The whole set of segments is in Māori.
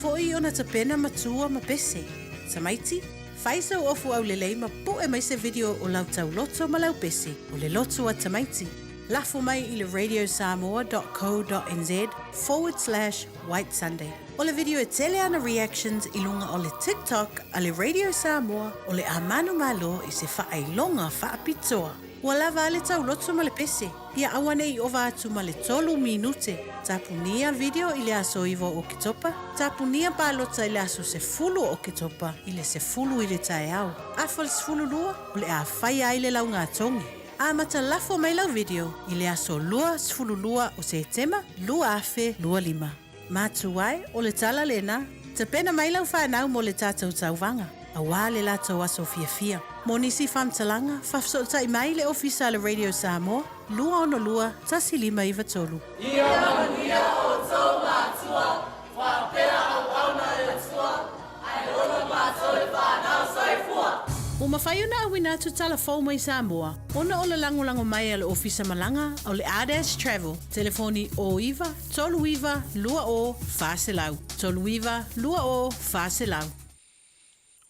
Foi ona te pena matua ma pese. Samaiti, faisa o ofu au lelei ma po e mai se video o lau tau loto ma lau pese o le loto a tamaiti. Lafo mai i le radiosamoa.co.nz/White Sunday. O le video e tele ana reactions i lunga o le TikTok a le Radio Samoa o le amanu malo i se whaailonga whaapitoa. Ua lava ale tau loto ma le pese. Ia awane i ova atu ma le 3 minute. Tapunia video i le aso iwo o kitopa. Tapunia palota i le aso se fulu o kitopa i le se fulu i le tae au. Afal se fulu lua o le a whaia i le launga atongi. A mata lafo mai lau video i le aso lua se fulu lua o se tema lua afe lua lima. Matuai o le tala lena te pena mai lau whanau mo le tātou tauwanga. A wā le lātou aso fia. Mo nisi whamtalanga, whafsolta i mai le ofisa le Radio Samoa, lua ono lua, tasi lima iwa tolu. Ia manuia o tau mātua, whapera au auna e tua, ai ona mātou e whanau saifua. O mawhaiuna awina atu talafou mai Samoa, ona o le lango mai le ofisa malanga o le Ades Travel. Telefoni o iwa, tolu iwa, lua o, whaselau. Tolu iwa, lua o, whaselau.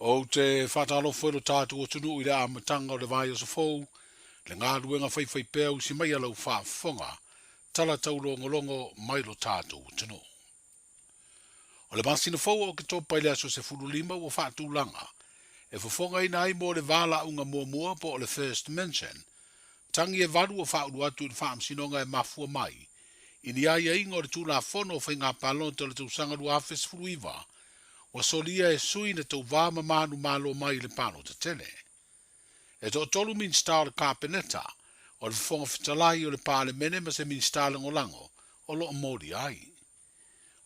O te whatalo whero tātu o tunu i rea amatanga o le vai o sa fōu, le ngā ruenga whaiwhai pēu si mai alau whaafonga, tala taulongolongo mai lo tātu o tunu. O le masina fōu o ke topa i le aso se furu lima o whaatu langa, e whafonga ina ai mo le wala unga mua po o le First Mention, tangi e varu o whauru atu i whaamsinonga e mafua mai, ini ai e ingo le tūna whono o whainga palonta le tūsanga rua hafes furu iwa, wa solia e sui na tau vāma manu malo mai le pano te tele. E to tolu min star le kāpeneta, o le whafonga whitalai o le pāle mene ma se min star langolango, o lo mori ai.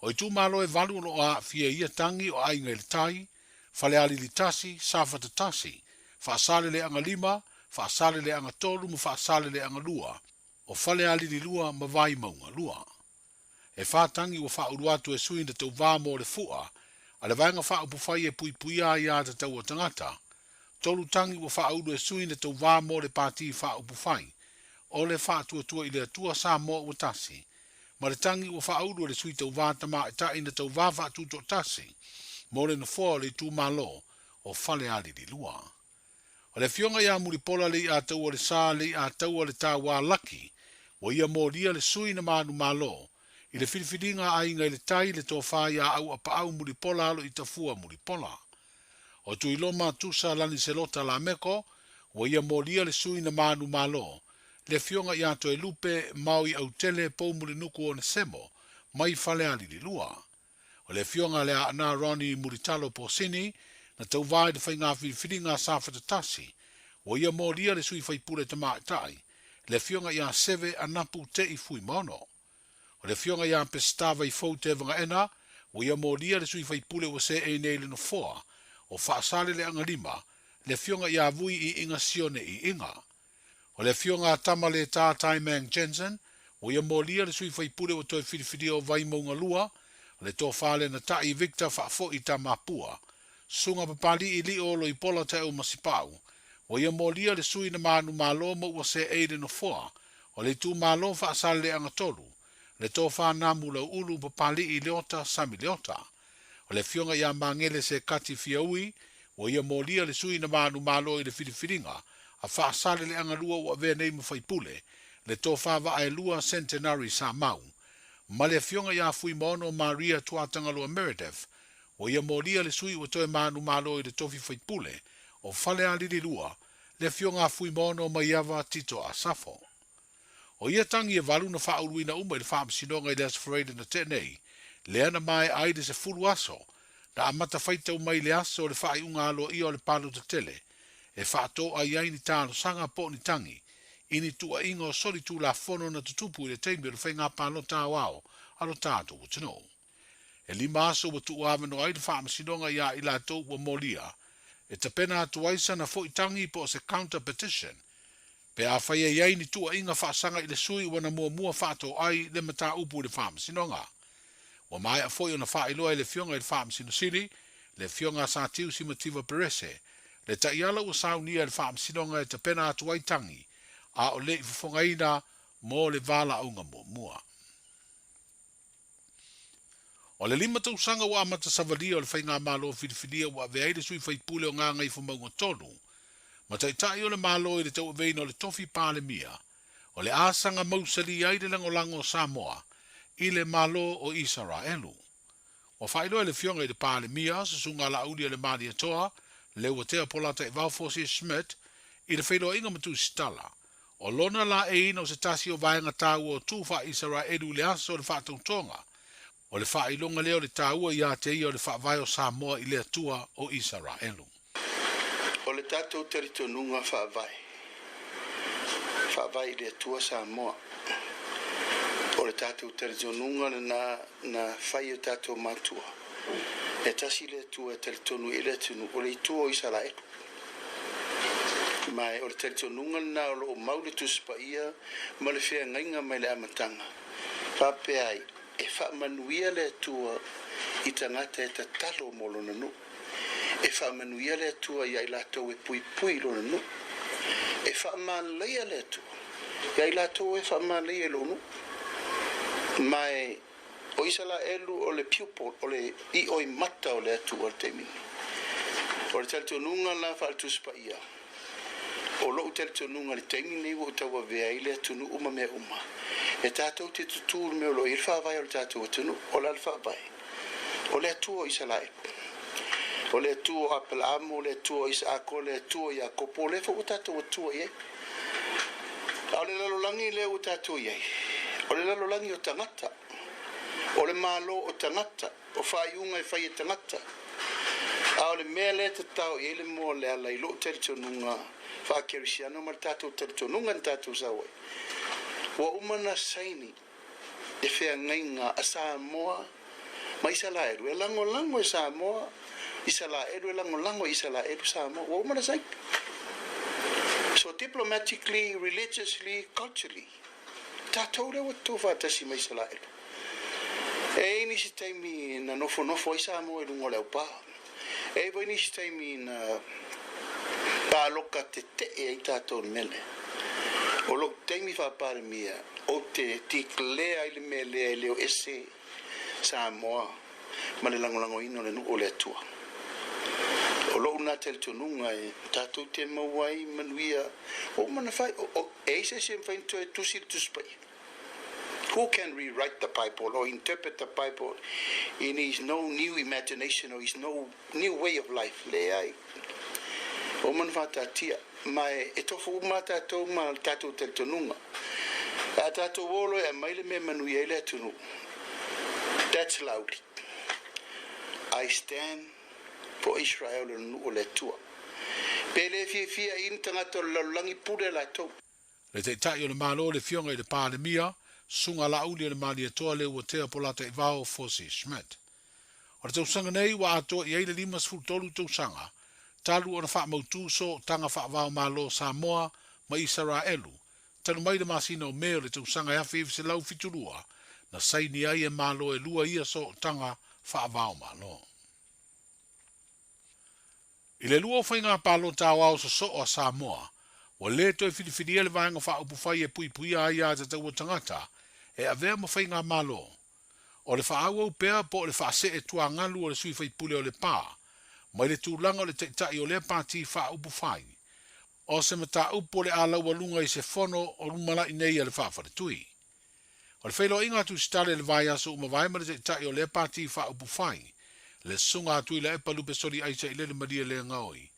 O i tū malo e valu o lo a fia ia tangi o ai ngai le tai, fale ali li tasi, safata tasi, whaasale le anga lima, whaasale le anga tolu, mu whaasale le anga lua, o fale ali li lua ma vai maunga lua. E whātangi o whauruatu e sui na tau vāmo le fua, a le vaenga wha upufai e pui a ia te tau o tangata, tolu tangi wa wha audu e sui na tau wā mo le pāti wha upufai, o le wha tua i le atua sa mo o tasi, ma le tangi wa wha audu le sui tau wā tama e ta ina tau wā wha tuto tasi, mo le na fua le tū malo o whale ali li lua. O le fionga ia muri pola le a tau o le sā le a tau o le tā wā laki, wa ia mo lia le sui na manu malo, i le whiriwhiringa a inga i le tai le tō whāia au a paau muri pola alo i tafua muri pola. O tu iloma tusa lani se lota la meko, wa ia molia le sui na manu malo, le fionga i ato e lupe mau i au tele pou muri nuku o ne semo, mai whale ali li lua. O le fionga le a ana roni muri talo po sini, na tau vai de whainga whiriwhiringa sa whatatasi, wa ia molia le sui whaipule te maatai, le fionga i a seve anapu te i fui mono. O le fionga ia pestawa i fau te vanga ena, o ia moria le sui whaipule o se e nei le no foa, o whaasale le anga lima, le fionga ia vui i inga sione i inga. O le fionga tama le tātai Mang Jensen, o ia moria le sui whaipule o toi whiriwhiri o vai maunga lua, le tō whale na tai Victor whaafo i ta mapua, sunga papali i li olo i pola te o masipau, o ia moria le sui na manu malo mo o se e le no foa, o le tū malo whaasale le anga tolu, le tō whānamu lau ulu papali i leota sami leota. O le fionga ia mangele se kati fiaui, o ia molia le sui na manu malo i le whiriwhiringa, a whaasale le anga lua o a vea nei mawhaipule, le tō whawa ai lua centenary sa mau. Ma le fionga ia fui mono Maria tuatanga lua Meredith, o ia molia le sui o toe manu malo i le tofi whaipule, o whale alili lua, le fionga fui mono maiava tito a safo. O ia tangi e valu na whauruina uma i le whaamsinonga i le asfarele na tenei, le ana mai aide se fulu aso, na amata whaitau mai le aso o le whaai unga alo i o le palo te tele, e whaato ai aini tāno sanga po ni tangi, ini tua ingo soli tu la fono na tutupu i le teimi o le whainga palo tāo ao, alo tātou o tino. E lima aso wa tu uaveno ai le whaamsinonga ia i la tau wa molia, e tapena atu aisa na fo i tangi po se counter petition, pe a whaia iei ni tua inga whaasanga i le sui wana mua whaato ai le mata upu le whaamsinonga. Wa mai a foi ona whaailoa i le fionga i le whaamsinosiri, le fionga sa tiu si mativa perese, le taiala ua saunia i le whaamsinonga e tapena atu ai tangi, a o le i whafongaina mo le vala aunga mua. O le lima tausanga wa amata savalia o le whainga malo whiriwhiria wa veaire sui whaipule o ngā ngai whamaunga tonu. Ma taitai o le malo i le tau veina o le tofi pāle mia, o le asanga mausali ai le langolango Samoa, i le malo o Israelu. O whailo e le fionga i le pāle mia, sa sunga la auli le maria toa, le ua tea polata i Valfosi Smith, i le whailo inga matu stala. O lona la e ina o se tasi o vaenga tāua o tūwha Israelu le aso o le whaatautonga, o le whailonga leo le tāua i a te ia o le whaavai o Samoa i le atua o Israelu. O le tātou teritonunga whaavai. Whaavai i le atua Samoa. O le tātou teritonunga na whai o tātou matua. E tasi le atua teritonu i le atunu o le itua o Israelu. Mai o le teritonunga na o lo maule tuspa ia ma le whea ngainga mai le amatanga. Whape ai. E whaamanuia le atua i tangata e tatalo mo lona nu. E whaamanuia le atua i ai lātou e pui pui lona nu. E whaamaleia le atua i ai lātou e whaamaleia lona nu. Mai o Israelu o le pupil o le i oi mata o le atua o le teimini. O le talitonunga la whaaltuspa ia. O lo talitonunga le teimini o taua vea i le atunu uma mea uma. E tātou te tutūru me o lo i whaavai o le tātou atunu, o le whaavai. O le atua o Israel. O le atua o Apelamo, o le atua o Isako, o le atua o Iakopo, o le wha o tātou atua iei. O le lalolangi leo o tātou iei. O le lalolangi o tangata. O le malo o tangata. O whaiunga e whai e tangata. O le mea le tatau i ele mua le ala i lo teritonunga whakerisiano ma le tātou teritonunga ni tātou sauai. Wa umana saini e whea ngainga a Samoa ma Israelu. E lango e Samoa, Israelu e lango Israelu Samoa. Wa umana saini. So diplomatically, religiously, culturally, tātou rewa tō whātasi ma Israelu. E ini si taimi na nofo i Samoa e lungo leo pā. E ini si taimi na pāloka te te e tātou mele. O lo teimi whapare mia, o te tiklea i le mele e leo ese Samoa, ma le langolango ino le nuko le atua. O lo una teritonunga e tātou te mauai manuia, o mana whai, o eise se mwhainto e tusir tuspai. Who can rewrite the Bible or interpret the Bible in his no new imagination or his no new way of life? Le ai. O mana whatatia. Mai e tofu mata to ma tatu teritonunga. A tatu wolo e maile me manu i ele tunu. That's loudly. I stand for Israel and ole tua. Pele fia in tangato langi pure la to. Le te tai o le malo le fionga i le pāle mia, sunga la uli o le mali atoa le ua tea polata i vao Fosi Schmidt. O le tausanga nei wa atoa i eile limas fultolu tausanga, talu ona wha mautu so tanga wha wao malo Samoa ma Israelu. Tanu mai le masina o meo le tausanga e awhi se lau fiturua na saini ai e malo e lua ia so tanga wha wao malo. I le lua o whainga palo tāwao so o Samoa, wa le toi whiriwhiria le vaenga wha upu whai e pui pui a ia te taua tangata e a vea ma whainga malo. O le wha aua upea po le wha se e tua ngalu o le sui whai pule o le pā. Mai le tūlanga o le teitai o le pāti wha upu whai. O se mata upo le ala walunga i se fono o rumala i nei a le whawhare tui. O le whailo inga tu stale le vai aso umawai ma le teitai o le pāti wha upu whai. Le sunga tui le epa lupe sori aisa i le maria le ngaoi.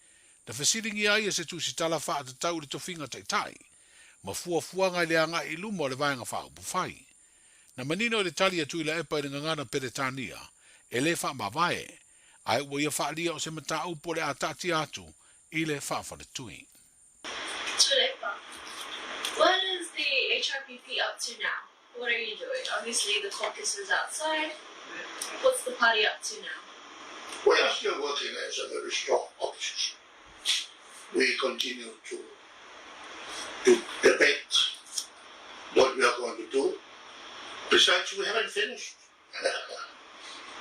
Na whesiringi ai e se tu sitala wha ata tau le tofinga teitai. Ma fua ngai le anga i lumo le vaenga wha upu whai. Na manino le tali atui le epa i le ngangana peretania. E le wha mawae. Ai ua ia whaalia o se mata upo le atati atu i le whaafare tui. Chulepa, what is the HRPP up to now? What are you doing? Obviously the caucus is outside. What's the party up to now? We are still working as a very strong opposition. We continue to debate what we are going to do. Besides, we haven't finished.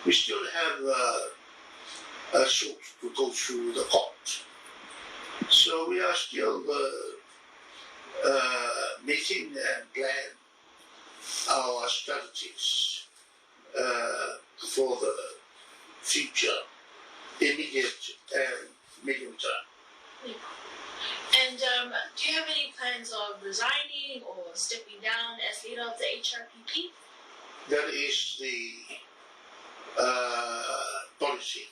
We still have a suit to go through the court. So we are still making and plan our strategies for the future, immediate and medium term. And do you have any plans of resigning or stepping down as leader of the HRPP? That is the policy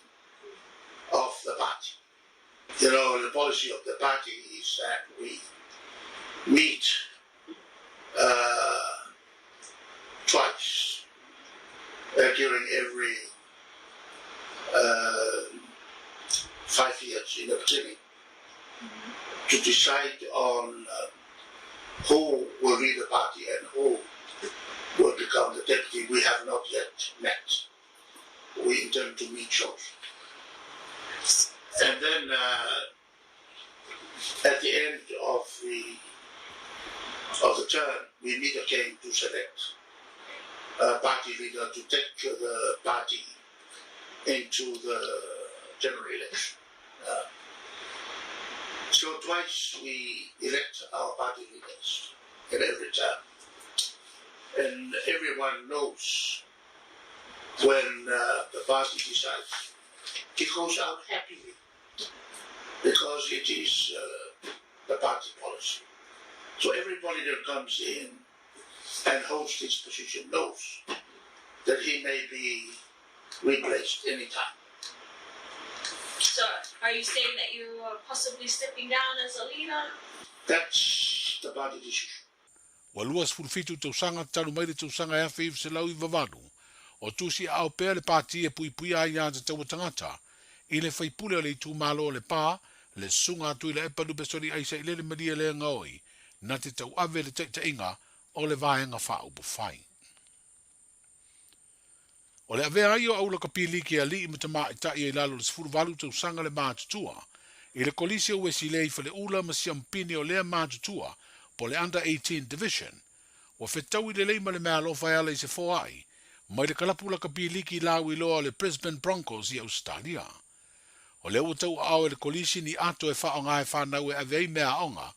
of the party. You know, the policy of the party is that we meet twice during every 5 years in a clinic to decide on who will lead the party and who will become the deputy. We have not yet met. We intend to meet shortly. And then at the end of the term, we meet again to select a party leader to take the party into the general election. So twice we elect our party leaders in every term. And everyone knows when the party decides, it goes out happily because it is the party policy. So everybody that comes in and holds this position knows that he may be replaced anytime. So, are you saying that you are possibly stepping down as a leader? That's the party decision. Walua sfulfitu tausanga tanu mai le tausanga ya fiv se lau I vavanu. O tusi au pea le pati e pui pui a ia te tau tangata. I le whaipule o le tu malo le pā, le sunga atu I le epa lupe sori aisa I le maria le ngaoi, na te tau ave le te inga o le vaenga wha upo whai. O le avea ai o aula kapili ki a li I matama I tai e lalo le sfuru valu tausanga le mātutua, I le kolisi o wesi lei fa le ula ma siampini o lea mātutua, po le under 18 division, wa whetau I le leima le mea lofa ala I se foai, mai le kalapula kapiliki lau I loa le Brisbane Broncos I Australia. O le utau au le kolisi ni ato e wha o ngai whanau e avei mea onga,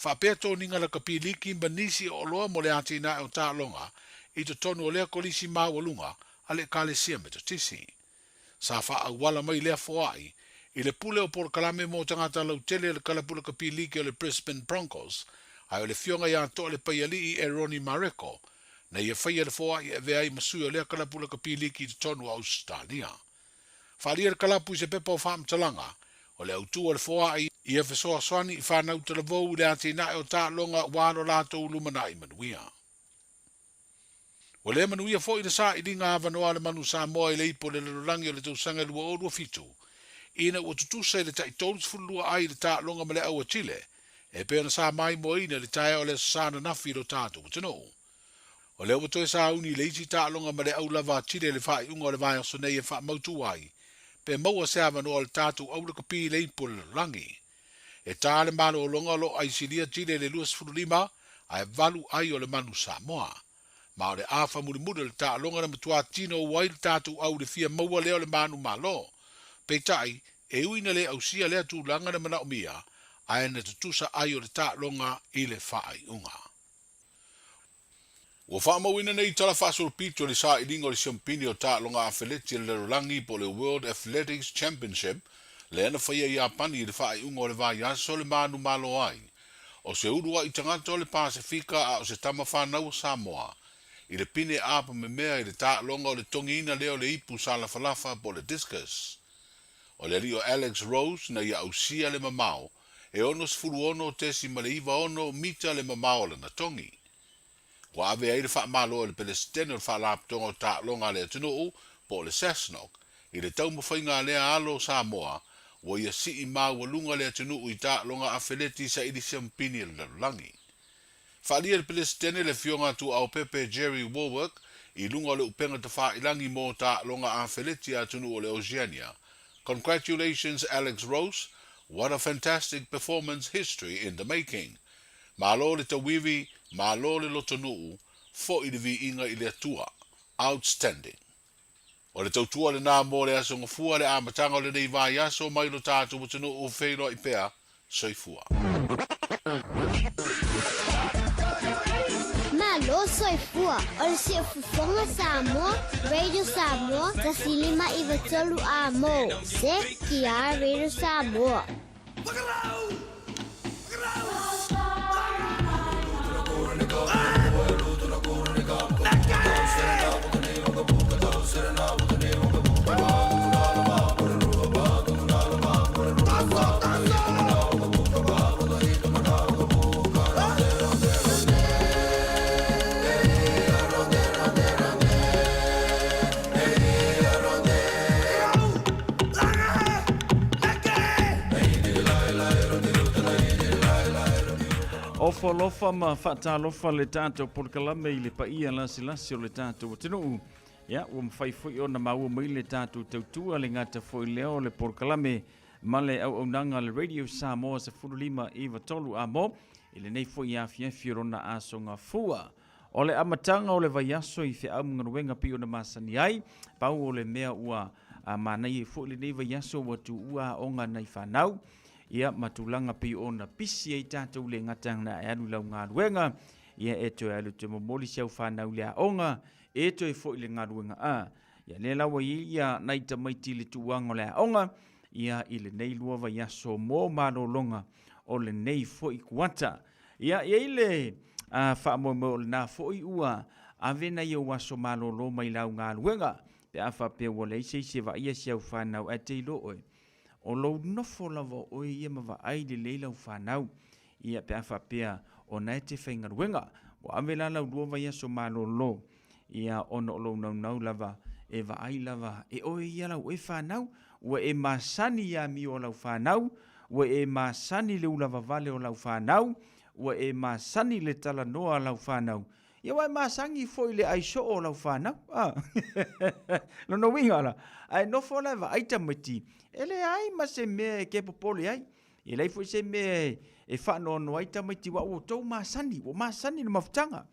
wha pēr tōninga la kapiliki manisi o loa mo le ati na e o tā longa, I to tonu o lea kolisi mawalunga, a le kalesia me to tisi. Sa wha au wala mai lea foai, I le pule o por kalame mo tangata lau tele le kalapula kapiliki o le Brisbane Broncos, ai o le fionga ia to le paiali e Ronnie Mareko, na ia whaia le foa I vea I masui o lea kalapula kapiliki I tonu Australia. Wharia le kalapu I se pepa o whaamtalanga, o le autua le foa I ia whesoa swani I whanau tala vau le ati na e o tā longa wāro lātou lumana I manuia. O le manuia fo I le sa I ringa avanoa le manu Samoa I le ipo le lorangi o le tausanga lua o lua fitu. Ina ua tutusa I le taitolus fulua ai le tā longa ma le aua Chile, e pēna sa mai mo ina le tae o le sana nafi lo tātou tino. O le wato e sa uni le isi ta alonga ma le au lava Chile le wha I unga o le vai aso nei e wha mautu ai, pe maua se awa no le tātou au le kapi le ipo le rangi. E tā le mano o longa lo ai silia Chile le luas furulima, ai valu ai o le manu Samoa. Ma o le awha muri le tā alonga na matua tino wai le tātou au le fia maua leo le manu malo. Pe tai, e uina le au sia lea tu langa na mana o mia, ai na tutusa ai o le tā longa I le whaai unga. Ua whaamawina nei tala whaasolopito le sa I ringo le siampini o tā longa awheleti le rolangi po le World Athletics Championship, le ana whaia I apani I le whaai unga o le vai aso le manu malo ai. O se urua I tangata o le Pasifika a o se tama whanau Samoa, I le pine apa me mea I le tā longa o le tongiina leo le ipu sa la falafa po le discus. O le rio Alex Rose na ia ausia le mamao, e ono sfuru ono tesi ma le iwa ono mita le mamao le na tongi. Wa ave ai le wha malo le pelestene o le wha laptonga o tā longa le atunuu po le Cessnock, I le tau mawhainga lea alo Samoa, wa ia si I mawalunga le atunuu I tā longa awheleti sa I siampini le langi. Whalia le pelestene le fionga tu au pepe Jerry Warwick, I lunga le upenga te wha ilangi mo tā longa awheleti atunuu o le Oceania. Congratulations, Alex Rose. What a fantastic performance history in the making. Malo le tawiwi, malo le lotonuu, fo I le vi inga I le atua. Outstanding. O le tautua le nā mo le aso ngafua le amatanga o le nei vai aso mai lo tātu watunuu wheino I pea, soifua. Malo soifua o le siafufonga Samoa, Radio Samoa, tasilima I vetolu a mo. Se kia Radio Samoa. Lofa ma whaatalofa le tātou porkalame I le paia lasi o le tātou tinu. Ia, ua mwhai fui o na maua mai le tātou tautua le ngata fui leo le porkalame ma le au nanga le Radio Samoa sa furulima iwa tolu a mo. I le nei fui awhi rona aso ngā fua. O le amatanga o le vaiaso I whia ngaruenga pi o na masani ai. Pau o le mea ua manai fui le nei vaiaso watu ua onga nei whanau. Ia matulanga pi ona pisi e tātou le ngatang na anu lau ngā ruenga. Ia e toi alu te momoli siau whanau lea onga. E toi fo le ngā ruenga a. Ia le lawa ia nai tamaiti le tuwango lea onga. Ia I le nei lua vai aso mō maro longa o le nei fo I kuata. Ia I le whaamoe le nā fo I ua. Avena I o aso maro lo mai lau ngā ruenga. Pe awha pe wale ise va ia siau whanau a te ilo oe. O lo nofo lava o ia mawa ai le leila u whanau. Ia pe awha pia o nai te whaingaruenga. O amela lau lua vai aso malo lo. Ia ono lo nau lava e va ai lava. E o ia lau e whanau. Ua e masani ia mi o lau whanau. Ua e masani le ulava vale o lau whanau. Ua e masani le tala noa lau whanau. Ia wai masangi foi le aiso o lau whanau. No winga la. Ai nofo lava ai tamati. Ele ai ma se me ke popole ai. E lei foi se me e whano no ai tamaiti wa o tau masani. O masani no mafutanga.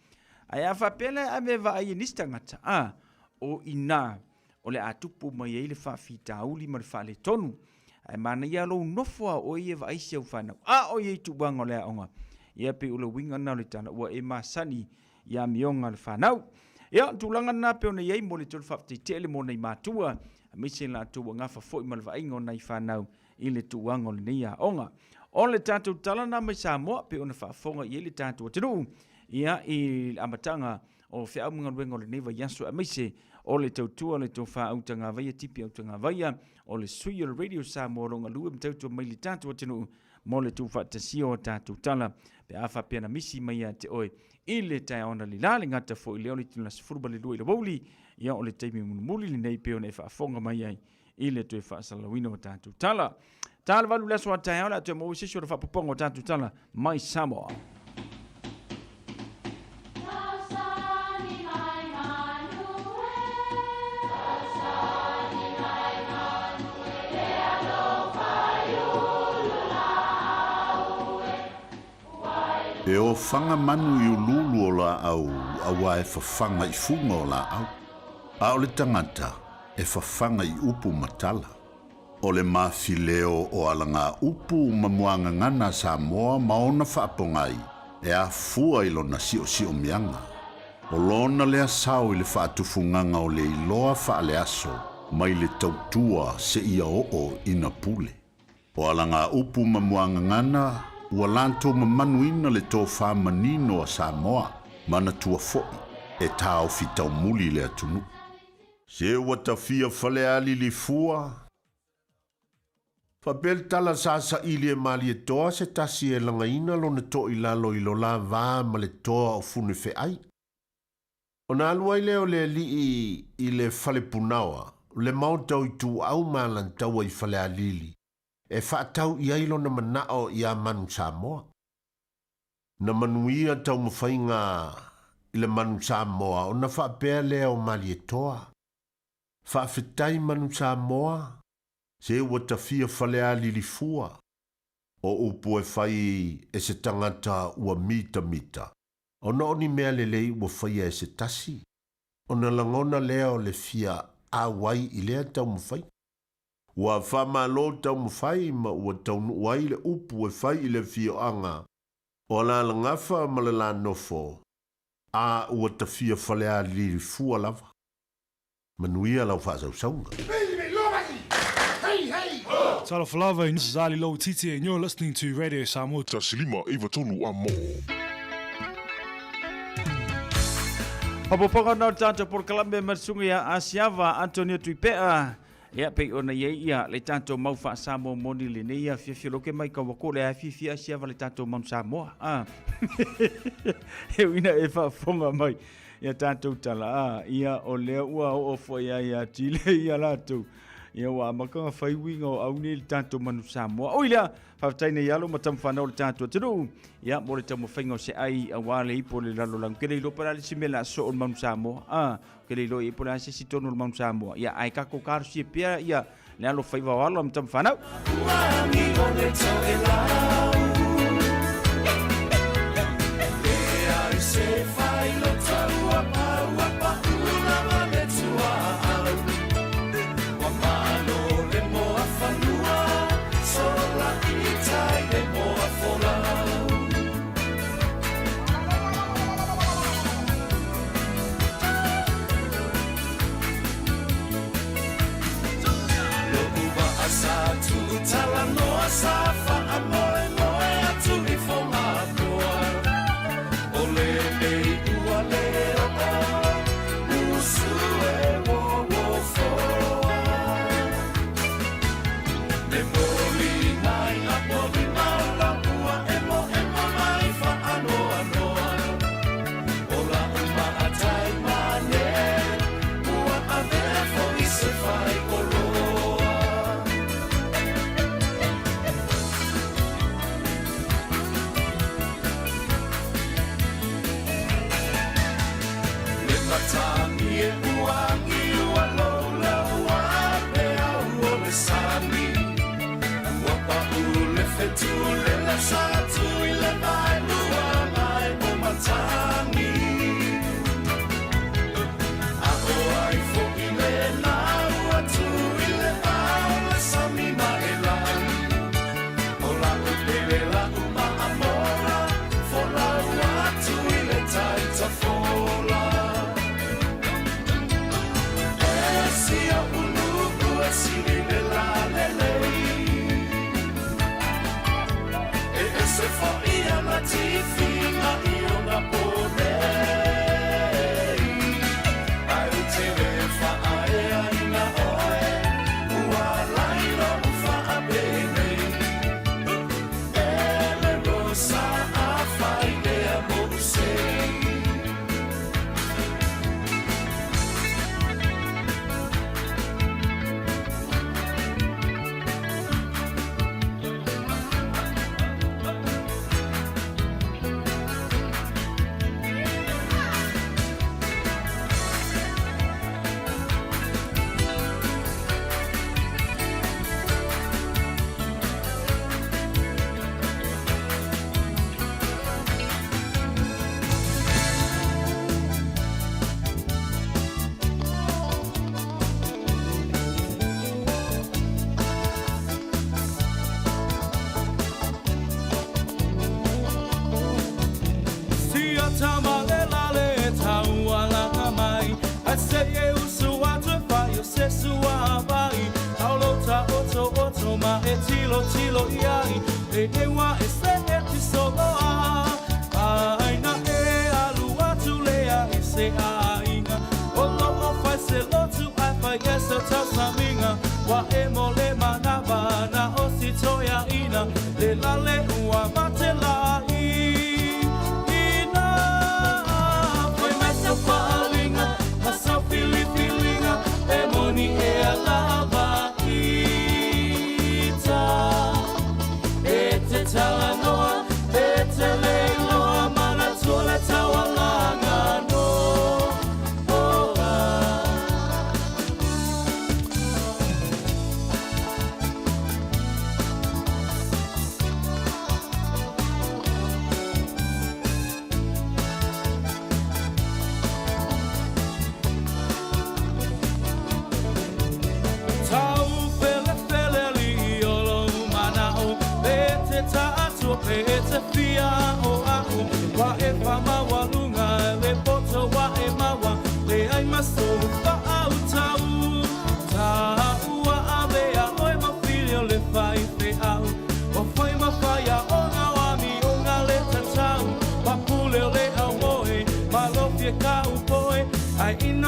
Ai a whapele a me va ai nistangata. O ina. O le atupu mai e le whawhita uli ma le whale tonu. Ai mana ia lo nofoa o ie va ai siau whanau. O ie tubango lea onga. Ia pe ula winga na le tana. Ua e masani ia mionga le whanau. Ia tulanga na pe ona iei mo le tolu whapte tele mo nei mātua. Mise la tua ngafa foi malva ingo nei whanau I le tuango le nia onga. O le tātou talana mai Samoa pe ona whaafonga I le tātou atinu. Ia I amatanga o whiaumunga ruenga o le neva yaso a mise o le tautua le tau whaautanga vaia tipi autanga vaia o le sui o le Radio Samoa ronga lua mtautua mai le tātou atinu mo le tu whaatasio o tātou tala pe awha pena misi mai a te oe I le tai ona li la le ngata fo I leo le tino la sifuruba le lua I le wauli ia o le teimi munumuli li nei peo nei whaafonga mai ai I le tue whaasalawina o tātou tala. Tāla walu leso a tai ona te mo sisio le whaapoponga o tātou tala mai Samoa. E o whanga manu I ululu o la au, awa e whawhanga I funga o la au. A o le tangata, e whawhanga I upu matala. O le mawhileo o ala ngā upu mamuanga ngana Samoa maona whaapongai, e a fua I lona sio mianga. O lona lea sao I le whaatufunganga o le iloa whaale aso, mai le tautua se ia o ina pule. O ala ngā upu mamuanga ngana, ua lantou mamanuina le tō whamanino a Samoa, mana tua fo'i, e tāo fitau muli le atunu. Se ua tawhia whale ali li fua. Whapel tala sasa ili e mali e toa se tasi e langaina lo ne to I lalo I lo la vā ma le toa o fune fe ai. O nā alua I leo le li I le whale punawa, le mautau I tu au mālantaua I whale alili. E whaatau I ailo na manao I a manu Samoa. Na manuia tau mawhainga I le manu Samoa o na whaapea lea o mali e toa. Whaafetai manu Samoa, se ua tawhia whalea lili fua. O upu e whai e se tangata ua mita. O na oni mea lelei ua whai e se tasi. O na langona lea o le fia a wai I lea tau mawhai. Ua whamalo tau mawhai ma ua tau nuai le upu e whai I le fio anga. O la langafa ma le la nofo. a ua tafia falea li fua lava. Manuia lau whaasaunga. Tala Falava, this is Ali Low Titi, and you're listening to Radio Samoa. Tasilima iwa tonu amo. Hapoponga na tata por kalambe matsunga ya Asiava Antonio Tuipea. Ya pe ona ia le tanto mau fa Samoa moni le nei fia loke mai ka wako le fia Asiava le tanto mau Samoa. He wina e fa fonga mai. Ya tanto tala ia o le ua o fo ya tile ia lato. Ia wa maka fai winga o au ni tanto manu Samoa. O ila faitaina yalo matam fana o tanto tru. Ia mo le tamo fainga se ai a wale ipo le lalo lang kele lo para le simela so o manu Samoa. Kele lo ipo la se sitono manu Samoa. Ia ai ka ko kar si pia ia le alo fai wa walo matam fana. Se fai lo taua pa una manetua wa malo le moa fanua sola itai le moa fola lo uba asatu tala noa safa amoe moe atu ni fonga Satu ile mai lua mai o matani Ako ai fo ile na ua tu ile au sami maelani Ola upele la uma amora Fola watu ile taita fola Esi a uluku esi ile la lelei Se foia na tifinga io na pone ai te fa ai na oe ua laila fa abene ele rosa a fai de amose Tilo iai, e wa e SEPT soloa Aina e alua tu lea e se ainga O lomo fai se lotu ai fai e se tau saminga Wa e mo le manava na o si toia ina Le lale ua mate lai Ina Foi mai seu falinga, ma sau filifilinga E moni e alava Tala noa, e te leiloa, mana tole tawalanga no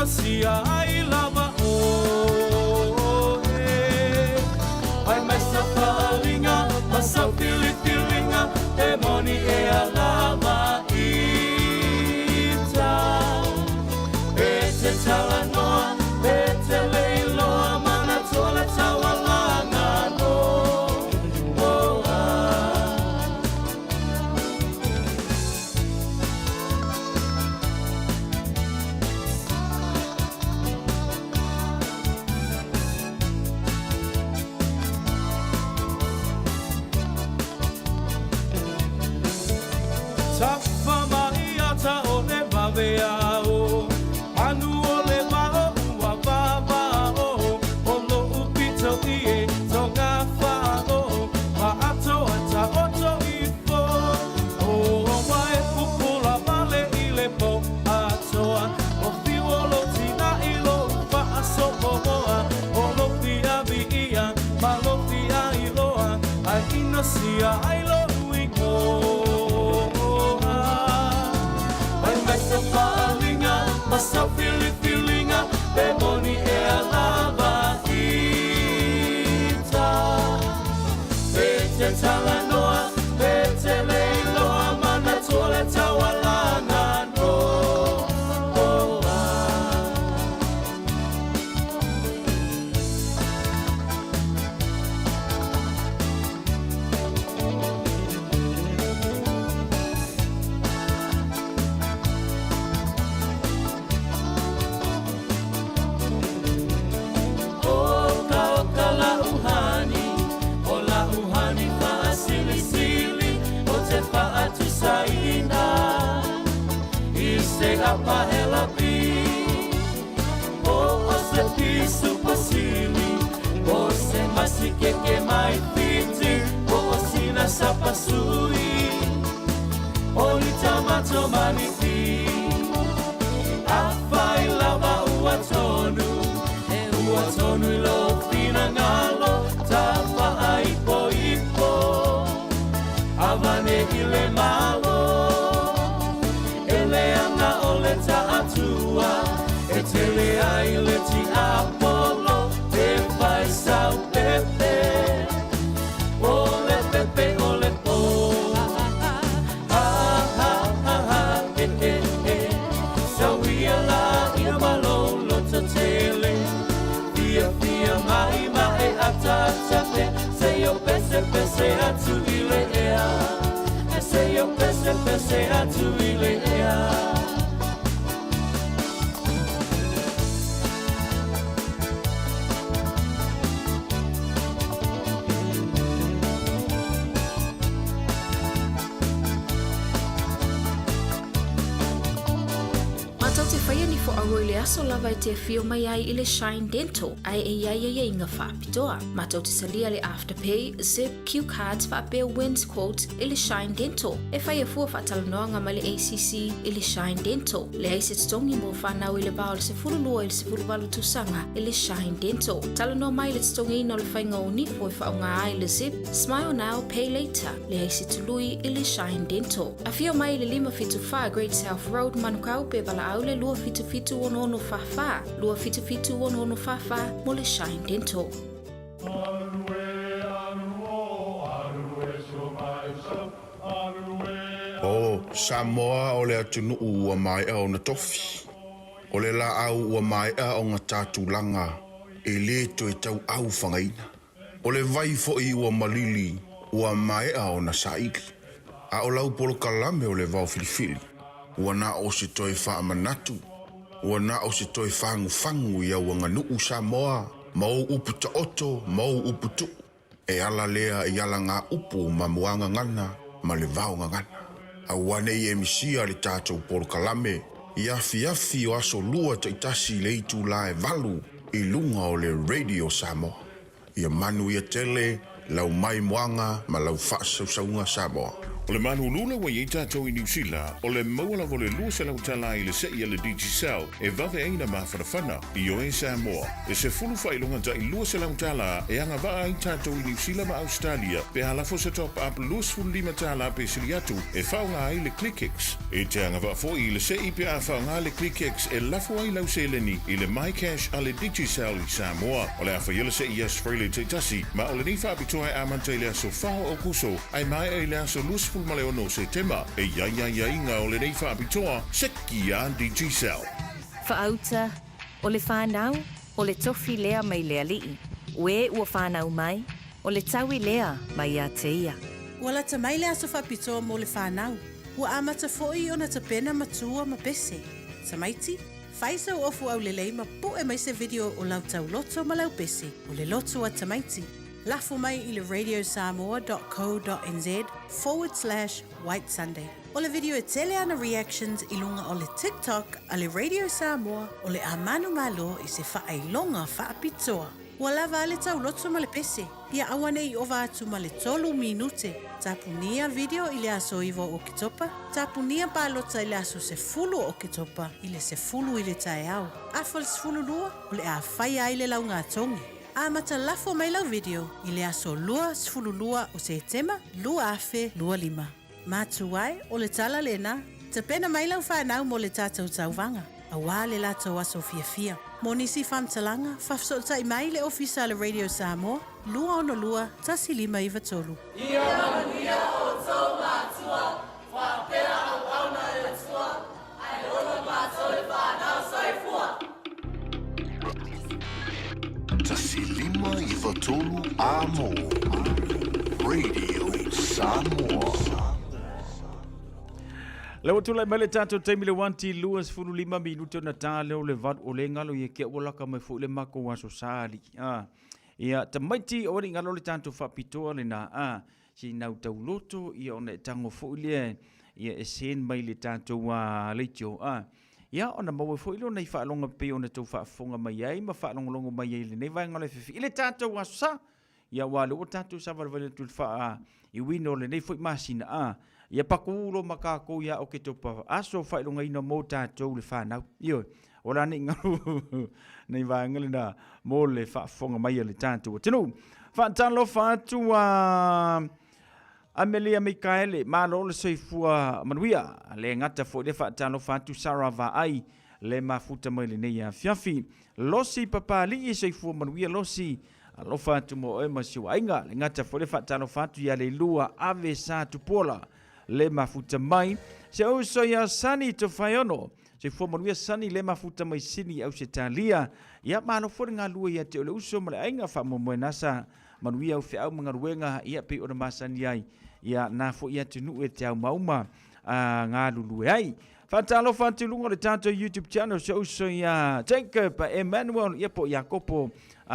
ino sia ai lava o ai mai sa falinga ma sa fililinga e moni e alama ita e te talanoa e te leiloa mana tola tawalanga no Tafa maia ta o le vavea o Anu o le vao ua vava o Olo upito ie tonga wha o Ma ato ata oto i fo O wae pupula vale i le po atoa O fiwolo tina i lo upa aso moa O lo fia vi ia ma lo fia i loa Ai ino sia ai lo ui ko Masa fililinga Bemoni e alava ita Bete talanoa Bete leiloa Mana tole tawalanga no Apa ela pi o se pisu pasili o se masike que mai fiti o sina sapasui o ni tamato manifi afai lava uatonu lo fina ngalo tapa aipo avane ile malo atua e tele ai le ti apolo te fai sau pepe ole po sauia la ia malolo to tele fia mai atata se yo pese atu ile ea se yo pese atu ile ea For a roile aso lava te fio mai ai ile Shine Dental ai ia inga whaapitoa. Matau te salia le Afterpay, Zip, Q Cards whaapea wins quotes ile Shine Dental. E whai e fua whatalanoanga ma le ACC ile Shine Dental. Le aise tongi mo whanau ile bao le se fululua ile se fuluwalu tusanga ile Shine Dental. Talanoa mai le tongi ino le whainga o nifo e whaunga ai le Zip, Smile Now, Pay Later. Le aise tului ile Shine Dental. A fio mai le 5 Great South Road manukau pe wala au le lua fitu ono fafa, lua fitu ono fafa, mole Shine Dental. O Samoa o le atunu ua mai au na tofi. O le la au ua mai au ngā tātulanga e le to e tau au whangaina. O le vai fo i ua malili ua mai au na saili. A o lau polo kalame o le vau filifili. Ua na o se toi wha manatu. Ua na o se toi whangu ia ua nganuu Samoa. Mau upu ta oto, mau upu tu. E ala lea i ala ngā upu ma muanga ngana, ma le vau ngana. A wane i emisia le tātou polo kalame. I afi o aso lua ta itasi le itu la e valu i lunga o le Radio Samoa. Ia manu ia tele, lau mai muanga ma lau whaasaunga Samoa. O le manulula wa i tātou i New Zealand, o le maua vo le lua se lau tala i le sei le Digicel, e vave aina mawhanawhana i o e Samoa. E se fulu whailonga ta i lua se lau tala e anga waa i tātou i New Zealand ma Australia, pe halafo se top up luas fulu lima tala pe siliatu, e whaunga ai le ClickX. E te anga waa fo i le sei pe a whaunga le ClickX e lafo ai lau seleni i le MyCash a le Digicel i Samoa. O le awha yele se i asfrele te tasi, ma o le ni whaapitoa e amanta i le aso whao o kuso, ai mai e le aso luas fulu male ono se tema, e ia inga o le nei whaapitoa, seki a Digicel. Whaauta, o le whanau, o le tofi lea mai lea lii. Ue ua whanau mai, o le taui lea mai a te ia. Ua la tamai le aso whapitoa mo le whanau. Ua amata foi ona ta pena matua ma pese. Tamaiti, whaisa o ofu au le leima po e mai se video o lau tau loto ma lau pese. O le loto a tamaiti. Lafo mai i le radiosamoa.co.nz/White Sunday. O le video e tele ana reactions i lunga o le TikTok a le Radio Samoa o le amanu malo i se whaailonga whaapitoa. Ua lava ale tau loto ma le pese. Ia awane i ova atu ma le 3 minute. Tapunia video i le aso iwo o kitopa. Tapunia palota i le aso se fulu o kitopa i le se fulu i le tae au. Afal se fulu lua o le a whai ai le lau ngā tongi. A mata lafo mai lau video i le aso lua sfulu lua o se tema lua afe lua lima. Matu ai o le tala lena, te pena mai lau whanau mo le tātou tauwanga. A wā le lātou aso fia. Mo nisi whamtalanga, whafsota i mai le ofisa le Radio Samoa, lua ono lua, tasi lima iwa tolu. Ia manuia o tō mātua, whapea au auna e tua, ai ona mātou e whanau saifua. Tasi lima iwa tolu amo. Radio Samoa. Le watu lai mele tātou taimi le wanti luas furu 5 minuto na tāle o le vad o le ngalo i ke walaka mai fu le mako waso sali. Ia tamaiti o ri ngalo le tātou whapitoa le na si nau tau loto i ona tango fu le ia e sen mai le tātou leitio. Ia ona maua fu ilo nei whaalonga pe ona tau whaafonga mai ai ma whaalonga mai ai le nei vai ngalo fifi. Ile tātou waso sa ia wale o tātou sa varvale tu wha I wino le nei fu masina ia pakulo makako ia o ke topa aso whailonga ina mo tātou le whanau. Io, ora ni ngaru nei vāngale na mo le whaafonga mai le tātou. Tino, whaatalo whātu Amelia Mikaele, malo le soifua manuia, le ngata fo le whaatalo whātu Sarah Vaai, le mafuta mai le nei a fiafi. Losi papali I soifua manuia losi, alo whātu mo e masiwa inga, le ngata fo le whaatalo whātu ia le lua ave sa tupola. Le mafuta mai se o so ya sani to fayono se fo manuia sani le mafuta mai sini au se talia ia malo fo nga lua ia te o le uso male ainga fa mo nasa manuia o fe au mga ruenga ia pe o na masani ai ia na fo ia tunu e te au mauma nga lulu ai fatalo fatilunga le tanto YouTube channel se o so ya Jacob Emmanuel ia po Jacopo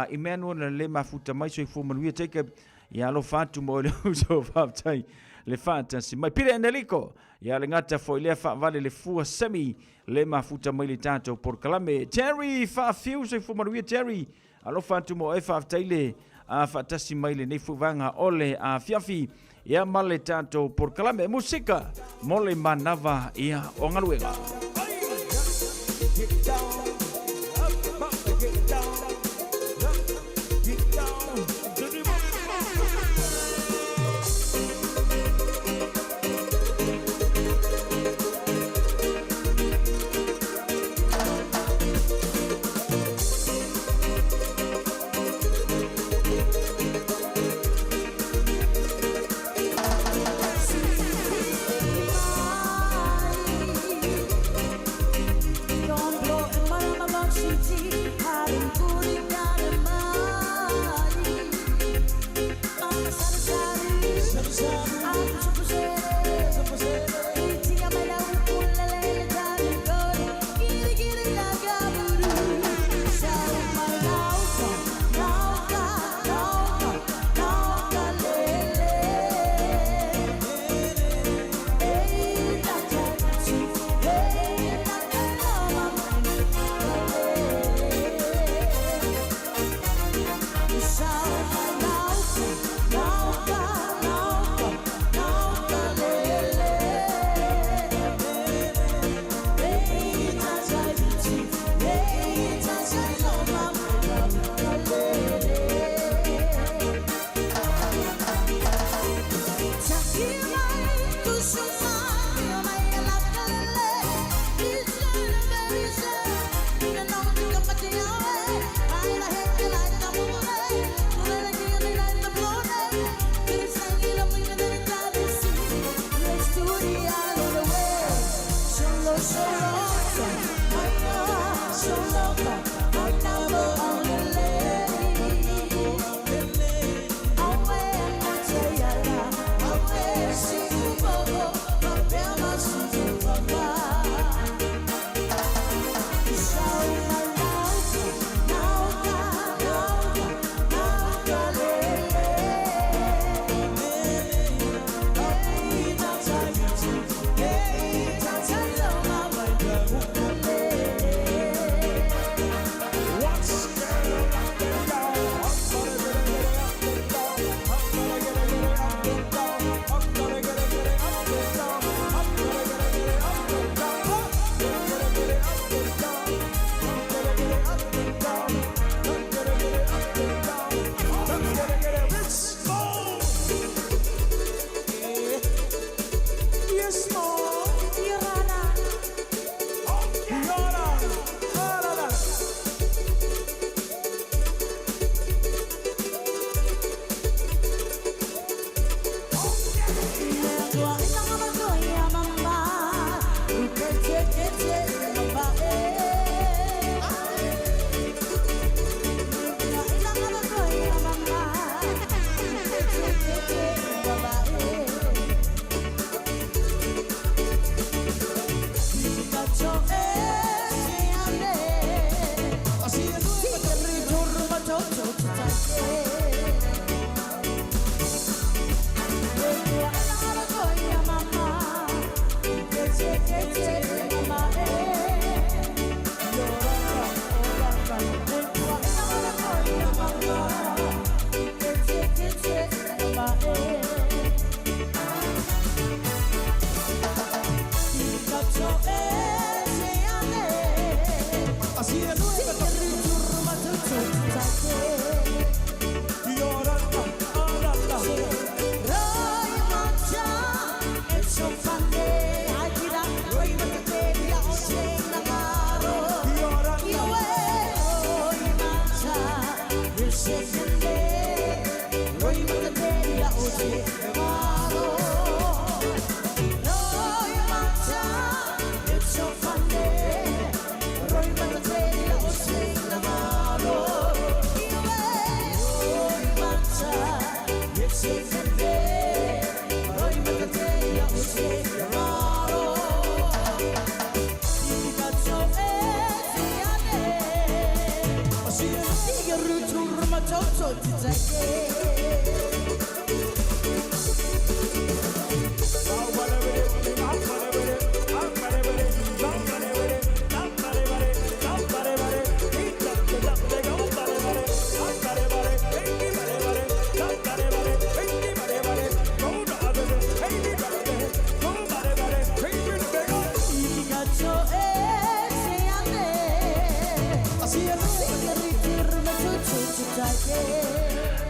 Emmanuel le mafuta mai so fo manuia Jacob ia lo fatu mo le uso fatai le fata si mai pire Enrico ia le ngata foi le fa vale le fua semi le mafuta mai le tanto por kalame Terry fa fuse fu manuia Terry alo fatu mo e fa taile fa tasi mai le nei fu vanga ole a fiafi ia male tanto por kalame musika mole manava ia ongaluega Don't blow in my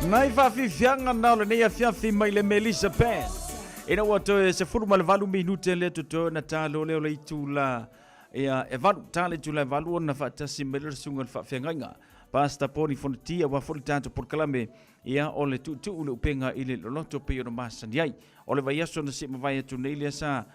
Nai whawhiwhianga nao le nei a whiawhi mai le Melissa Pan. Ina ua toe se furu ma le valu minute le tuto na tālo leo le itu la e valu tāle tu la valu o na whaatasi me le sunga le whawhiangainga. Pasta poni fonatia wa furi tātou por kalame ia o le tutu ule upenga i le loloto pe o na masani ai. O le vaiaso na sima vai atu nei le sa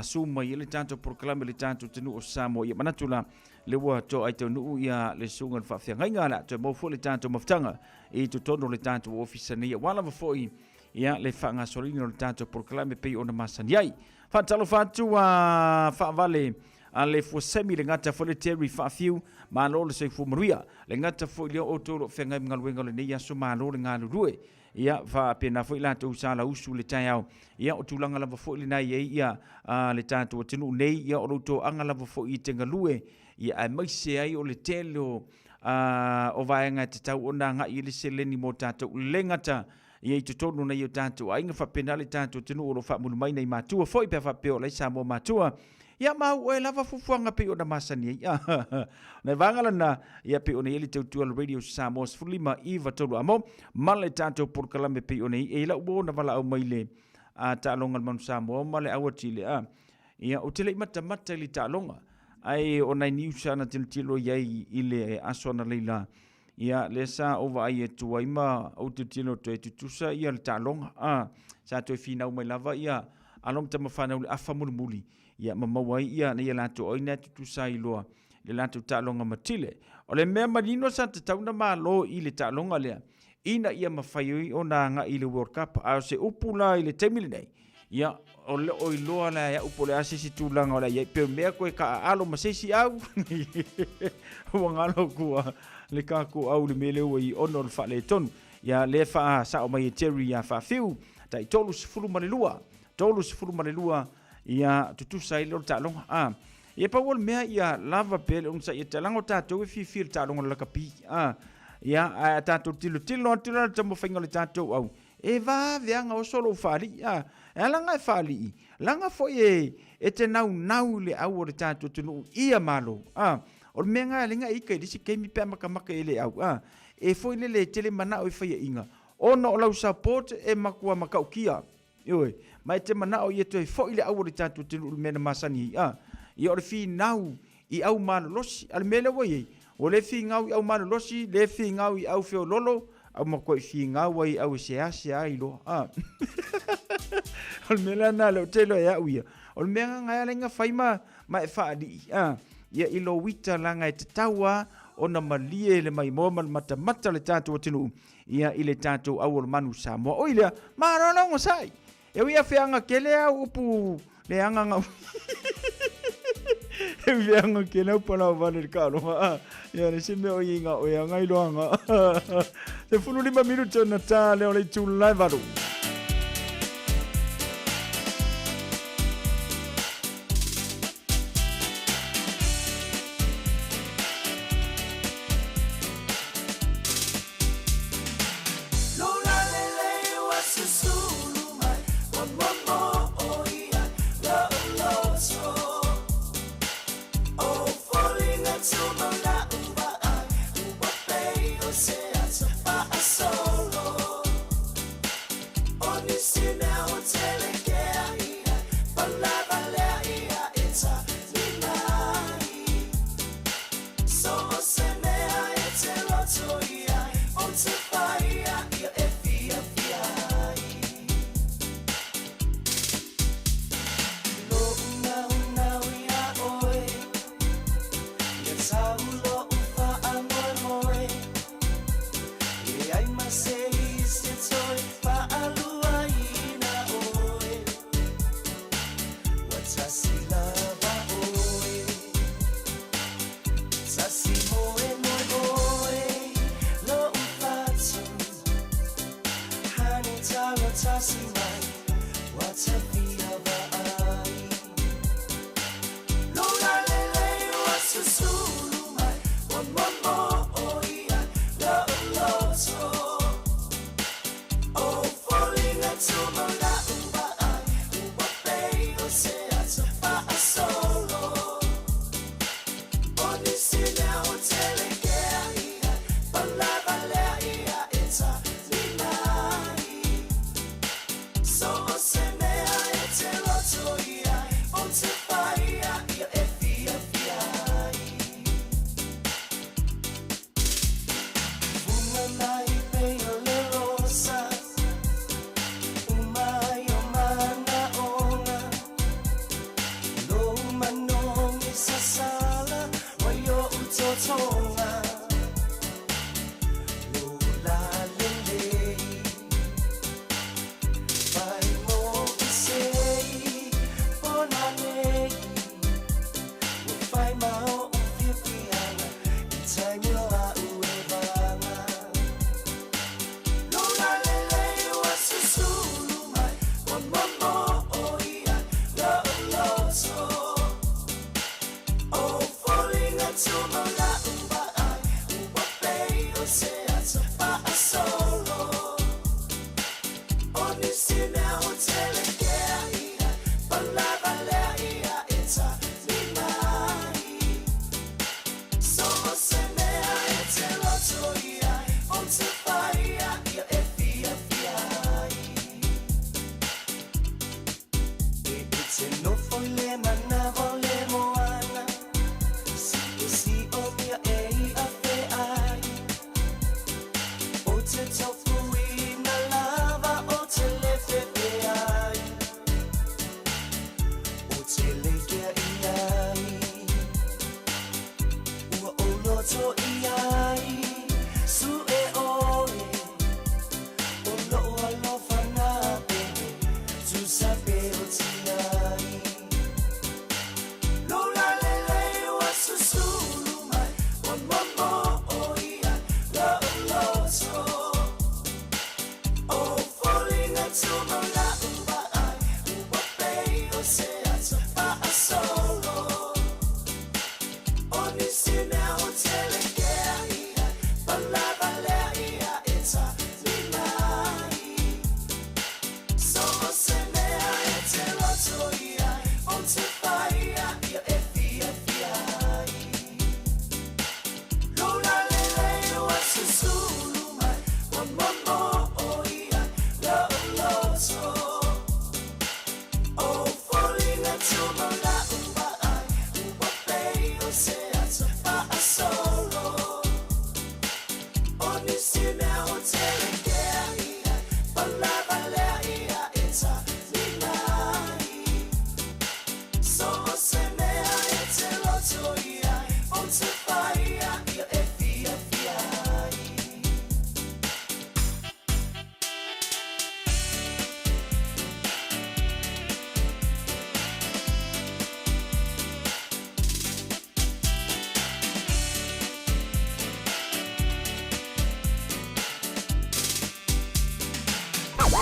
suma i le tātou por kalame le tātou tenu o Samoa ia manatula le ua to ai tau nuu ia le sunga le whawhiangainga la to mo fu le tātou maftanga i tu tono le tātou ofisania wala mafoi ia le whanga solino le tātou por kalame pe o na masani ai. Whatalo whatu a whaavale a le fuasemi le ngata fo le teri whaafiu malo le seifu maruia le ngata fo leo o toro whengai mngaluenga le nei aso malo le ngalu rue ia whaapena fo ila tau sala usu le tai au ia o tūlanga lava fo ili nai ia le tātou atinu nei ia o roto anga lava fo i tenga lue ia ai maise ai o le telo o vaenga te tau o nga i le seleni mo tātou le ngata ia i tutonu nei o tātou ainga whapena le tātou tinu o lo whaamunu mai nei mātua fo i pia whapeo le Samoa mātua ia mau e lava fufuanga pe o na masani ia na vangala na ia pe o nei ele tautua le radio Samoa sfulima iwa tolu amo male tātou por kalame pe o nei e la uo na vala au maile tālonga manu Samoa male au atile ia o tele mata li tālonga ai o nai niusa na tilo iai ile asona leila ia le sa ova ai e tua ima o tilo to e tutusa ia le tālonga sa to e finau mai lava ia alom tama whanau le afa muli ia mamawai ia na ia lato oina tutusa iloa le lato tālonga matile o le mea marino sa te tauna malo i le tālonga lea ina ia mawhaioi o na nga i le World Cup a se upula i le temili nei ia o le oiloa la ia upo le asisi tūlanga o la ia pe mea koe ka alo masesi au wangalo kua le kako au le mele ua i ono le whale tonu ia le wha sa o mai e teri ia wha whiu tai tolu sifuru malelua ia tutusa i lor tālonga ia pa wal mea ia lava pele unsa ia talango tātou e fifir tālonga laka pi ia tātou tilo tamo whainga le tātou au e va veanga o solo whali e langa e whali langa fo e te nau le au o le tātou tunu ia malo o le mea ngā lenga ika i disi keimi pia makamaka e le au e fo le tele mana o i whaia inga ono o lau support e makua makaukia ioi mai te mana o i e fo i le au o le tātou tunu mena masani i o le fi nau i au mana losi ale mele wai o le fi ngau i au mana losi le fi ngau i au feo lolo au makoi fi ngau ai au se ai lo o le mele na le telo e au ia o le mea ngai alenga whaima mai whaadi ia ilo wita langa e te taua o na malie le mai moma mata le tātou atinu ia i le tātou au o le manu Samoa o ilea maronongo sai e wia whianga kele au upu le anga ngau e whianga kele au pana vane le karo ia ne se meo inga o ia ngai loanga se 5 minuto na tā leo le tū lai varu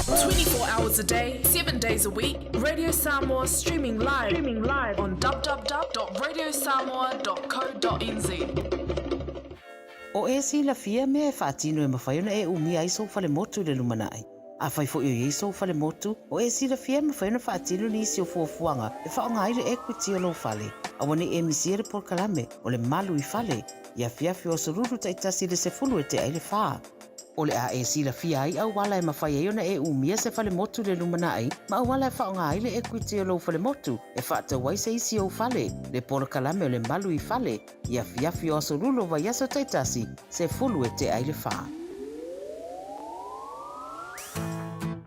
24 hours a day, 7 days a week. Radio Samoa streaming live on www.radiosamoa.co.nz. O e si la fia me e whaatino e mawhaiona e umia i sou fale motu le lumanai. A whai fo i sou fale motu, o e si la fia me whaiona whaatino ni isi o fuafuanga e whaonga aire e kuiti o lo fale. A wane e misiere por kalame o le malu i fale. Ia fiafi o sururu taitasi le se fulu e te aile whaa. O le a e si la fia ai au wala e mawhaiona e umia se fale motu le lumanai, ma au wala e whaonga aile e kuiti o lo fale motu e whaata wai se isi o fale. Le por kalame o le malu i fale. Ia fiafi o sururu vai aso taitasi se fulu e te aile whaa.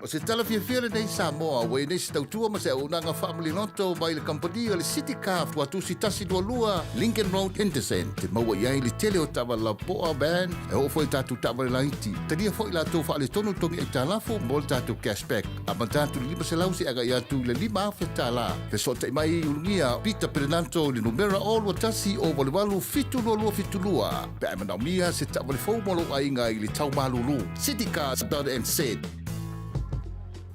O se tala fia nei Samoa, wei nei se tautua ma se unanga family noto mai le kampania le City Car watu si tasi dua lua Lincoln Road Henderson te maua iai le tele o tawa la poa band e o foi tatu tawa le laiti. Tania foi la tofa le tonu tongi e talafo mo tatu cashback. A matatu lima se lausi aga iatu le lima afe tala. Fe sota mai ungia pita perenanto le numera all watasi o walewalu fitu lua fitu lua. Pe amanamia se tawa le fau molo ainga i le tau malulu. City Car started and said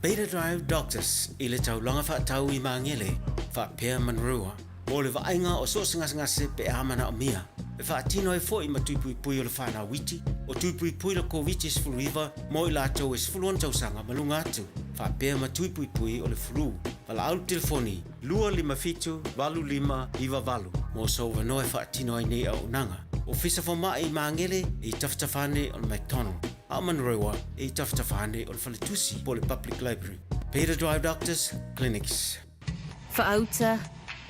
Beta Drive Doctors i le taulanga whaatau I maangele whaapea manrua. Mo le vainga o so ngase pe amana o mia. E whaatino e fo I matuipui o le whana witi. O tuipui le COVID is fluiva mo I lātou es fuluan tausanga malunga atu. Whaapea matuipui o le flu. Wala au telefoni 255-25 mo so wanoe whaatino ai nei au nanga. O fisa fo mai I maangele I taftafane o le McDonald. A manrewa I taftafane o le Faletusi po le Public Library. Beta Drive Doctors Clinics. Whaauta,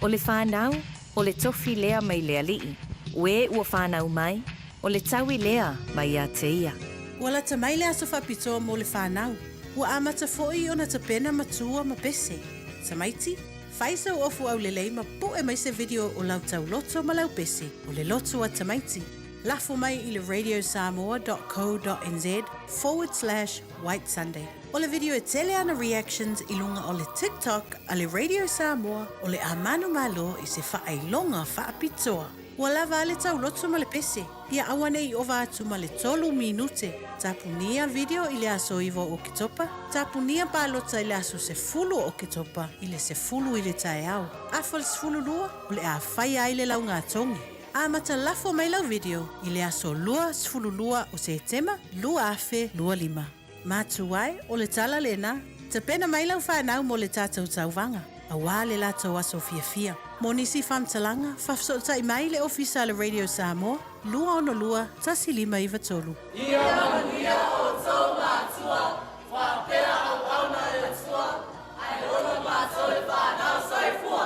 o le whanau, o le tofi lea mai lea lii. We ua whanau mai, o le tawi lea mai a te ia. Ua la tamai le aso whapitoa mo le whanau. Ua amata foi o na tapena matua ma pese. Tamaiti, whaisa o ofu au lelei ma po e mai se video o lau tau loto ma lau pese. O le loto a tamaiti. Lafo mai I le radiosamoa.co.nz/White Sunday. O le video e tele ana reactions I lunga o le TikTok a le Radio Samoa o le amanu malo I se whaailonga whaapitoa. Ua lava ale tau loto ma le pese. Ia awane I ova atu ma le 3 minute. Tapunia video I le aso iwo o kitopa. Tapunia palota I le aso se fulu o kitopa. I le se fulu I le tae au. Afal se fulu lua o le a whai ai le launga atongi. A mata lafo mai lau video I le aso lua sfulu lua o se tema lua afe lua lima. Matuai o le tala lena, te pena mai lau whanau mo le tātou tauwanga. A wā le lātou aso fia. Mo nisi whamtalanga, whafsota I mai le ofisa le Radio Samoa, lua ono lua, tasi lima iwa tolu. Ia manuia o tau mātua, whapea au auna e tua, ai ono mātou le whanau saifua.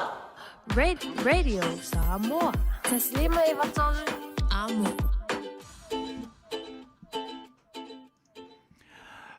Radio Samoa. Taslima iwatolu amo.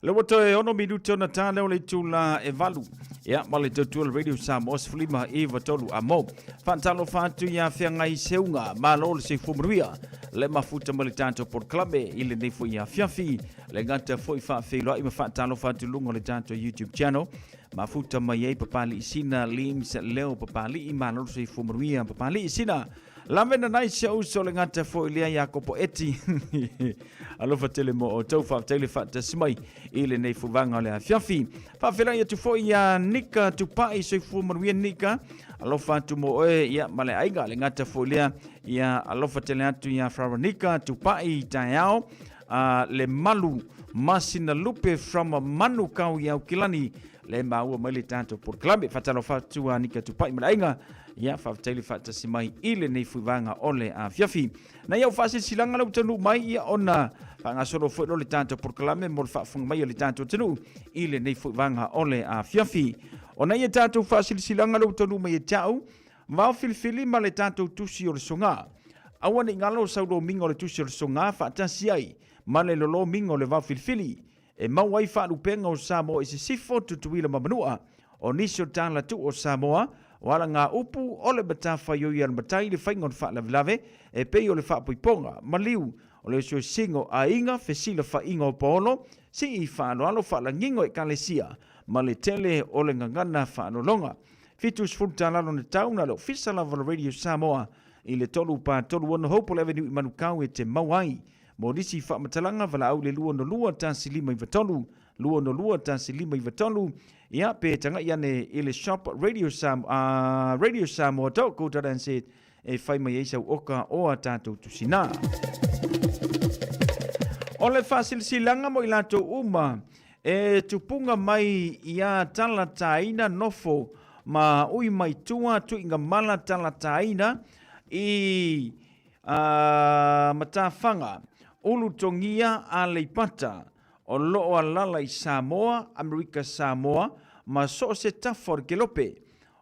Le wato e ono minuto na tale o le tula e valu. Ia, ma le tautua Radio Samoa siflima iwatolu amo. Fantalo fatu ia whianga I seunga, ma lo le se fumruia. Le mafuta ma le tanto por klabe, ile nefo ia fiafi. Le ngata foi whawhiloa I ma fantalo fatu lungo le tanto YouTube channel. Mafuta ma iei papali isina, lims leo papali I ma lo se fumruia papali isina. Lamena nai se uso le ngata fo ilia ia kopo eti. Alofa tele mo o tau wha tele whata simai ile nei fuwanga le a fiafi. Whawhela ia tu fo ia nika tu pai soi fumaruia nika. Alofa tu mo oe ia male aiga le ngata fo ilia ia alofa tele atu ia frawanika tu pai taiao. Le malu masina lupe from manu kau iau kilani. Le maua maile tanto por klabe. Whatalo whatua nika tu pai male aiga. Ia whawtaili whata si mai ile nei fuwanga ole a fiafi. Na iau whase silanga lau tanu mai ia ona whangasoro fwelo le tanto porkalame mo le whaafunga mai le tanto tanu ile nei fuwanga ole a fiafi. Ona ia tanto whase silanga lau tanu mai e tau, wau filifili ma le tanto tusi o le songa. Awane ngalo saulo mingo le tusi o le songa whaatasi ai, ma le lolo mingo le wau filifili. E mauai whaalupenga o Samoa se sifo tutuila mamanua, o nisio tala tu o Samoa, wala ngā upu o le batafa yo iar matai le whaingon whaalawilave e pei o le whaapuiponga. Maliu o le sio singo a inga fesila whainga o paolo si I whaanoalo whaalangingo e kalesia ma le tele o le ngangana whaanolonga. Fitus fultalalo na tauna lo fisalava le Radio Samoa I le tolu pa tolu ono Hopewell Avenue I manukau e te mauai. Mo nisi whaamatalanga wala au le lua no lua tasi lima I vatolu. Lua no lua tasi lima I vatolu. Ia pe tanga iane ile shop Radio Samoa toko tada nse e whai mai eisau oka o a tātou tusina. O le whasilsilanga mo I lato uma e tupunga mai ia tala taina nofo ma ui mai tua tu inga mala tala taina I matawhanga ulu tongia a leipata o loo alala I Samoa, Amerika Samoa, ma so se tafor ke lope.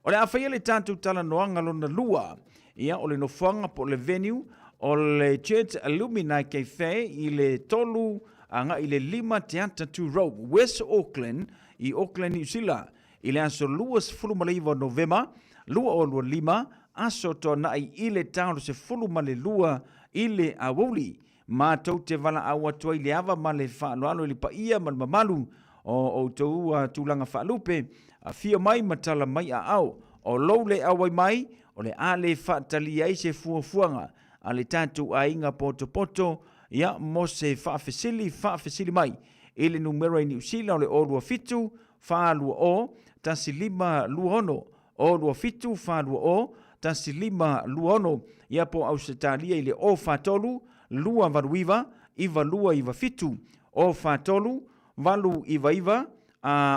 O le awhaia le tātou tala noanga lona lua, ia o le nofuanga po le venue, o le Church Alumni Cafe, I le tolu anga I le 5 Teata 2 Road, West Auckland, I Auckland, New Zealand. I le aso lua se fulu malaiwa Novema, lua o lua 5, aso to na I le tau se fulu male lua I le awuli. Ma tau te wala awa tua I le awa ma le whaanoalo I le paia ma le mamalu o tau tūlanga whaalupe a fia mai matala mai a au o lou le awai mai o le ale whaatali ai se fuafuanga a le tātou a inga poto ia mo se whaafesili mai I le numero I New Zealand o le orua fitu whālua o, tasi lima luono, o lua fitu whālua o, tasi lima luono, ia po au se talia i le o whātolu, lua valuiva, iwa lua iwa fitu, o whātolu, valu iwa iwa,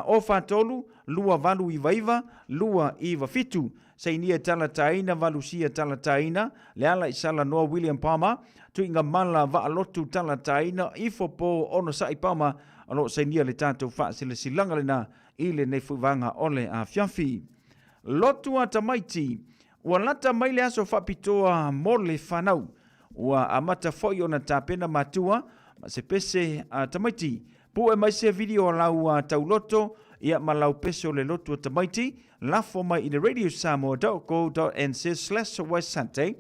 o whātolu, lua valu iwa iwa, lua iwa fitu, sainia tala taina, valu sia tala taina, le ala i sala noa William Palmer, tu inga mala va alotu tala taina, ifo po ono sa i Palmer, alo sainia le tātou wha sila silanga le na, ile nei fuivanga ole a fiafi. Lotu a tamaiti, ua lata maile aso whapitoa mole whanau, ua amata foi ona tāpena matua, ma se pese a tamaiti, pu e mai se video lau a tauloto, ia malau peso le lotu a tamaiti, lafo mai in radio.co.nz/Sunday,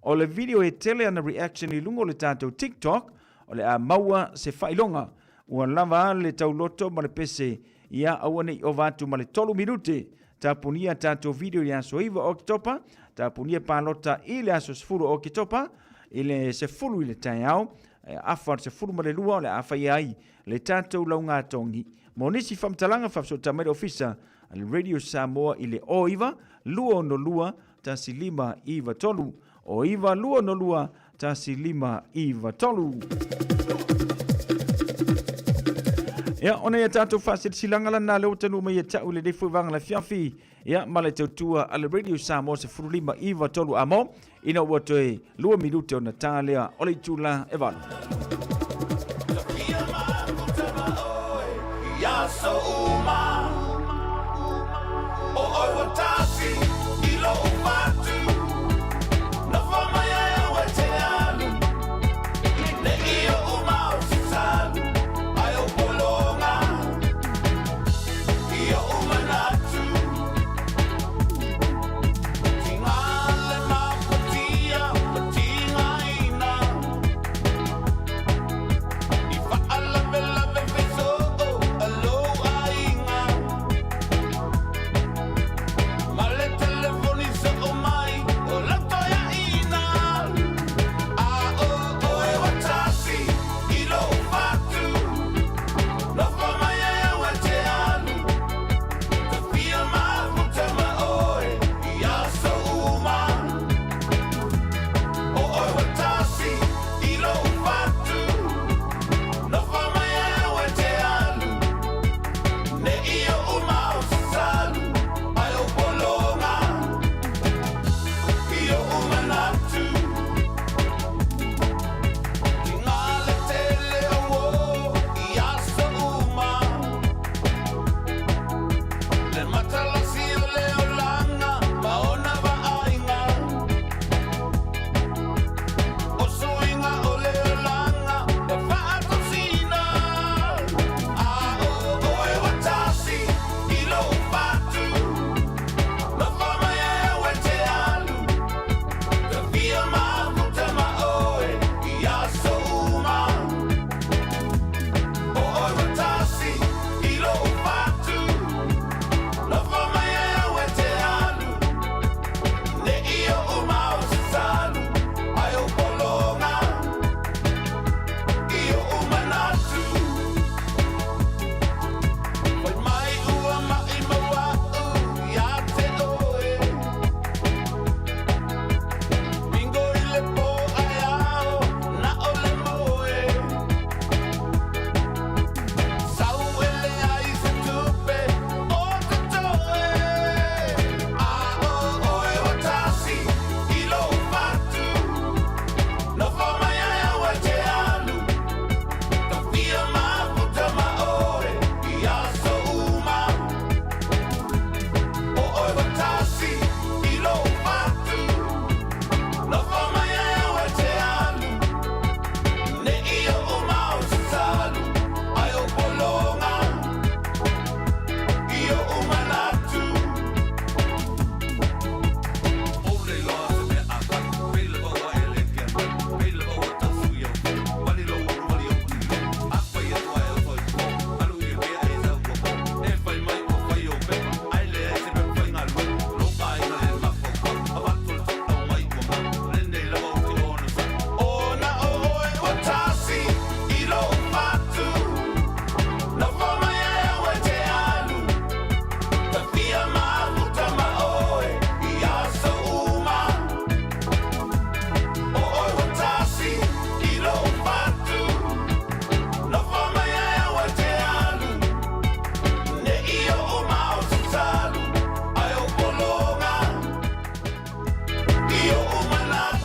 o le video e tele ana reaction i lungo le tātou TikTok, o le a maua se whailonga, ua lava le tauloto ma le pese, ia awane i ovatu ma le 3 minute, tapunia tātou video i aso iwa o kitopa, tapunia pālota i le aso sefuru o kitopa, i le sefuru i le tai au, afar sefuru ma le lua o le awhai ai, le tātou lau ngā tongi. Mo nisi whamtalanga whapso tamere ofisa, le Radio Samoa i le o iwa, lua no lua, tasi lima iwa tolu, o iwa lua no lua, tasi lima iwa tolu. Ia, ona ia tātou whasit silanga lana leo tanu mai e tau le defu vanga la fiafi. Ia, male tautua a le Radio Samoa se furulima iwa tolu amo. Ina ua toe lua minute o na tālea ole tula e walu. Ia so uma o o tasi I lo fatu na fama ya wa te alu le ia uma o salu ai o polonga ia uma natu tingale ma patia patinga ina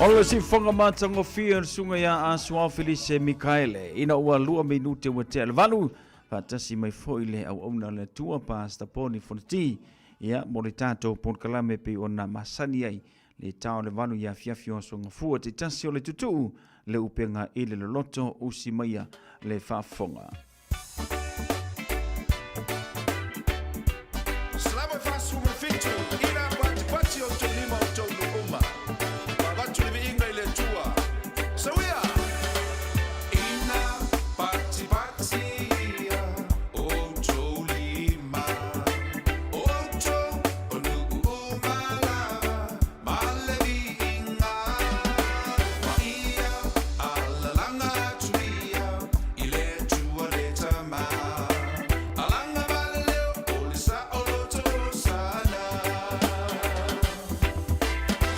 Ola si fonga matango fia sunga ya aswa Felice Mikaele ina ua lua minute wa te alvalu patasi mai foile au ona le tua pasta poni fonti ya moritato pon kalame pe ona masani ai le tau le vanu ya fiafio songa fua te tasi o le tutu le upenga ile le loto usimaya le fafonga. Slava fasu mfitu ina pati o tolima o tolu uma. Watu livi inga ile tua. So we are ina pati ya o tolima. O to onu umala malevi inga. Maia alalanga tuia ile tua le tama. Alanga maleo olisa oloto sana.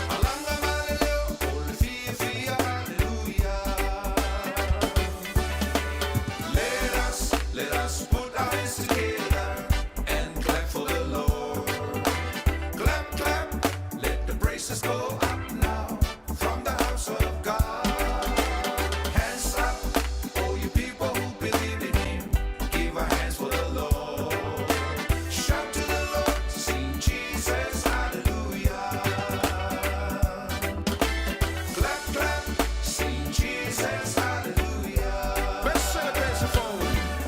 Alanga maleo olifia hallelujah. Let us put our hands together and clap for the Lord. Clap, clap, let the praises go up now from the house of God. Hands up, all you people who believe in Him. Give our hands for the Lord. Shout to the Lord, sing Jesus, hallelujah. Clap, clap, sing Jesus, hallelujah. Besse fogo,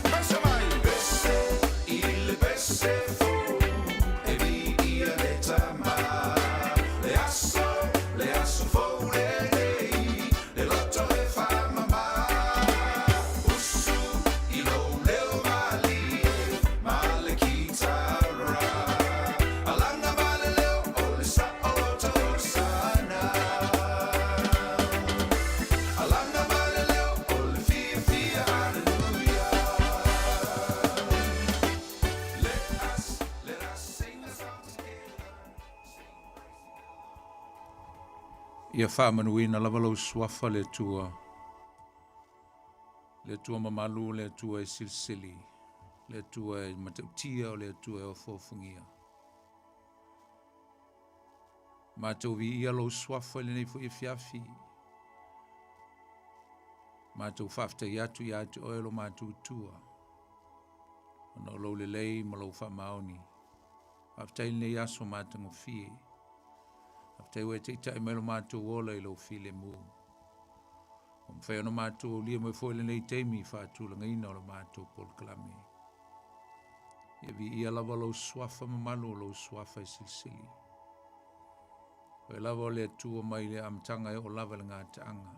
besse mai, besse, il besse fogo, e via le tama. Le asso fogo, le lotto e fa mamma. Usu, ilo leo male kitara. Alanga male leo, ole sa oloto sana. Alanga male leo, ole fia hallelujah. Let us sing a song together. Ia whamanuina lawalo swafa le tua mamalu, le tua e silsili, le tua e matautia o le tua e ofofungia. Mātou vi ia lo swafa le nei fu i fiafi. Mātou whafta i atu oelo mātou tua. Ono lo le lei ma lo whamaoni. Whafta i nei aso mātango fie. Whafta i te itai melo mātou ola i lo file mu. O mwhai ono mātou o lia mai fo le nei teimi whātulanga ina o lo mātou pol kalame. Ia vi ia lava lo swafa mamalu lo swafa i silsili. O lava o le atua mai le amtanga e o lava le ngā taanga.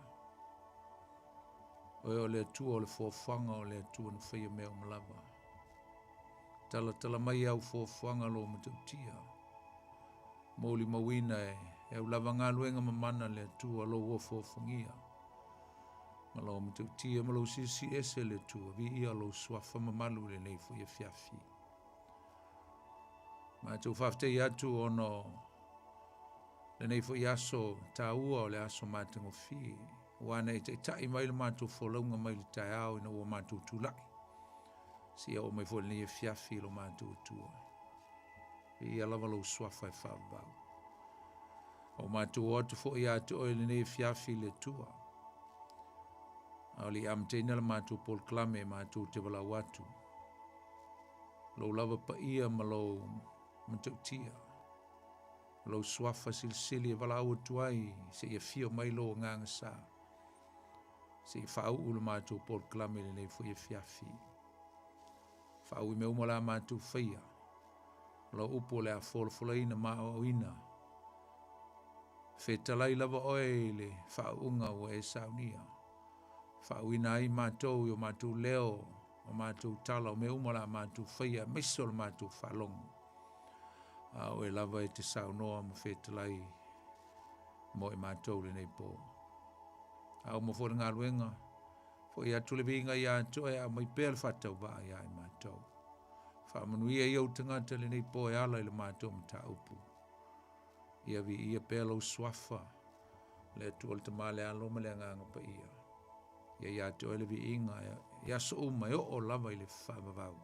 O le atua o le fōwhanga o le atua na whaia mea o malava. Tala mai au fōwhanga lo matautia. Mōli mawina e au lava ngā luenga mamana le atua lo o fōwhangia. Ma lo matautia ma lo sisi ese le atua vi ia lo swafa mamalu le nei whaia fiafi. Ma tau whaftei atu ono le nei fo aso taua o le aso mātango fi. Wana e te tai mai le mātou wholaunga mai le tai au ina ua mātou tūlai. Si au mai fo le nei fiafi lo mātou tua. I alava lo swafa e whawau. O mātou atu fo i atu o le nei fiafi le tua. Au li amteina le mātou pol klame mātou te wala watu. Lo lava pa ia ma lo matautia. Lo swafa silsili e wala au tuai se ia fio mai lo nganga sa. Se i whau ulu mātou pol klame le nei fo i fiafi. Whau i me umala mātou whaia. Lo upo le a folofolaina ma o ina. Whetalai lava oe le whaunga o e saunia. Whauina ai mātou i o mātou leo o mātou tala o me umala mātou whaia meso le mātou whalongo. O e lava e te saunoa ma whetalai mo e mātou le nei pō. Au mo fōra ngā ruenga. Fo i atu le vinga i ato e a mai pēle whatau wā i ai mātou. Whamanuia i au tangata le nei po e ala i le mātou mta upu. Ia vi ia pēlo swafa le tuol te male alo ma le nganga pa ia. Ia te o le vi inga ia so uma e o lava i le whamavau.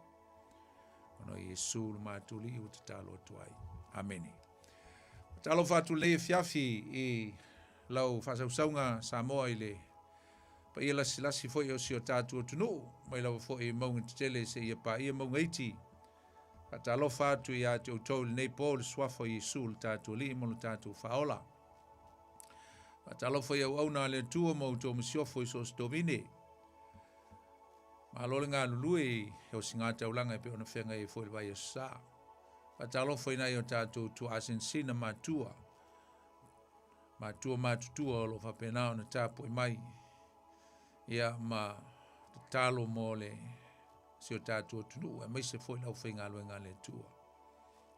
Ono Yesu le mātou li u te talo tuai. Amene. Talo whatu le fiafi i lau whasausaunga Samoa i le pa ia lasi foi o si o tātua tunu, mai lau foi maunga tele se ia pa ia maunga iti. Patalofa atu ia te utau le nei po le swafo i Yesu le tātua li mo le tātua whaola. Patalofa ia uauna le tua mo uto msiofo i sos domine. Malole ngā lului o singata ulanga pe ona whenga i foi le vai o sa. Patalofa ina i o tātua tu asensina matua. Matua matutua o lo whapenao na tāpo i mai. Ia ma talo mo le si o tātua tunu, e mai se foi lau whainga aluenga le tua.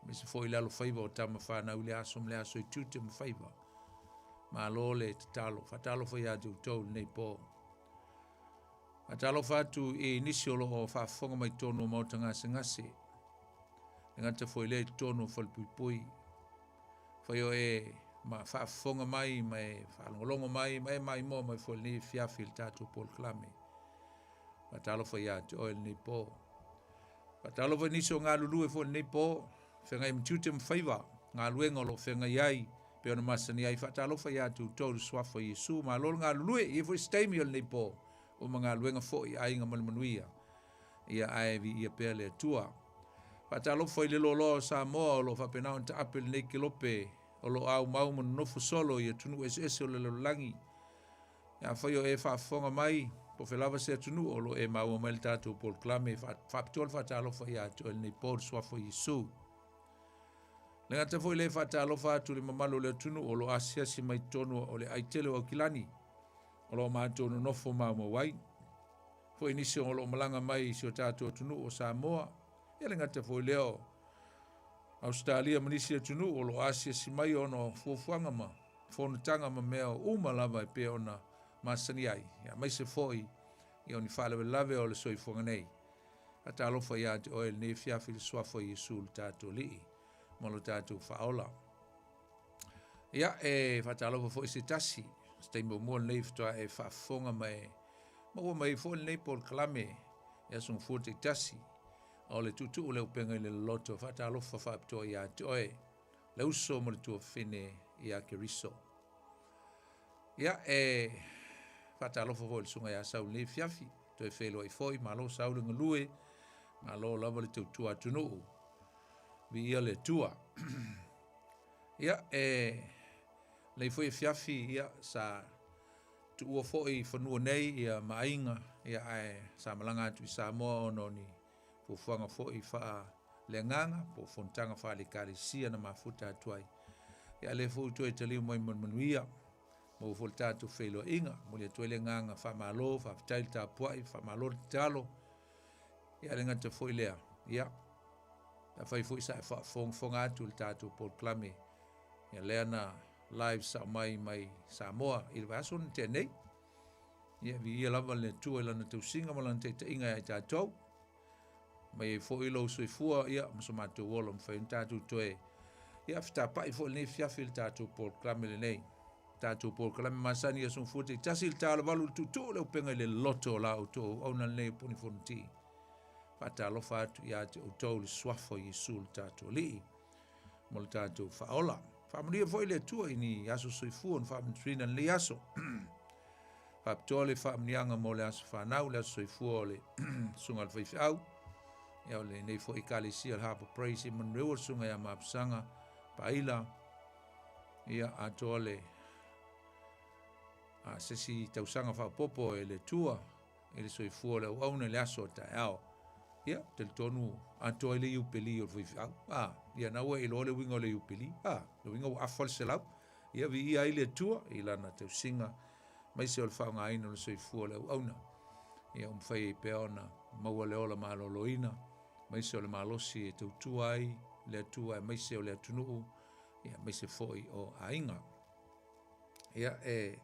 Mai se foi lalo whaiva o tama whanau le aso i tute ma whaiva. Ma lo le talo, whatalo whai atu tau nei po. Whatalo whatu e nisi o loo whafonga mai tono mauta ngase. Ngata foi le tono whalpuipui. Whai o e ma whafonga mai, mai whalongolongo mai mo, mai foi ni fiafil tātua Paul Klame. Patalo fa ia te oil nei po. Patalo fa niso ngā lulu e fo nei po. Whenga i mtiute mwhaiva. Ngā luenga lo whenga iai. Pe ona masani ai. Patalo fa ia tu tau swafo Yesu. Ma lolo ngā lulu e fo steimi ol nei po. O ma ngā luenga fo i ai ngā malmanuia. Ia ai vi ia pele tua. Patalo fa i le lolo Samoa o lo fa penao nta apel nei kilope. O lo au mauma nofu solo ia tunu ese o le langi. Ia fa yo e fa fonga mai. Po felava se tunu o lo e maua mai tātou Paul Klame whapitol whatalofa i atu el nei Paul swafo Yesu. Le ngata foi le whatalofa atu le mamalo le tunu o lo asia si mai tonu o le aitele o kilani. O lo mātono nofo mauma wai. Foi nisi o lo malanga mai si o tātou tunu o Samoa. E le ngata foi leo Australia manisi le tunu o lo asia si mai ono fuafuanga ma. Fonutanga ma mea umalava e pe ona masani ai, ia mai se foi, ia ni whalewe lawe o le soi fonga nei. Ata alofa ia te oel ne fiafi le swafo Yesu le tātou lii, mo le tātou whaola. Ia e whata alofa foi se tasi, steimbo mua nei fitoa e whafonga mai, maua mai fo nei Paul Klame, ia sung fuate tasi, o le tutu o le upenga i le loto, whata alofa whapitoa ia te oe, le uso mo le tua whine ia ke riso. Ia e whatalofa fo le sunga ia sau le fiafi, to e whelo ai foi, malo sau le ngalue, malo lava le tautua tunuu, vi ia le tua. Ia e le foi fiafi ia sa tu ua foi whanua nei ia mainga, ia e sa malanga atu i Samoa ono ni fufuanga foi wha le nganga, po fontanga wha le karisia na mafuta atuai. Ia le foi tu e taliu mai manuia, mo fo tātou whelo inga, mo le tuele nganga whamalo, whapitail tā puai, whamalo talo, ia le ngata foi lea, ia, ta whai foi sa whonga atu le tātou Paul Klame, ia lea na live sa mai Samoa, i le vason tenei, ia vi ia lava le tua lana tau singa malana te inga ai tātou, mai foi lo soifua, ia, maso mātou wola mwhai tātou toe, ia whita pai foi le fiafi le tātou Paul Klame le nei, tātou Paul Klame masani a sun futi tasi il tāla walu tutu leo penga le loto la auto au na le puni fonti. Pata alofa atu i ate auto le swafo Yesu le tātou li. Mo le tātou whaola. Whamaria foi le tua ini aso soifua on whamatrina le aso. Whapitole whamanianga mo le aso whanau le aso soifua le sunga le whaiwhau. Ia le nei foi kalisia le hapa praise man rewa sunga ia mapsanga paila. Ia atole a sesi tausanga whapopo e le tua, e le soifua le auna le aso ta ao. Ia, te tonu ato e le iupeli o whiwhiau. Ia naua e lo le winga o le iupeli. Le winga o afal se lau. Ia vi ia i le tua, i lana tausinga, mai se o le whaunga aina le soifua le auna. Ia umwhai pe ona, maua le ola maloloina, mai se o le malosi e tautua ai, le tua e mai se o le atunuu, ia mai se foi o ainga. Ia e...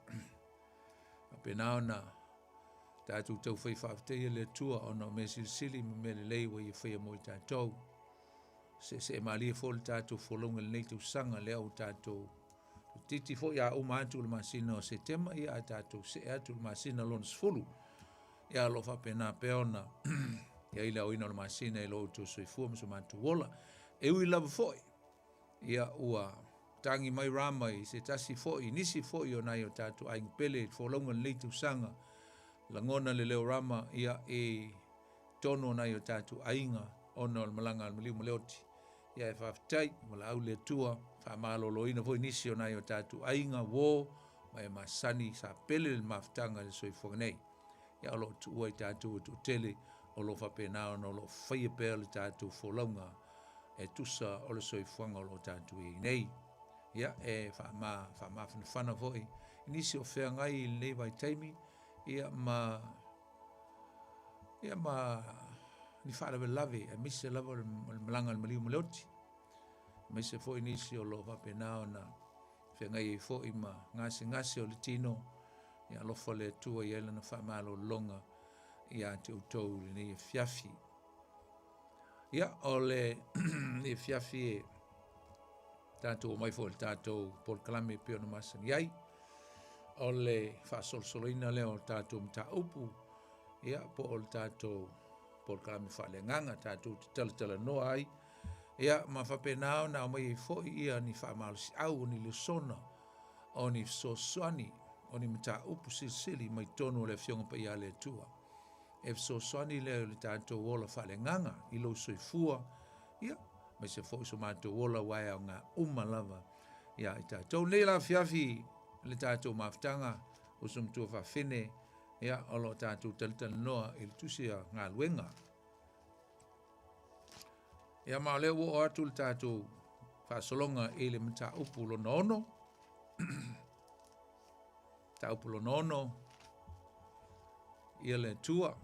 Apenao na tātou tau whai whaafitea le tua o na me silisili me le leiwa i whai mo i tātou. Se e malia fo le tātou wholonga le nei tau sanga le au tātou. Titi fo ia o mātou le masina o setema ia a tātou se atu le masina lona sfulu. Ia lo whapena peona. Ia ila o ina le masina i lo tau soifua mso mātou wola. E ui lava foi. Ia ua tangi mai rama I se tasi fo'i, nisi fo'i o nai o tātou ainga pele, wholonga leitu sanga, langona le leo rama ia e tono nai o tātou ainga, ono al malanga al maliu maleoti. Ia e whaftai, mala au le tua, whamalo ina foi nisi o nai o tātou ainga, wō, mai masani sa pele le maftanga le soi whanganei. Ia olo tu ua I tātou tu tele, olo whapenao no lo whaia pēr le tātou wholonga, e tusa o le soi whanga o lo tātou I nei. Ia e whama whana foi. Nisi o whea ngai nei vai taimi, ia ma ni whaarawe lave, e mise lava le malanga le maliu maleoti. Mise foi nisi o lo whapenao na whea ngai e foi ma ngase o le tino, ia lofa le tua I ele na whamalo longa, ia te utou le nei e fiafi. Ia o le e fiafi e tātou mai fo le tātou Paul Kalame peo na masani ai, o le whasolsoloina leo o tātou mta upu, ia po o le tātou Paul Kalame whale nganga, tātou te tala noa ai, ia ma whapenao na o mai fo ia ni whamalisi au ni le sona, o ni sosoani, o ni mta upu sili mai tono le fionga pa ia le tua. E sosoani leo le tātou wola whale nganga, I lo soifua, ia, mai se fo so mātou wola wai au ngā umalava. Ia, I tātou nei la fiafi le tātou maftanga, o sumtua whawhine, ia, olo tātou talitana noa I le tusia ngā luenga. Ia, mao leo o atu le tātou whasolonga I le mta upu lo nono, ta upu lo nono, ia le tua.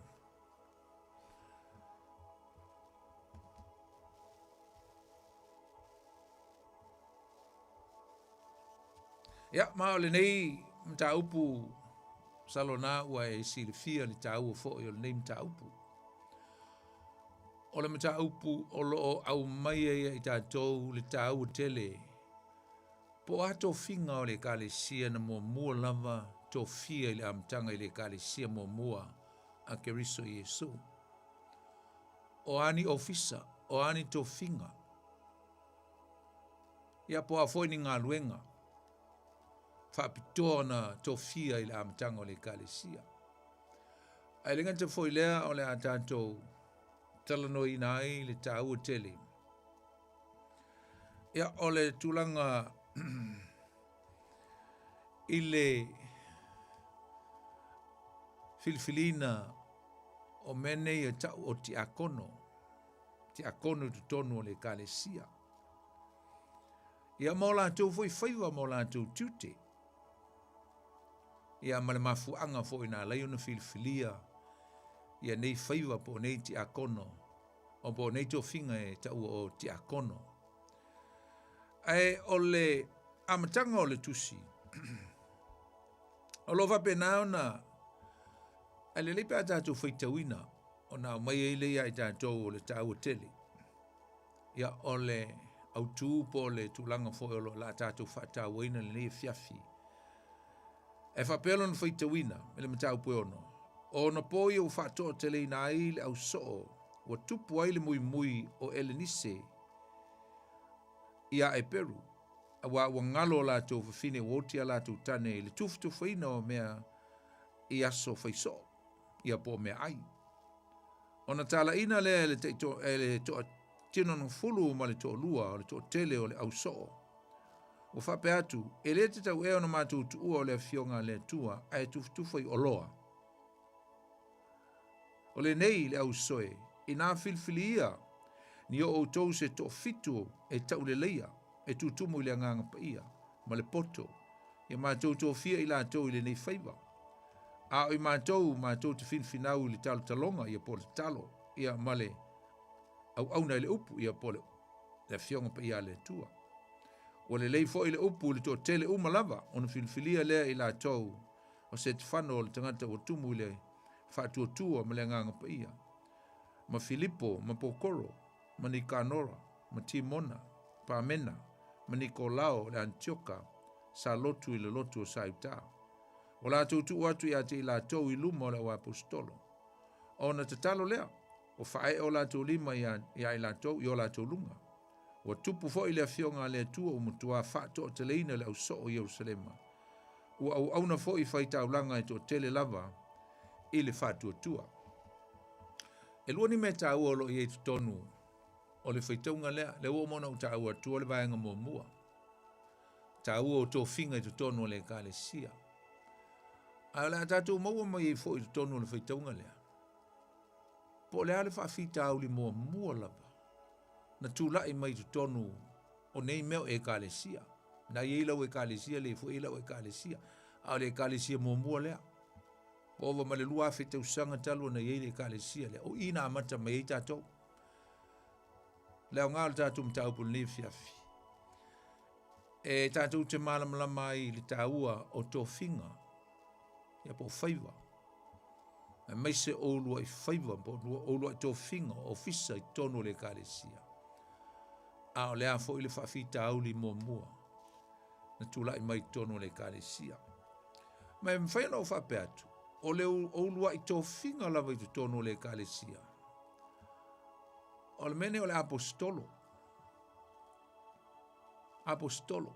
Ia, mao le nei mta upu salona ua e silifia le tāua fo I o le nei mta upu. O le mta upu o lo au mai I tātou le tāua tele. Po ato finga o le kale sia na mua lava to fia I le amtanga I le kale sia mua a keriso Yesu. O ani ofisa, o ani to finga. Ia po a foi ni ngā luenga. Whapitoa na tofia I le amatanga o le kalesia. Ai lenga te foi lea o le a tātou talano I nai le tāua tele. Ia o le tulanga I le filfilina o mene I tau o ti akono tu tonu o le kalesia. Ia mo lātou foi whaiva mo lātou tute. Ia male mafuanga fo ina leo na filfilia. Ia nei whaiva po nei ti akono. O po nei to finga e tau o ti akono. Ai o le amatanga o le tusi. O lo vape nao na ai le leipe a tātou whaitawina. O na mai e leia I tātou o le tāua tele. Ia o le au tū po le tūlanga fo e lo la tātou whaatawina le nei fiafi. E whapelo na whaitawina, me le matau pue ono. O na poi o whaatoa tele I nā i le au soo, wa tupu ai le mui o Elenise ia e Peru. A wa ngalo la tō whawhine wotia la tō tane le tuftu whaina o mea I aso whaiso, ia po mea ai. O na tala ina le toa tino no fulu ma le toa lua, o le toa tele o le au soo. O whape atu, e le te tau eo na mātou tuua o le fionga le tua, ai tufai o loa. O le nei le au soe, I nā filfili ia, ni o outou se to fitu e tau le leia, e tutumu I le anganga pa ia, ma le poto, ia mātou to fia I lātou I le nei whaiva. A o I mātou te finfinau I le talo talonga, ia po le talo, ia male, au na le upu, ia po le fionga pa ia le tua. O le lei fo I le upu le to tele umalava, o na filfilia lea I lātou, o se te whano o le tangata o tumu I le whaatuatua ma le anganga pa ia. Ma Filipo, ma Pokoro, ma Nikanora, ma Timona, Pamena, ma Nikolao le Antioka, sa lotu I le lotu o Saita. O lātou tu atu I ate I lātou I luma o le apostolo. O na te talo lea, o whae o lātou lima I lātou, I o lātou lunga. Ua tupu fo i le afionga le atua o mutua wha to te leina le au so o Yerusalema. Ua au auna fo i whaita aulanga e to tele lava i le wha tua. E lua ni me ta ua lo i e tonu o le whaitaunga lea, le ua mona u ta ua tua le vaenga mua. Ta ua o tō whinga i to tonu o le ekalesia. A le atatu maua mai e fo i to tonu o le whaitaunga lea. Po le ale whaafita au li mua lava. Na tūlai mai to tonu o nei meo ekalesia. Na i lau ekalesia le fo i lau ekalesia. A le ekalesia mua lea. Po ova ma le lua white usanga talo na i le ekalesia lea. O ina amata mai i tatou. Leo ngā le tātou mtau po le fiafi. E tātou te malamalama i le tāua o tō whinga. Ia po whaiva. E mai se olua i whaiva, po olua i tō whinga o fisa i tono le ekalesia. A o lea fo i le whawhita auli mua. Na tūlai mai tono le ekalesia. Mai mwhaina o whape atu. O le olua i tō whinga lava i tono le ekalesia. O le mene o le apostolo. Apostolo.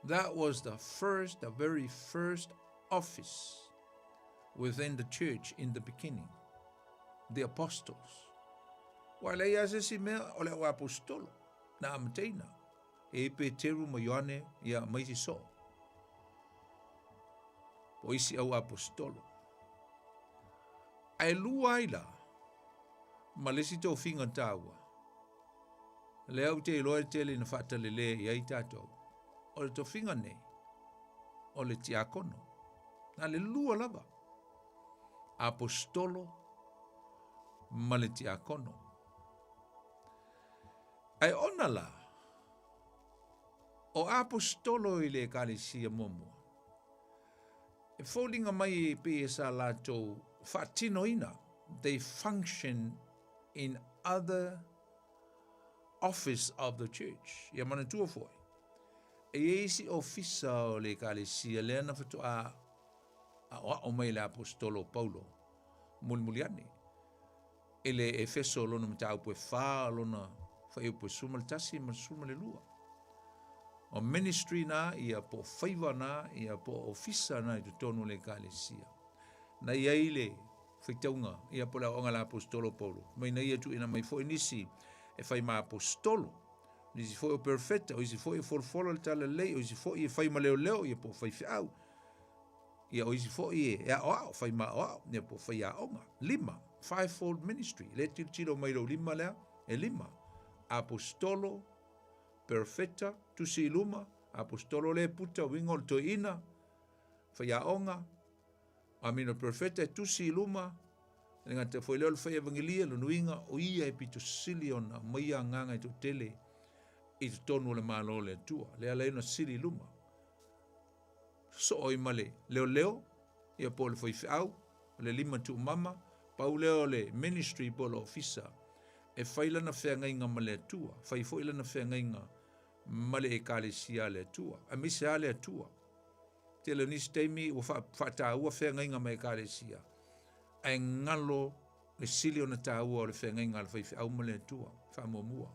That was the very first office within the church in the beginning. The apostles. Wa le ia se si mea o le apostolo. Na amateina. E Peteru ma Ioane ia maisi so. Po isi au apostolo. Ai lua ila. Ma lesi tō whinga tāua. Le au te loe tele na whata le i ai tātou. O le tō whinga nei. O le tiakono. Na le lua lava. Apostolo ma le tiakono. Ai ona la. O apostolo i le ekalesia momo. E fōlinga mai e pe sa la tō whatino ina. They function in other office of the church. Ia mana tua foi. E eisi ofisa o le ekalesia lea na whatu a o mai le apostolo Paulo muliani. E le efeso lona matau pue wha lona whai pue suma le tasi ma suma le lua. O ministry na ia po whaiva na ia po ofisa na i tu tonu le ekalesia. Na ia ile whaitaunga ia po la onga la apostolo Paulo. Mai na ia tu ina mai fo inisi e whai ma apostolo. Nisi fo o perfecta, o isi fo i folfolo le tala lei, o isi fo i whai ma leo ia po whai whiau. Ia o isi fo i e o whai ma o ia po whai a onga. 5-fold ministry. Le tilo mai lo 5 lea, e 5. Apostolo, perfecta, tusi iluma, apostolo le puta, wingol to ina, whai a onga, amino perfecta, tusi iluma, nga te foi leo le whai evangelia, lo nuinga, o ia e pito sili ona, maia nganga i to tele, i to tonu le malo le tua, le alaina sili luma. So oi male, leo, ia po le whai whiau, le 5 tu mama, pau leo le ministry po le ofisa, e whai lana whea ngainga ma le tua, whai foi lana whea ngainga ma le ekalesia le tua, a misa le tua. Te leo nisi teimi, ua whata ua whea ngainga ma ekalesia, ai ngalo le sili o na tāua o le whea ngainga le whai whiau ma le tua, wha mua.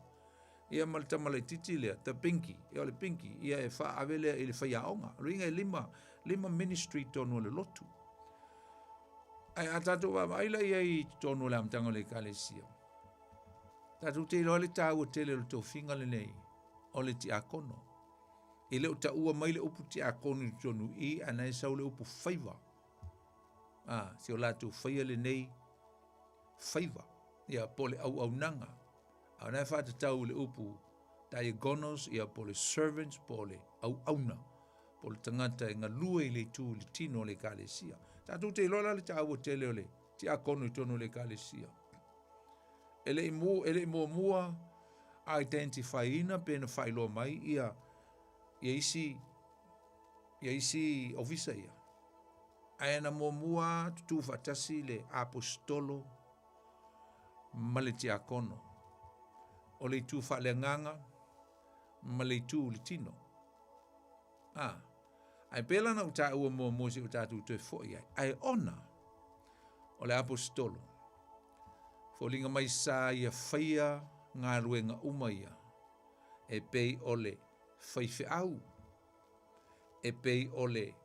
Ia malta malai titi lea, ta pinki, ia le pinki, ia e wha avelea i le whai aonga, ringa e 5 ministry tonu le lotu. Ai a tātou wa maila ia i tonu le amtanga le ekalesia. Tātou te iloa le tāua tele le tō whinga le nei, o le ti akono. I leo ta ua mai le upu ti akono i tonu i, ana e sau le upu whaiva. Si o lātou whaia le nei, whaiva. Ia po le au nanga. Ana e whata tau le upu diagonals, ia po le servants, po le auna. Po le tangata e ngā lua i le tū le tino le ekalesia. Tātou te iloa le tāua tele o le ti akono i tonu le ekalesia. Ele i mua identify ina pena whailoa mai ia isi ofisa ia. Aena mua tutu fatasi le apostolo ma le tiakono. O le tu whaleanganga ma le tu le tino. Ai pela na uta ua mua si uta tu te foi ai. Ai ona o le apostolo. Fōlinga mai sa ia whaia ngā ruenga umaia, e pei ole whaiwhi au, e pei ole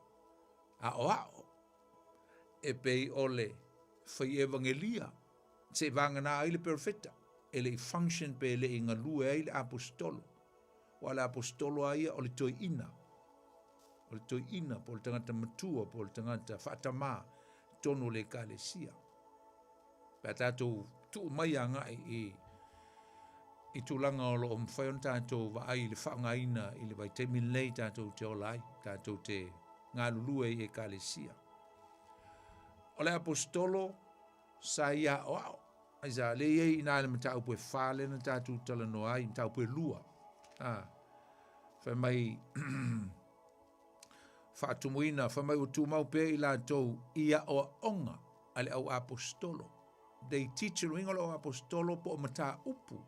ao, e pei ole whai evangelia, se vangana aile perfecta, ele i function pe le inga lue aile apostolo, wa le apostolo aia ole toi ina, po le tangata matua, po le tangata whaatama, tono le kalesia. Pea tātou tu mai anga i tūlanga o lo mwhaion tātou wa ai le whaangaina i le vai te minlei tātou te olai, tātou te ngā lulue i e kalesia. O le apostolo sa ia o au, ai za le iei ina le matau pue whale na tātou tala no ai, matau pue lua. Whai mai whaatumuina, whai mai o tūmau pe i lātou ia o onga ale au apostolo. They teach you ringo lo apostolo po mata upu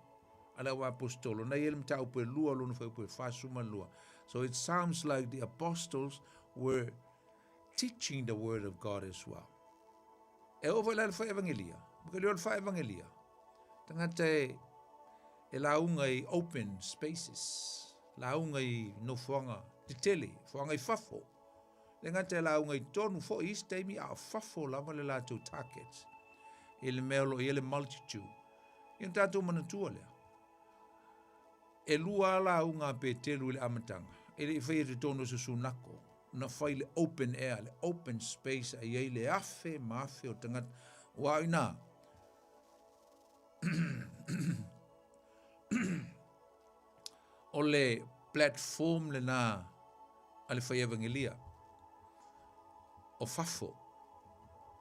ala wa apostolo na yel mata upu lua lo no fa upu fasuma lua. So it sounds like the apostles were teaching the word of God as well. E over la fa evangelia, porque le fa evangelia. Tangate e launga i open spaces, launga i no fuanga te tele, fuanga i fafo. Le ngate launga i tonu fo istemi a fafo lava le lato targets. Ele melo ele multitude. Ia tātou manatua lea. E lua ala unga pe telu le amatanga. Ele i whaia te tono sa sunako. Na whai le open air, le open space a iei le afe o tangata. Wa ina. O le platform le na ale whai evangelia. O fafo.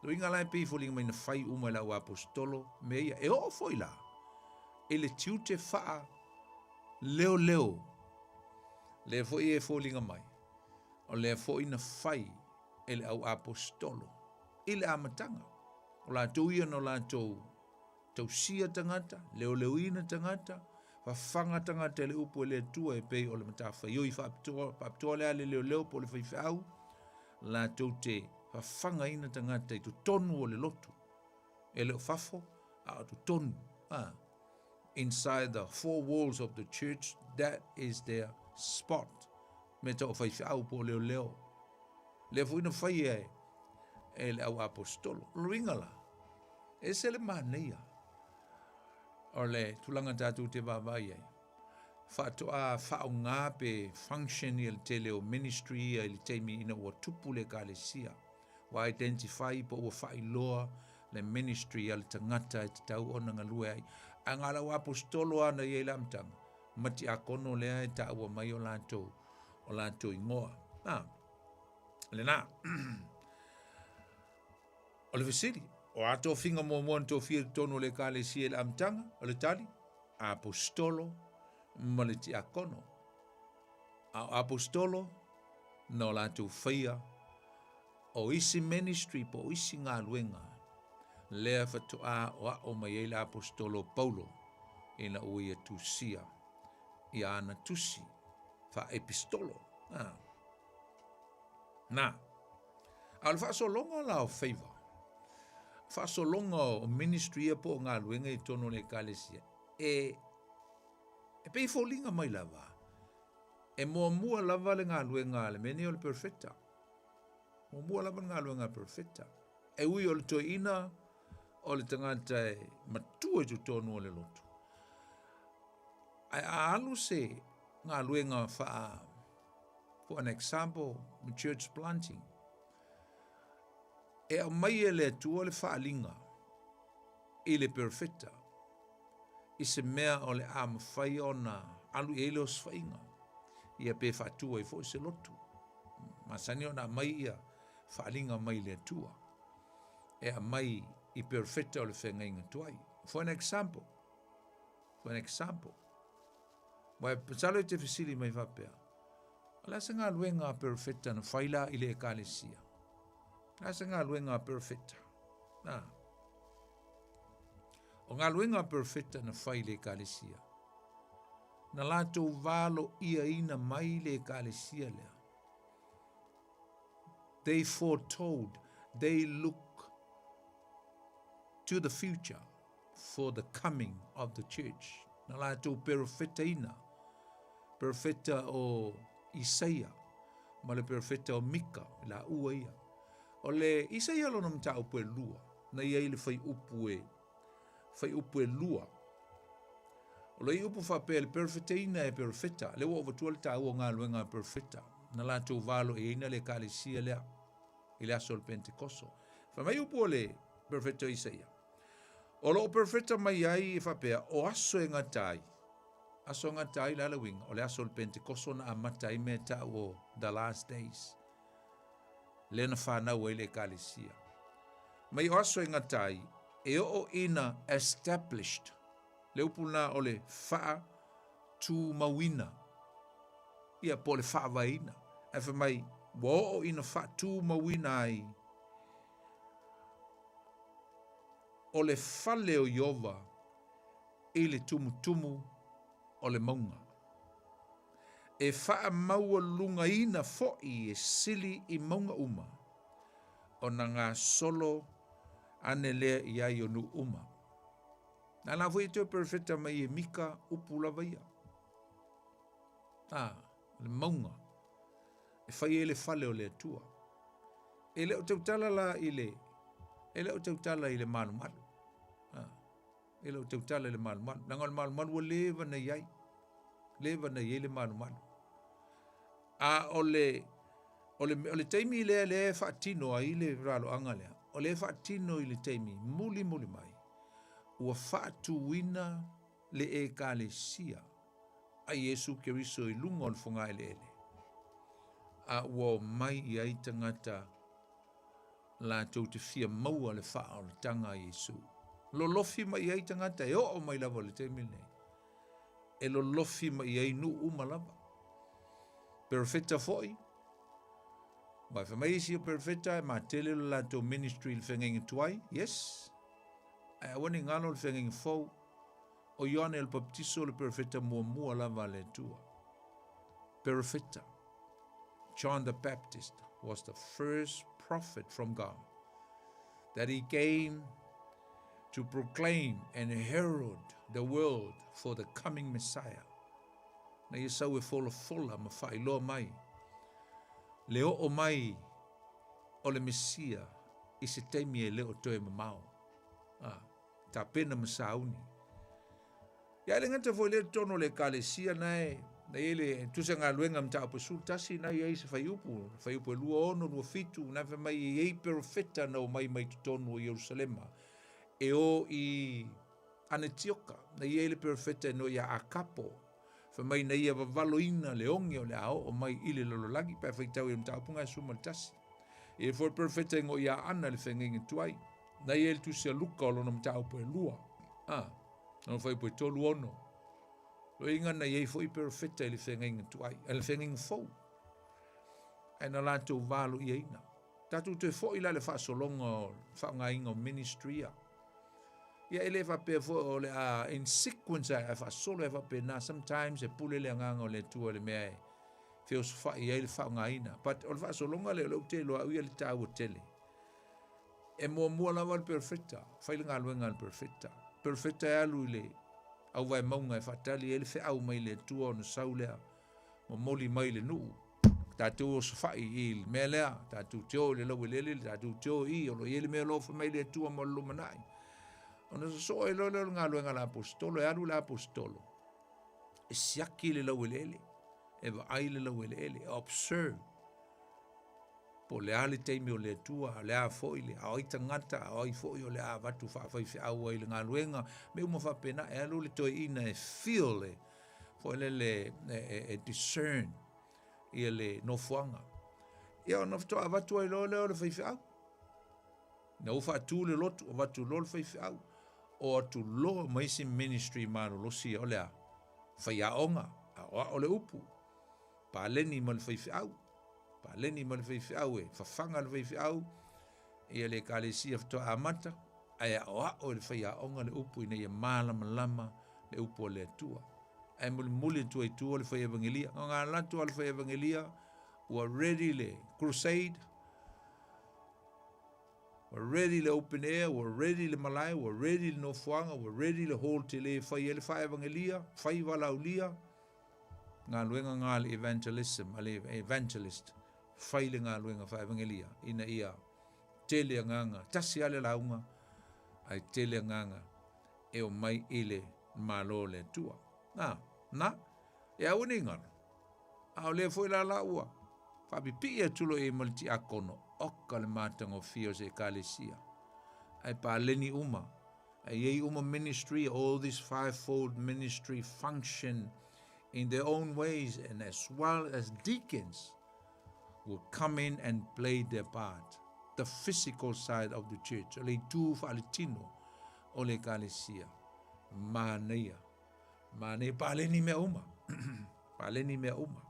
Lo inga lai pe fo linga mai na fai uma la o apostolo me ia e o foi la. Ele tiute faa leo. Le fo e fo linga mai. O le fo ina fai ele au apostolo. Ele amatanga. O la tau ia no la tau sia tangata, leo ina tangata, whawhanga tangata le upo le tua e pei o le matawha. Ioi whaaptoa lea le leo po le whaiwhau, la tau te whawhanga ina tangata i tu tonu o le lotu. E leo whafo, a tu tonu. Inside the four walls of the church, that is their spot. Me tau whaiwhau po leo. Le fuina whai e le au apostolo. Luingala. E se le maneia. O le tulanga tātou te wāwai ai. Whatoa whao ngā pe function i te leo ministry i le teimi ina ua tupu le kālesia. Wa identify po ua whai loa le ministry i le tangata e te tau o nga lue ai. A ngā lau apostolo ana i e lamtanga. Mati a kono lea e ta ua mai o lātou ingoa. Le nā. O le visiri. O ato finga mo to fia tono le kālesia le amtanga, o le tali, apostolo, ma le ti akono. A apostolo, no lātou whaia, o isi ministry po isi ngā luenga, lea whatoa o mai e le apostolo Paulo, ina uia tusia, i ana tusi, wha epistolo. Nā, a le whaasolonga lao favor, whaasolonga o ministry e po ngā luenga i tono le kālesia. E pei fōlinga mai lava. E mua lava le ngā luenga le meni o le perfecta. Mua lava le ngā luenga perfecta. E ui o le toina o le tangata e matua tu tono o le lotu. Ai alu se ngā luenga wha, for an example, church planting. E a mai e le tua le whaalinga i le perfecta i se mea o le amawhai o na alu e le o swainga i a pe whaatua i fo i se lotu. Masani o na mai ia whaalinga mai le tua e a mai i perfecta o le whengainga tuai. For an example, mai pasalo te fisili mai whapea ala se ngā luenga perfecta na whaila i le ekalesia. Nasa ngā luenga perfecta. O ngā luenga perfecta na whai le kālesia. Na lātou vālo ia ina mai le kālesia lea. They foretold, they look to the future for the coming of the church. na lātou perfeta ina, perfeta o Isaia, ma le perfeta o Mika, la ua ia. O le Isaia lona mta upu e lua, na ia ili fai upu e lua. O le upu whape le perfeta ina e perfeta, le wa vatua le tā ua ngā luenga perfeta, na lātou valo e ina le kālesia lea, i le aso le Pentekoso. Whamai upu o le perfeta o Isaia. O lo perfeta mai ai e whapea, o aso e ngatai. Aso ngatai la la winga, o le aso le Pentekoso na amatai me ta o the last days. Le na whanau e le kālesia. Mai o aso e ngatai, e o ina established. Le upuna o le wha tu mawina. Ia po le wha waina. E whamai, o ina wha tu mawina ai. O le fale o Iova i le tumutumu o le maunga. E wha maua lunga ina fo'i e sili i maunga uma. O na ngā solo ane lea i ai o nu uma. Nā la fui te perfeta mai e Mika upu la vaia. Le maunga. E whai e le fale o le atua. E leo tautala la i le. E leo tautala i le manu manu. E leo tautala i le manu manu. Nanga le manu manu wa lewa na iai. Lewa na iai le manu manu. O le teimi le whaatino a i le ralo anga lea. O le whaatino i le teimi muli muli mai. Ua whaatuina le e kālesia a Yesu Keriso i lunga o le whunga ele ele. A ua mai i ai tangata la tau te fia maua le wha o le tanga Yesu. Lo lofi mai i ai tangata e o mai lava le teimi nei. E lo lofi mai i ai nu uma lava. Perfeta foi. Mai whamai isi o perfeta e ma tele lo la tau ministry le whengengi tuai. Yes. Ai awani ngalo le whengengi fau. O Ioane el Baptiso le perfeta mua lava le tua. Perfeta. John the Baptist was the first prophet from God. That he came to proclaim and herald the world for the coming Messiah. Na ia sau e fola ma whailoa mai. Leo o mai o le Mesia i se teimi e leo toe mamao. Ta pena masauni. Ia le ngata foi le tono le kālesia nae, na ele tusa ngā luenga mta o pesul tasi na ia se whaiupu e lua ono, lua fitu, na wha mai e perfeta na o mai tutonu o Jerusalema. E o i Anetioka, na ia le perfeta no ia akapo, wha mai na ia vavaloina le ongi o le ao o mai ile lololangi, pa whaitau i mta o punga e suma le tasi. E for perfeta ngo ia ana le whengengi tuai, na ia le tusia luka o lona mta o po e lua. Nō whai po e tolu ono. Lo inga na iei fo i perfeta i le whengengi tuai, le whengengi fau. E na lātou valo i eina. Tātou te fo i la le whaasolonga o whaanga inga o ministria. Ia ele whapea fo o le in sequence a whaasolo e whapea na sometimes e pule le anganga o le tua le mea e whios whai e le whaanga ina. But o le whaasolonga le o te loa ui le tāu o tele. E mua lava le perfeta. Whai le ngā luenga le perfeta. Perfeta e alu i le au vai maunga e whatali e le whi au mai le tua o na saulea mo moli mai le nuu. Tātou o sawhai i le mea lea, tātou teo le lau lele, tātou teo i o lo i le mea lofa mai le tua mo lumanai. O na so e lo ngā luenga la apostolo, e alu la apostolo. E siaki le lau lele, e wa ai le lau lele, e observe. Po le ale teimi o le tua, le a foi le a oita ngata, a oi foi o le a watu whawhai au ai le ngā luenga, me uma whapena, e alu le toi ina e feel le, foi le discern, ia le nofuanga. Ia o naftoa a watu ai lo le whaifi au. Na ufa atu le lotu, o watu lo le whaifi au. O atu lo maisi ministry manu losi o le a whaiaonga, o le upu. Pa leni ma le whaifi au. Pa leni ma le whaifi au e, whawhanga le whaifi au. Ia le kālesia whatoa amata, ai o le whaiaonga le upu ina ia malama lama le upu o le atua. Ai muli tua i tua le whai evangelia. Ngā latu le whai evangelia, ua ready le crusade. we're ready le open air, we're ready le malai, we're ready le nofuanga, we're ready le hold te le whai ele whai evangelia, whai walaulia, ngā luenga ngā le evangelism, ale evangelist, whai le ngā luenga whai evangelia, ina ia tele nganga, tasi ale launga, ai tele nganga, e o mai ele malo le tua. Na, e au ni ngana, au le foi la ua, whabi pia tulo e malti akono, oka le mātango fio se kalesia. Ai pa leni uma, ai ei uma ministry, all this fivefold ministry function in their own ways, and as well as deacons will come in and play their part. The physical side of the church, ole tu falitino, ole kalesia, manea, pa leni mea uma, pa leni mea uma.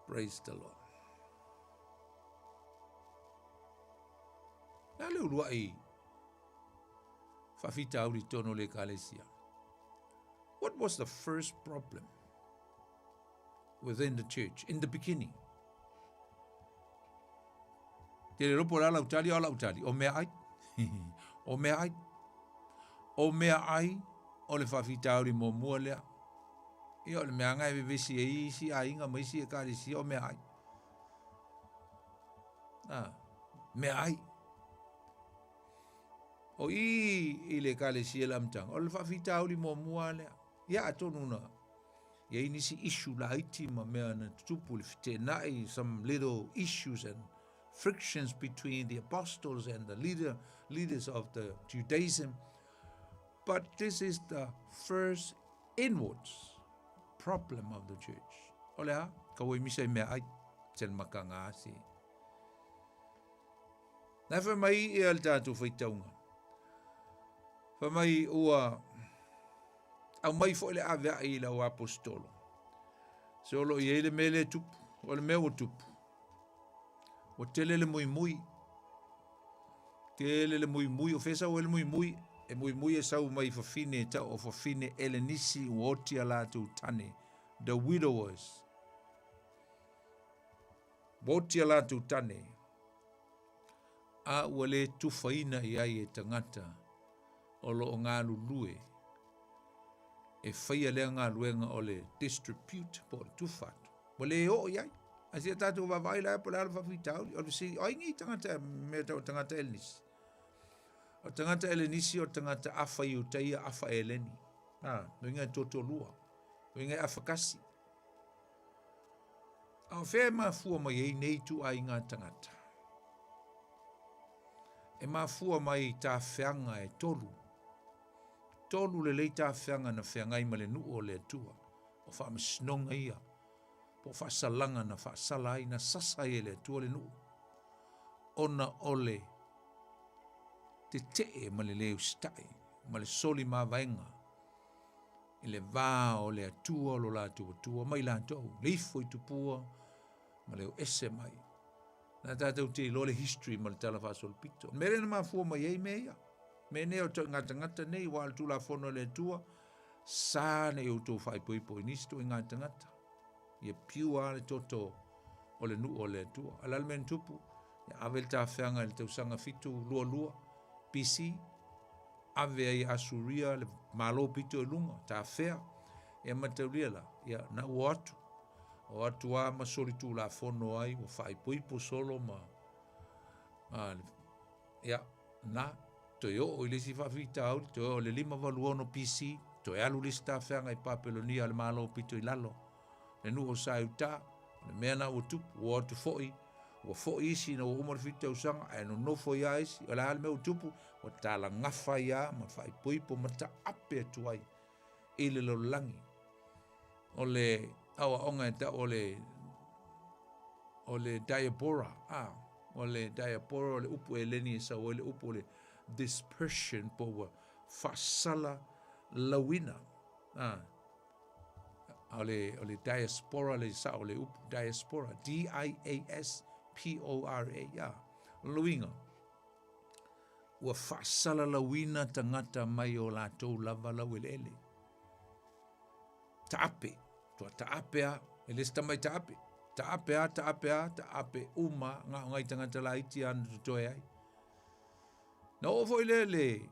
Praise the Lord. Na leo lua e whawhita auri tono le kalesia. What was the first problem within the church in the beginning? Te le ropo la lautali o lautali. O mea ai. O mea ai. O mea ai. O le whawhita auri mo mua lea. I o le mea ngai vevesi e isi a inga maisi e kalesia o mea ai. Mea ai. O i le kalesia lamtang. O le whawhita auri mo mua lea. Ia atonu na. Ia inisi issue la iti ma mea na tupu le fite nai, some little issues and frictions between the apostles and the leaders of the Judaism. But this is the first inwards problem of the church. Olea, kawai misai mea ai, sen makanga asi. Na whamai e al tātou whaitaunga. Whamai ua au mai fo le avea i la o apostolo. Se olo i ele mele tupu, o le mea o tupu. O tele le mui mui. Tele le mui mui, o fesa o ele mui mui. E mui mui e sau mai fafine ta o fafine ele nisi o oti ala tu tane. The widowers. Oti ala tu tane. A wale tu faina i ai e tangata. O lo o ngā lulue. E whaia lea ngā luenga o le distribute po le tufatu. Mo le o iai. A sia tātou wawai lai po le ala whawhitauri. O le si, o ingi tangata mea tau tangata ele nisi. O tangata ele nisi o tangata awha i utaia awha e leni. No inga totolua. O inga awha kasi. A whea maa fua mai ei nei tu a inga tangata. E maa fua mai tā whianga e tolu. Tolu le leita whianga na whiangai ma le nuu o le atua. O wha masnonga ia. Po wha salanga na wha salai na sasa e le atua le nuu. Ona ole te tee ma le leo stai. Ma le soli ma vaenga. I le vā o le atua lo la tua. Mai la tau. Le ifo i tupua. Ma leo ese mai. Na tātou te lo le history ma le tala wha solpito. Mere na maa fua mai ei mea. Me neo to ngata nei wa tu la fono le tua sa ne o to fai poi nisto ngata ngata ye piua le toto o le nu o le tua alal men tupu ya avel ta fanga le sanga fitu lua PC ave ai asuria le malo pito lunga ta fea e mataulia ya na watu o atu a ma solitu la fono ai o fai poi solo ma ya na to yo o le si whawhita au, to o le 5 waluono PC, to e alu lista whenga i papelonia le malo pito i lalo. Le nu o sa uta, le mea o tupu, o atu foi isi na o umar whita usanga, e no nofo ia isi, o le hale mea o tupu, o tala ngafa ia, ma whai poipo, ma ta ape atuai, i le lo langi. O le awa onga e ta o le diabora, o le diabora, o le upu e leni e sa, o le upu le dispersion po fasala lawina ole diaspora le sa ole up diaspora diaspora lawinga wa fasala lawina tangata mai o la to lava la welele tape to tape ele sta mai tape Ta ape uma nga ngai tangata la iti anu tutoe ai. Na o foi le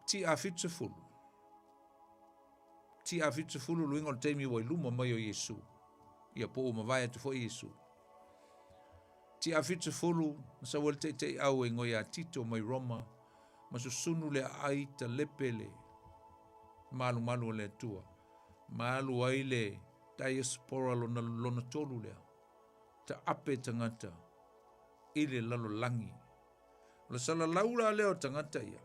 ti a fitsefulu. Ti a fitsefulu luinga o teimi wa iluma mai o Yesu. Ia po uma vai atu foi Yesu. Ti a fitsefulu sa wal te au e ngoi a tito mai Roma. Masu sunu le ai ta lepele. Malu le tua. Malu ai le diaspora lona tolu lea. Ta ape tangata. Ile lalo langi. Le sala laula leo tangata ia.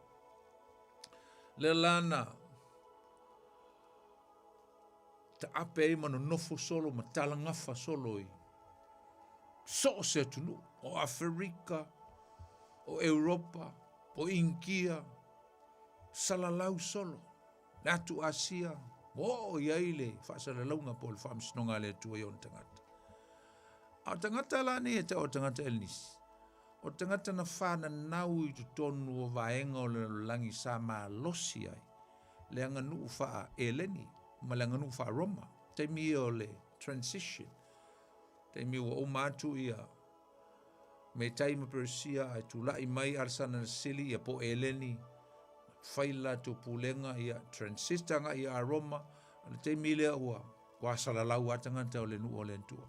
Le lana. Ta ape ai mano nofo solo ma talangafa solo i. So se tunu. O Afrika. O Europa. O Inkia. Salalau solo. Natu Asia. O iaile. Whaasala launga po le whaamisnonga le tua ion tangata. O tangata la ni e te o tangata elnis. O tangata na whana nau i tu tonu o vaenga o le langi sa maa losi ai. Le anga nuu wha eleni. Ma le anga nuu wha Roma. Te mi o le transition. Te mi o matu ia. Me taima Persia ai tu lai mai arsana sili ia po eleni. Faila tu pulenga ia transistanga ia Roma. Te mi lea ua. Kwa salalau atangata o le nuu o le ntua.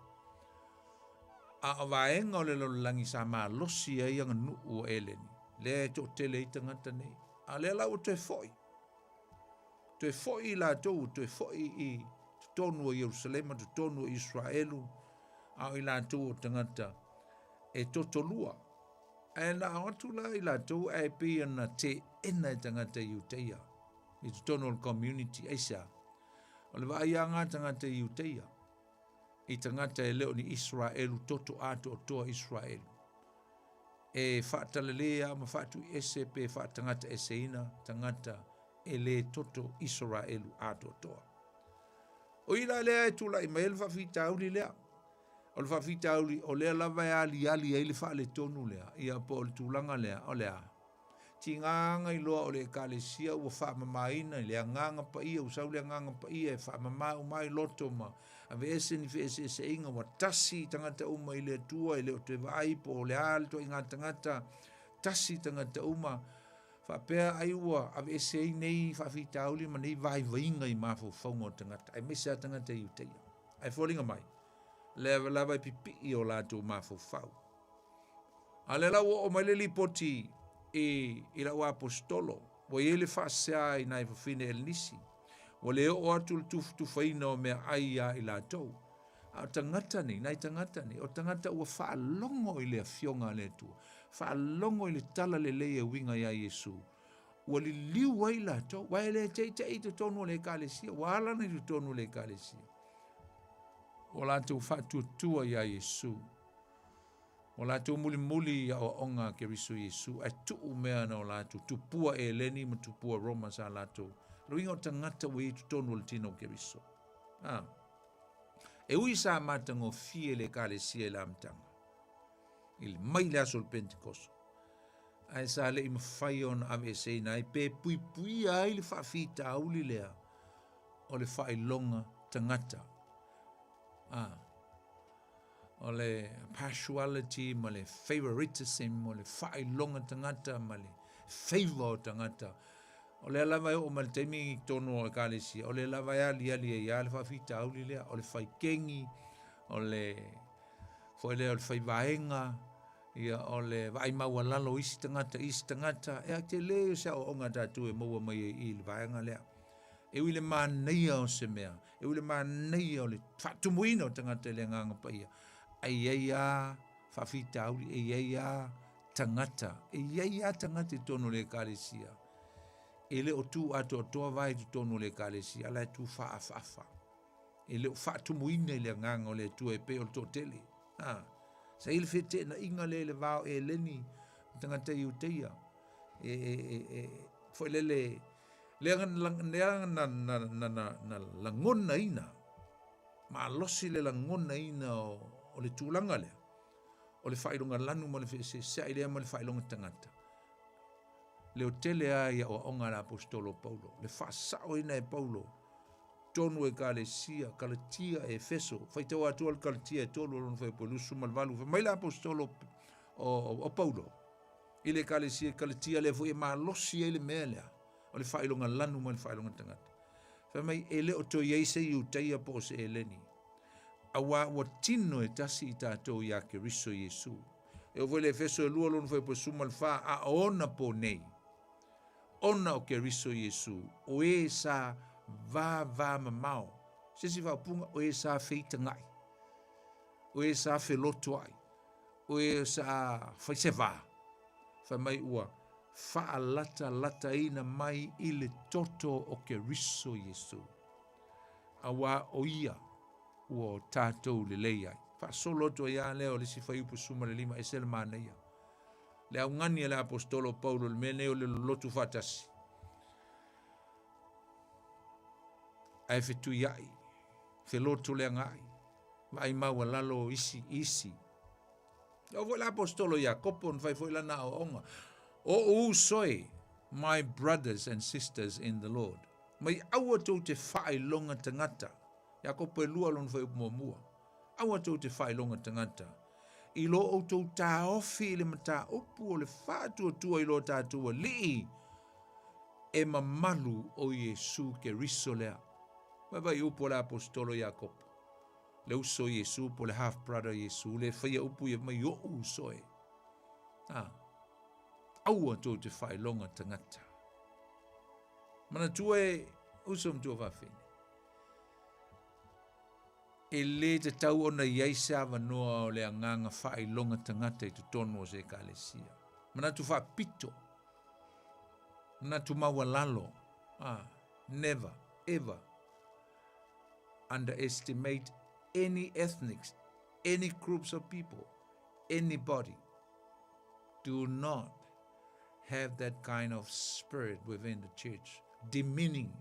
A vaenga o le langi sa maa losi ai anga nuu o eleni. Le to tele itangata nei. A le lau te foi. Te foi la tou, te foi i tonu o Jerusalema, te tonu o Israelu. A i la tou o tangata e totolua. E na atula i la tou e pia na te ena tangata Iuteia. I te tonu o community eisa. O le vaaianga tangata Iuteia. I tangata e leo ni Israelu toto ato o toa Israelu. E whaatalelea ma whaatu SEPT whaatangata eseina tangata e le toto Israelu ato toa. O ila lea e tula i mael whawhitauli lea. O le whawhitauli o lea lava e ali e le wha le tonu lea. Ia po o le tūlanga lea o lea. Ti nganga i loa o le kalesia ua wha mamaina i lea nganga pa ia usau lea nganga pa ia e wha mama umai loto ma. A ve ese ni fe ese inga wa tasi tangata uma i le tua i le o te vai po o le alto i ngā tangata. Tasi tangata uma. Whapea aiua a ve ese nei whawhitauli ma nei vai vainga i mafo whaunga o tangata. Ai mesa tangata i uteia. Ai wholinga mai. Lava i pipi i o lato mafo whau. A le lau o mai le lipoti i lau apostolo. Wa i ele whaasea i nai whawhine el nisi. Wa le o atu le tufaina o mea aia i latou. A tangata ni, nai tangata ni. O tangata ua whaalongo i le fionga le tua. Whaalongo i le tala le leia winga ia Yesu. Ua li liu ai latou. Wa ele te i te tonu le kalesia. Wa alana i te tonu le kalesia. O latou whaatuatua ia Yesu. O latou muli ia o onga ke riso Yesu. Ai tuu mea na o latou. Tupua e leni ma tupua Roma sa latou. Ruinga o tangata ua i tutonu le tino ke riso. E ui sa matango fie le kalesia i la amtanga. Il mai le aso le Pentecost. Ai sa le ima whai on ave se na i pe pui ai le whawhita auli lea. O le whai longa tangata. O le partiality, ma le favoritism, ma le whai longa tangata, ma le favor tangata. O le lava o mal temi tono o kalesia. O le lava ali e ale whawhita auli lea. O le whai kengi, o le whai vaenga, ia o le vai maua lalo isi tangata. E a te leo sa o onga tatu e maua mai i le vaenga lea. E ui le māneia o se mea. E ui le māneia o le whatumuina o tangata le nganga paia. Ai a whawhita auli, ai a tangata. Ai a tangata i tono le kalesia. E le o tu ato o toa vai tu tono le kalesia. Ala tu whaafafa. E le o whatumuina i le nganga o le tu e pe o to tele. Sa ili fete na inga le vao e leni. Tangata i uteia. Foi le na langona ina. Ma losi le langona ina o le tūlanga lea. O le whailonga lanu ma le whese sa i lea ma le whailonga tangata. Le o tele a ia o onga la apostolo Paulo. Le whaasao ina e Paulo. tonu e kalesia, kalatia e feso, fai tau atua kalatia e tolu lona fai polusu malvalu, fai mai la apostolo o Paulo. Ile kalesia, kalatia le fo e malosi e le mea lea, o le fai longa lanu ma le fai longa tangata. Fai mai e le o to yeise i utaia po se e leni. Awa wa tino e tasi i tātou ia ke riso Yesu. E o vele feso e lua lona fai polusu malfa a ona po nei. Ona o ke riso Yesu, o e sa va mamao. Se si va punga o e sa feita ngai. O e sa fe loto ai. O e sa fai se va. Fai mai ua fa lata ina mai ile toto o ke riso Yesu. Awa o ia ua tātou le lei ai. Fa solo to ia leo le si fai upu suma le lima e sel mana ia. Le au ngani le apostolo Paulo le mene o le lotu fatasi. Ai fetu iai, fe lotu le ngai, vai maua lalo isi. O vo le apostolo Jacopo fai foi lana o onga. O usoi, my brothers and sisters in the Lord. Mai aua tau te whae longa tangata. Jacopo e lua lon fai upumomua. Aua tau te whae longa tangata. I lo o tau tā ofi le mata upu o le whātua tua i lo tātua li e mamalu o Yesu ke riso lea. Vai upo le apostolo Jacob. Le uso Yesu po le half brother Yesu. Le whaia upu i mai o uso e. Aua tau te whae longa tangata. Mana tua e usum tua whawhine. E le te tau ona iai sa wanoa o le anganga whae longa tangata i tu tono o se kalesia. Mana tu wha pito. Mana tu maua lalo. Never, ever underestimate any ethnics, any groups of people, anybody. Do not have that kind of spirit within the church, demeaning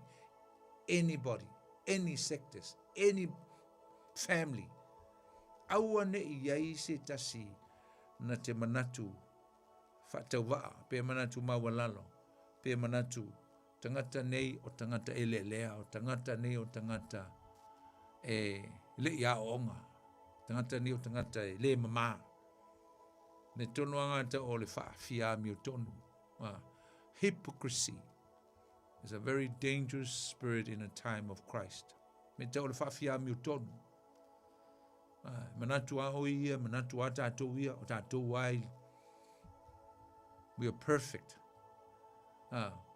anybody, any sectors, any family. Aua ne iai se tasi na te manatu whatauwaa, pe manatu mawalalo, pe manatu tangata nei o tangata elelea, o tangata nei o tangata le ia onga, tangata nei o tangata le mama. Ne tono angata o le whaafia mi o tonu. Hypocrisy is a very dangerous spirit in a time of Christ. Me te o le whaafia mi o tonu. Manatu a o ia, manatu a tātou ia, o tātou ai. We are perfect.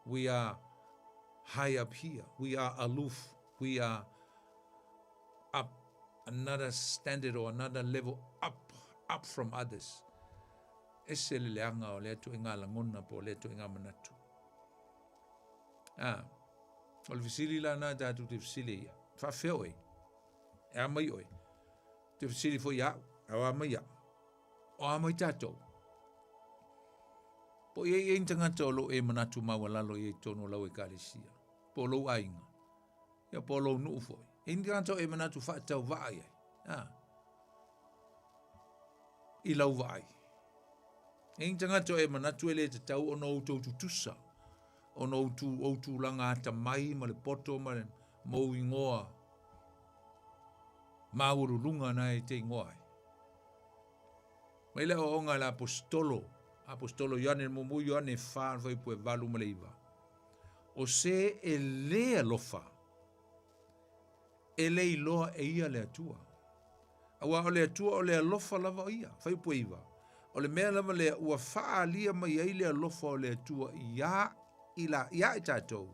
We are high up here. We are aloof. We are up another standard or another level up from others. Ese le leanga o le tu inga langona po le tu inga manatu. O le visili la na tātou te visili ia. Whawheo e. E amai oi. Te visili fo ia. Au amai ia. O amai tātou. Po e intangata o lo e manatu mawalalo e tono lau e kalesia. Po lo ainga. Ia po lo nuu foi. E intangata o e manatu whaatau vaai ai. I lau vaai. E intangata o e manatu ele te tau o nou tau tutusa. O nou tu langa ata mai ma le poto ma le mou ingoa. Mauru lunga na e te ingoa. Ma ile o onga la apostolo Ioane mumu Ioane fa foi pue valu maleiva. O se e lea lofa. E le iloa e ia le atua. Awa o le atua o le alofa lava ia. Fai pue iwa. O le mea lava le ua faa lia mai ai le alofa o le atua ia e tātou.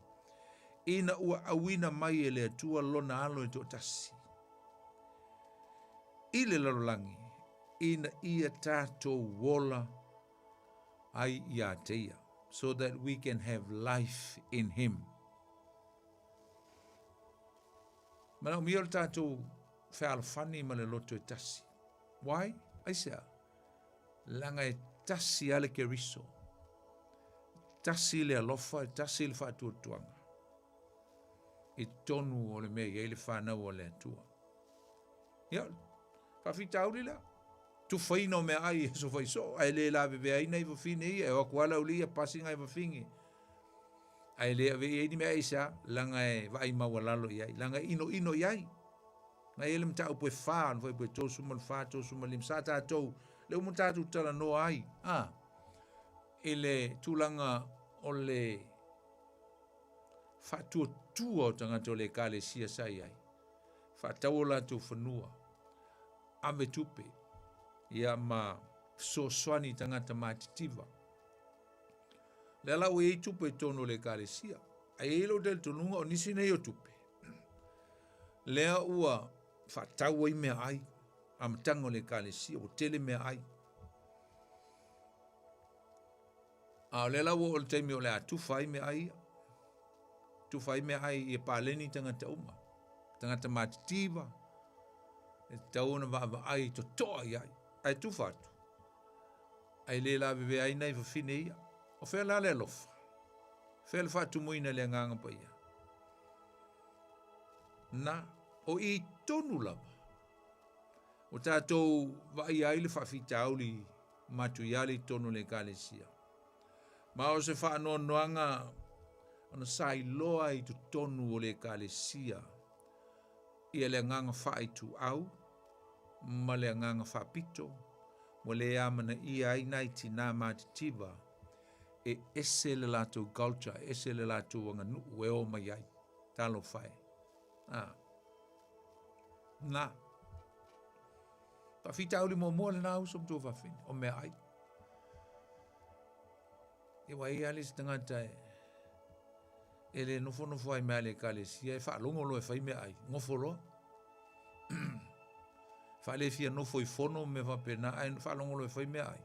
Ina ua awina mai e le atua lona alo e tō tasi. I le lalolangi. Ina ia tātou wola ai ia teia, so that we can have life in him. Mana mi o tātou whaalawhani ma le loto e tasi. Why? Aisea, langa e tasi ale ke riso. Tasi le alofa, tasi le whaatuatuanga. I tonu o le mea, i le whanau o le atua. Ia, whawhitauri la. Tu whaino mea ai so whaiso, ai le la bebe ai nei whawhine ia, e wakuala uli a passing ai whawhingi. Ai le ave e ni me isa langa e vai mawalalo iai, langa ino iai. Na ele mta upo fa, no foi to sumal fa, to sumal lim sa tātou, le umuta tu tala no ai. Ele tulanga o le fa tua o tangata o le kale sia sai ai. Fa tau la tu whanua. Ame tupe. Ia ma so swani tangata mātitiva. Le ala ue tupe tono le kale sia. Ai elo del tununga o nisi nei o tupe. Lea ua fa tau ai mea ai. Am tango le kale sia. O tele mea ai. A le ala ua o le taimi o le atufa ai mea ai. Tufa ai mea ai e pāleni tangata uma. Tangata mātitiva. E tauna wa ai to toa ai. Ai tufa atu. Ai le la bebe ai nei fa fine ia. O whea la le lofa. Whea le whatu muina le nganga pa ia. Na, o i tonu lava. O tātou vai ai le whawhitauli matu iali tonu le kalesia. Ma o se whaano noanga ona sai loa i tu tonu o le kalesia. Ia le nganga whaitu au. Ma le nganga whapito. Mo le amana ia ai nai tina mātitiva. E ese le lātou culture, ese le lātou wanga nuu e o mai ai. Talo whai. Na. Pawhita uli mo mua le nā usom tō whawhine. O mea ai. E wai alis tangata e. E le nofo ai mea le kalesia. E whaalongo lo e whai mea ai. Ngofo loa. Whale fia nofo i fono me whapena. Ai whaalongo lo e whai mea ai.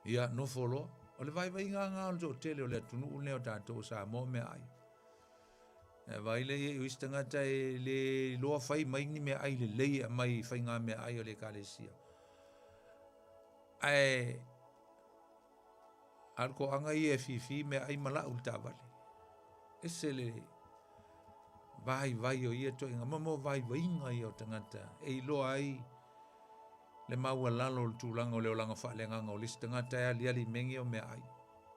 Ia nofo loa. O le vai ngā o le tele o le tunu ule o tātou Samoa mea ai. E vai le e uistangata e le loa whai mai ni mea ai le lei a mai whai ngā mea ai o le kalesia. Ai arko anga i e fifi mea ai mala ulta vale. E se le vai o ia to inga mamo vai inga i o tangata. E loa ai le maua lalo le tūlanga o leo langa whaalenganga o lisi tangata ea liali mengi o mea ai.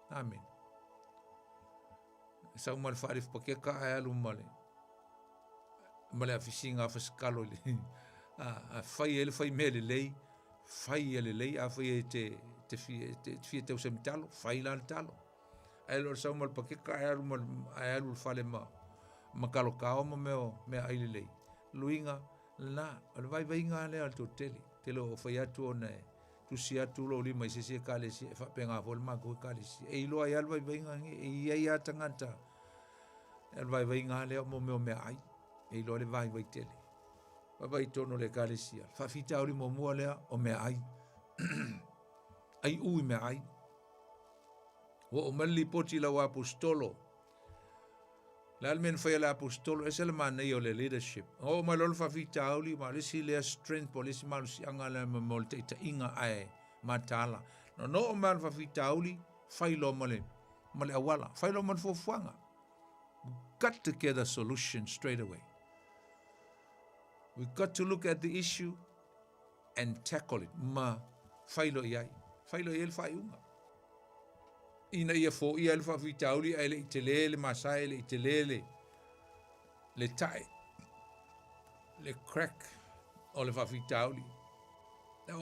Amen. Sa umale whaarif pakeka ai alu male. Male a fisinga a whasikalo le. A whai ele whai mea le lei. Whai ele lei a whai e te fia teo semi talo. Whai la le talo. Ai lor sa umale pakeka ai alu whale ma kalo kao ma mea ai le lei. Luinga la. Ole vai inga lea al tōteli. Te lo whai atu o nei. Tu si atu lo lima i sisi e kalesi. E whapenga fol mako e kalesi. E ilo ai alwai vainga nge. E iai a tangata. Alwai vainga lea mo mea ai. E ilo le vai tele. Vai tono le kalesi. Whawhita ori mo mua lea o mea ai. Ai ui mea ai. Wa o mali poti la wa apostolo. L'almen fai la apostolo es el manei o le leadership. O ma lol fa vita auli ma lisi le strength polisi ma si anga le molte ita inga ai matala. No ma fa vita auli fai lo male awala. Fai lo man fo fuanga. Got to get a solution straight away. We got to look at the issue and tackle it. Ma fai lo iai. Fai lo iai fai unga. Ina ia fo ia le whawhitauri ai le itelele masai le itelele le tae le crack o le whawhitauri.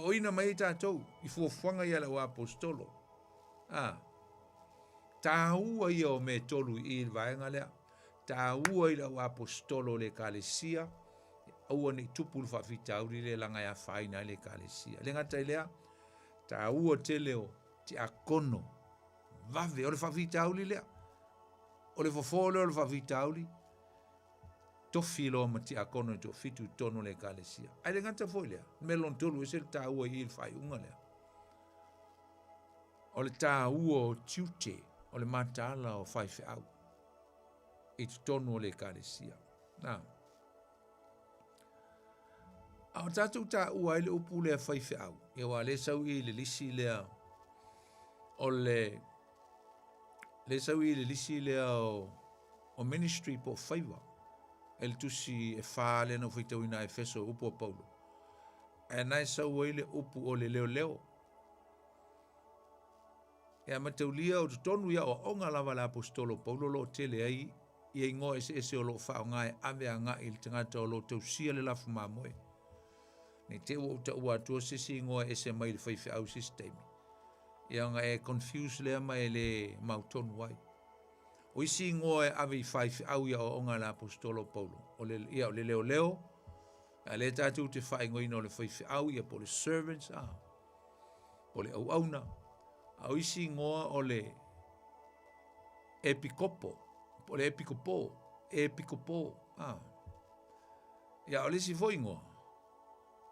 O ina mai tātou i fuafuanga ia le o apostolo. Tāua ia o me tolu i il vaenga lea. Tāua ia o apostolo le kalesia. Aua ni tupu le whawhitauri le langa ia whaina le kalesia. Le ngata lea tāua te leo te akono. Vave, o le whawhitauli lea. O le fofole o le whawhitauli. Tofi lo mati a kono to fitu tono le kalesia. Ai le ngata foi lea. Melon tolu esel ta ua i il whai unga lea. O le ta ua o tiute. O le matala o whai whiau. I tono le kalesia. Nā. Au tātou ta ua i le upu lea whai whiau. Ia wa le sau i le lisi lea. O le sau i le lisi lea o ministry po whaiwa. El tusi e whaale na whaitau ina e feso upo a Paulo. E nai sau i le upu o le leo. Ia mataulia o tonu ia o onga lava la apostolo Paulo lo tele ai ia ingo ese o lo whaongai ave anga il tangata o lo tausia le lafu mamoe. Nei te o ta ua tua sisi ingoa ese mai le whaiwhi au sistemi. Ia nga e confuse lea mai le mautonu wai. O isi ingoa e ave i whaiwhi au ia o onga la apostolo Paulo. O le ia o le leo leo. A le tatu te whaingo ino le whaiwhi au ia po le servants. Po le au auna. A o isi ingoa o le epikopo. Po le epikopo. Epikopo. Ia o le si fo ingoa.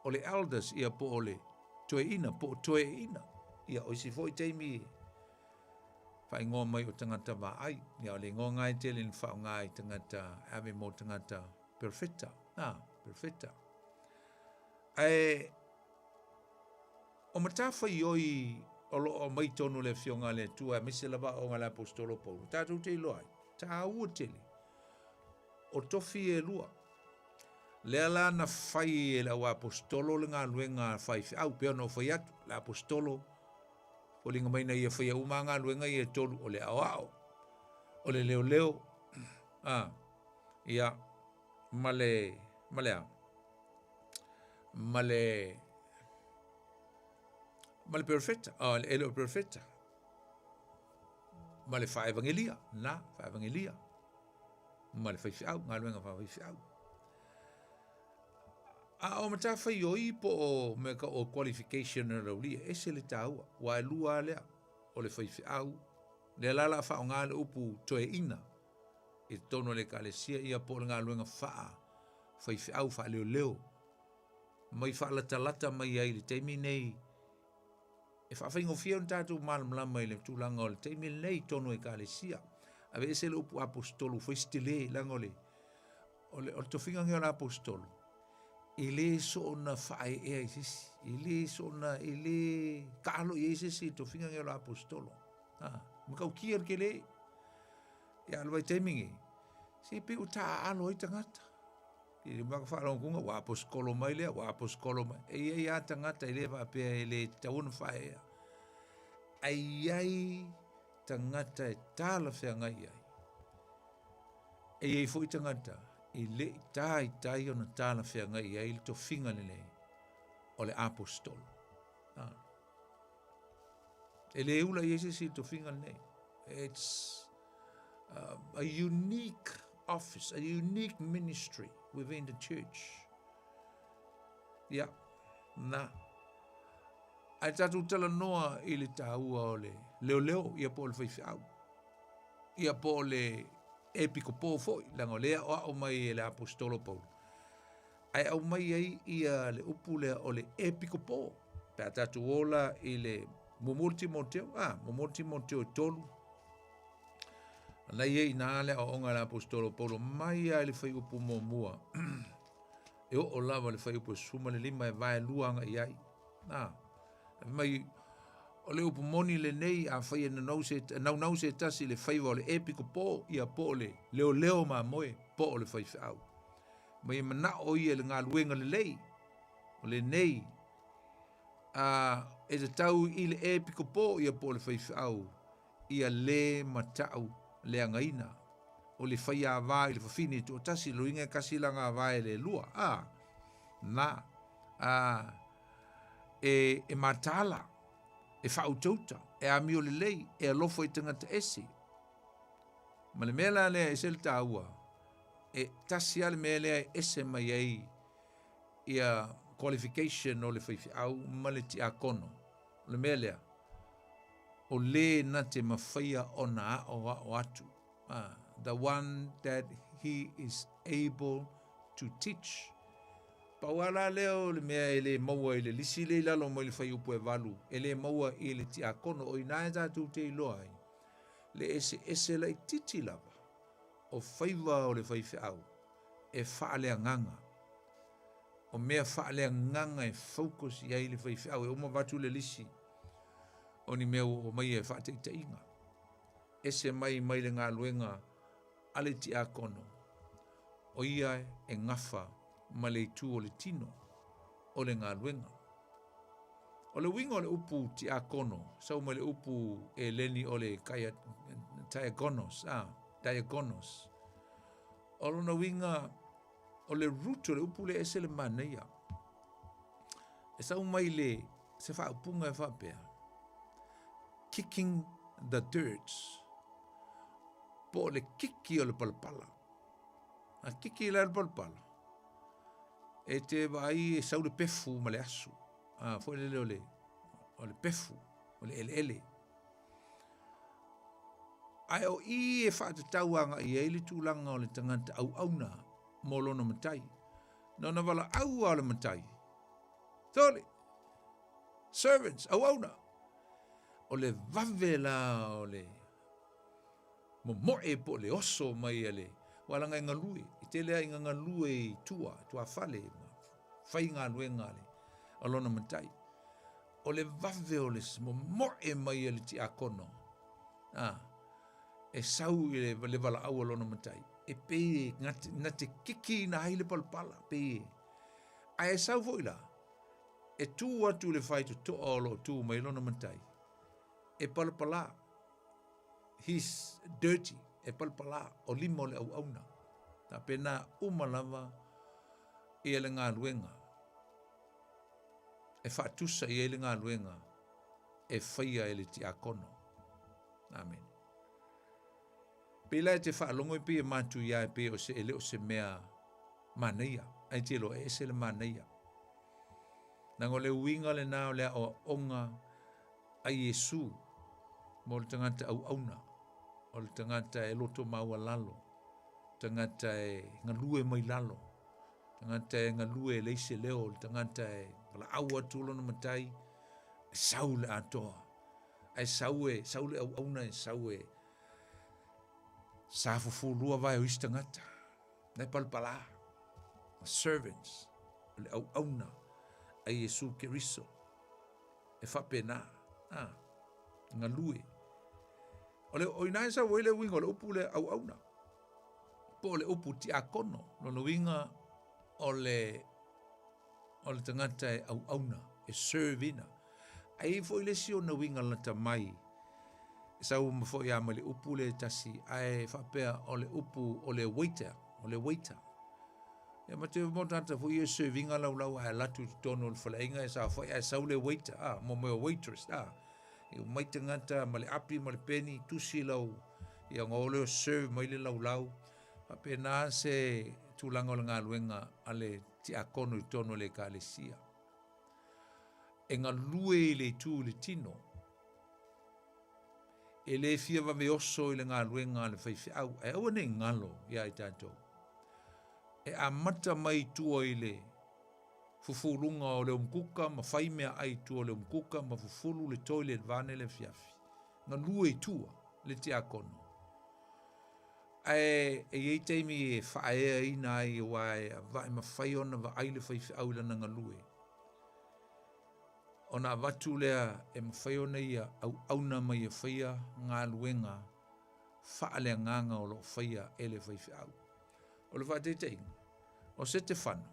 O le elders ia po o le toe ina, po toe ina. Ia o isi fo i teimi whai ngoa mai o tangata wa ai. Ia o le ngoa ngai te le whao ngai tangata ave mo tangata perfecta. Perfecta. O matafa i oi o mai tonu le fionga le tua mese lava o ngala apostolo Paulo. Tātou te iloai. Tā ua tele. O tofi e lua. Lea la na fai e la wa apostolo le ngā luenga fai au peo no fai atu. La apostolo o linga mai na ia fai au ma ngā luenga ia tolu o le ao. O le leo leo. Ia male perfecta. Le elo perfecta. Male fa evangelia. Fa evangelia. Male fai au. Ngā luenga fai au. O mata fai oi po o meka o qualification na raulia. Ese le taua. Wa lua lea. O le fai au. Le lala fa o ngā le upu toe ina. I tono le kalesia ia po ngā luenga faa. Fai au fa leo leo. Mai fa lata mai ai le teimi nei. E fa fai ngofia un tātou malam mai le tūlanga o le teimi nei tono e kalesia. Ave ese le upu apostolo. Fai stile langa o le tofinga ngea la apostolo. Ele so na fai e sisi. Ele so na ele kalo e sisi to finga ngelo apostolo. Mkau kier kele. Ya alwai temingi. Si pe uta alo i tangata. Ki maka whalong kunga wa apostolo mai lea, wa apostolo mai. E ia tangata ele va pe ele tauna fai. Ai tangata e tala fea ngai ai. E foi tangata. I le tai o na tala whea ngai ai to finga le o le apostolo. E le ula i to finga le. It's a unique office, a unique ministry within the church. Ai tatu tala noa i le taua o le leo ia po le whaiwhiau. Ia po le epiko po foi langa lea o mai le apostolo Paulo. Ai au mai ai ia le upu lea o le epiko po. Pea tatu ola i le Momoti Timoteo tolu. Nei ei nā lea o onga le apostolo Paulo mai ai le whai upu mua. E o lava le whai upu suma le lima e vai luanga i ai. Mai o le upu moni le nei a whai e nau se tasi le whaiwa o le epiko po ia po le leo ma moe po o le whai au. Mai mana o ia le ngā luenga le lei o le nei e te tau i le epiko po ia po le whai au ia le matau le angaina o le whai a vai le whawhini tu o tasi luinga kasi la ngā vai le lua e matala e whautauta, e amio le lei, e alofo i tangata esi. Ma le mea lea e sel tāua, e tasi ale mea lea ese mai ai ia qualification o le whaifi au ma le ti a kono. Le mea lea, o le na te mawhaia o na o atu. The one that he is able to teach. Pauala leo le mea ele maua ele lisi le lalo mo le whai upu e walu. Ele maua ele ti a kono o inae tātou te iloa ai. Le ese lai titi lava. O whaiwa o le whai au. E whaalea nganga. O mea whaalea nganga e focus i ai le whai au. E oma watu le lisi. O ni mea o mai e whaate inga. Ese mai le ngā luenga ale ti a kono. O ia e ngafa ma le tu o le tino o le ngā luenga. O le winga o le upu ti a kono, sau mo le upu e leni o le kaya diagonos. O lona winga o le ruto le upu le ese le maneia. E sau mai le se wha upunga e wha pea. Kicking the dirt. Po le kiki o le palapala. A kiki le palapala. E te vai e sau le pefu ma le asu. Foi le o le pefu, o le ele. Ai o I e wha te tauanga I eili tūlanga o le tangata au auna mo lona matai. Nona wala au o le matai. Tole. Servants, au auna. O le vave la o le momoe po le oso mai ele. Wala ngai ngalui. I te lea inga ngalui tua fale. Whai ngā lue ngale. O lona matai. O le vave o le momoe mai ele ti a kono. E sau I le wala au lona matai. E pe na te kiki na haile palpala. Pe a e sau foi la. E tu atu le whai to olo tu mai lona matai. E palpala. He's dirty. E palpala. O lima o le au auna. Ta pena umalava I ele ngā luenga. E whaatusa I ele ngā luenga. E whaia ele ti a kono. Amen. Pela te whaalongo I pia mātu ia e pia o se ele o se mea maneia. Ai te lo e se le maneia. Nango le uinga le nao lea o onga a Yesu. Mo le tangata au auna. O le tangata e loto maua lalo. Tangata e ngalue mai lalo. Tangata e ngalue leise leo. Tangata e wala aua tulo na matai. E saule atoa. Ai saule au auna e saue. Sa fufulua vai o istangata. Nei palpala. Servants. Le au auna. A Yesu Keriso. E whapena. Ngalue. O le oinai sa wele winga o le upu le au auna. Po le upu ti a kono. Lono winga o le tangata e au auna. E servina. Ai fo ile si o na winga lata mai. Sa u mfo ya ma le upu le tasi. Ai whapea o le upu o le waiter. O le waiter. E mate mo tanta fo ia servinga lau ai latu tono le falainga e sa fo ia sa le waiter. Mo me waitress. I mai tangata ma le api ma le peni tusi lau. Ia ngole o serve mai le lau. Pena se tulanga o le ngā luenga ale ti a kono I tono le ka le sia. E ngā lue le tū le tino. E le fia wa me oso I le ngā luenga le whaifi au. E awa ne ngalo ia I tātou. E a mata mai tua I le fufulunga o le umkuka ma whaimea ai tua le umkuka ma fufulu le toilet vane le fiafi. Ngā lue tua le ti a kono. E iei teimi e whaea ina ai wai a vai ma whai ona wa aile whaifi au lana ngā lue. Ona watu lea e ma whai ona ia au auna mai e whaia ngā luenga wha lea nganga o lo whaia ele whaifi au. O le wha te teinga. O se te whana.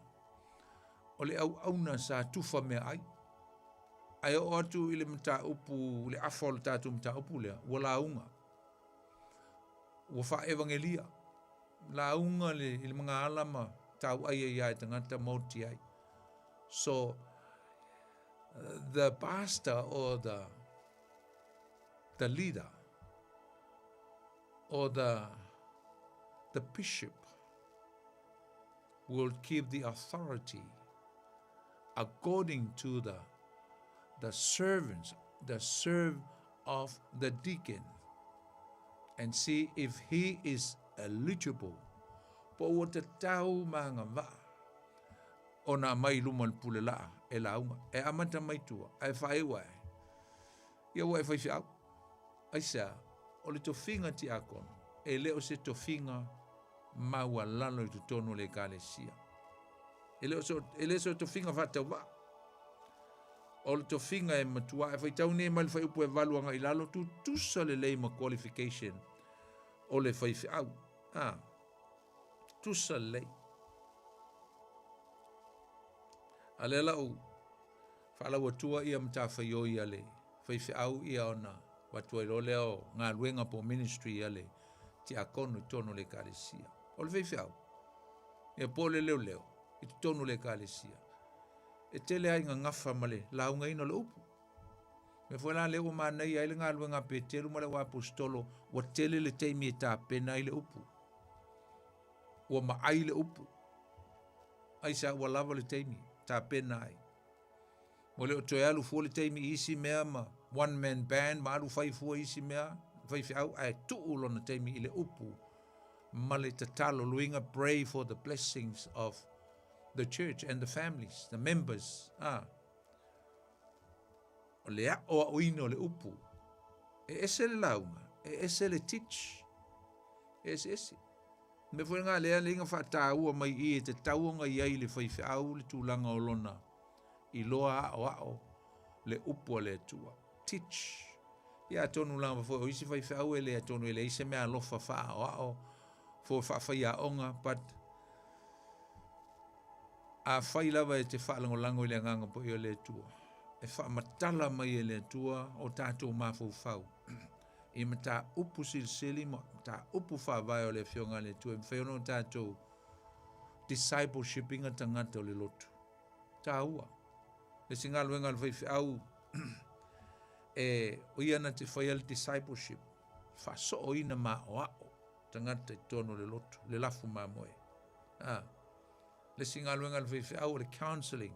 O le au auna sa tufa mea ai. Ai o atu I le mta upu, le afo le tatu mta upu lea, wala unga. Ua wha evangelia. La unga le mga alama tau ai ai tangata mauti ai. So, the pastor or the leader or the bishop will give the authority according to the servants, the serve of the deacon, and see if he is eligible. Po o te tau manga wa. O na mai luma pule la e la unga. E amata mai tua. Ai whae wai. Ia wai whai whiau. Ai sa, o le tofinga ti akon. E leo se tofinga maua lalo I tutono le kale sia. E leo se tofinga whata wa. O le tofinga e matua. E whai tau ne mai whai upu e valuanga I lalo tu tusa le leima qualification. O le whai whiau. Tusa lei. A le lau Whalawa tua ia mta whaio ia le. Whaiwhiau ia ona. Watu ai roleo ngā luenga po ministry ia le. Ti a kono tono le kālesia. O le whaiwhiau. Ia pole leo leo. I tono le kālesia. E tele ai ngā ngafa male. Launga ino le upu. Me foi la leo manai ai le ngā luenga pe telu male wa apostolo. Wa tele le teimi e tā pena i le upu. Wa maai le upu. Ai sa wa lava le teimi. Tā pena ai. Mo le o toi alu fua le teimi isi mea ma one man band ma alu fai fua isi mea fai fiau ai tuu lona teimi i le upu ma le tatalo luinga pray for the blessings of the church and the families, the members. O le a o uino le upu e ese le launga, e ese le teach, e ese me foi ngā lea le inga whātāua mai i e te tauonga iai le fai fiau le tūlanga o lona I loa o le upo le tua. Teach. Ia tonu langa fo o isi fai whau ele tonu ele ise mea lofa wha o fo whawhai a onga, but a whai lava e te whaalango lango ele nganga po i le tua. E wha matala mai ele tua o tātou mafo whau. I ma tā upu silsili, ma tā upu whawai o le whionga le tua. I whaiono tātou discipleshipinga tangata o le lotu. Tā ua. Le singa luenga le whaiwhiau e o iana te whaial discipleship wha so o ina ma o ao tangata I tono le lotu, le lafu ma moe. Le singa luenga le whaiwhiau le counselling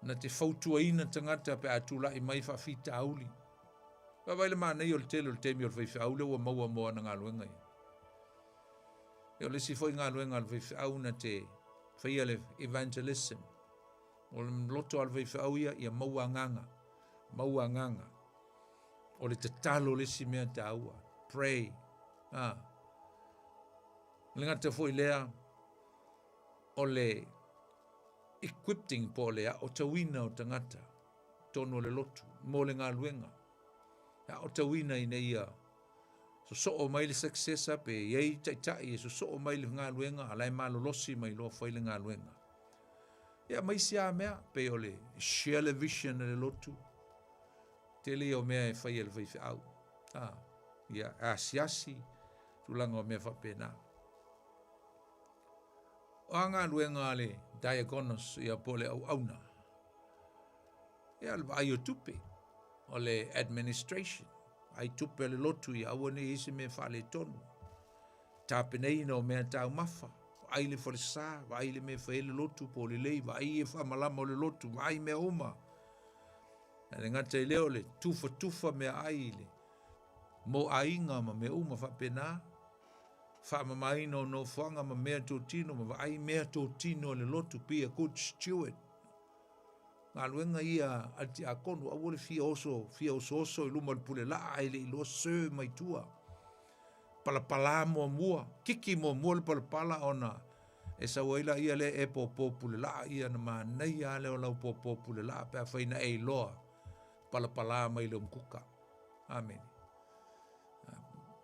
na te whautua ina tangata pe atula I mai whawhita auli. Wa waile maa nei o le tele o le temi o le whaiwhiau le ua maua moa na ngā luenga I. E o le si whai ngā luenga le whaiwhiau na te whaiale evangelism. O le loto al whaiwhau ia maua nganga. Maua nganga. O le tatalo le si mea te aua. Pray. Le ngata foi lea o le equipping po lea o tawina o tangata. Tono le loto. Mo le ngā luenga. O tawina I nei ia. So o mai le successa pe iei taitai so o mai le ngā luenga. Alai malolosi mai lo whai le ngā luenga. Ia mai sia mea pe ole share le vision le lotu. Tele o mea e whai ele whaiwhiau. Ia asiasi tulanga o mea whapena. O anga luenga le diakonos ia pole au auna. Ia le ai o tupe o le administration. Ai tupe le lotu ia awane isi me whale tonu. Tāpenei no mea tau mafa. Ai le whalesa, ai le me whaele lotu po le lei, ai e whamalama o le lotu, ai mea oma. E ngata I leo le tufa mea ai le. Mo ainga ma mea uma whapena. Whamamaino no whanga ma mea tō tino, ma ai mea tō tino le lotu, be a good steward. Ngā luenga ia ati a konu, awole fia oso I luma le pule la, ai le ilo sir mai tua. Palapala mua, kiki mua le palapala ona. E sa waila ia le e popopule la, ia na maa nei a leo lau popopule la, pia whaina e loa. Palapala mai le mkuka. Amen.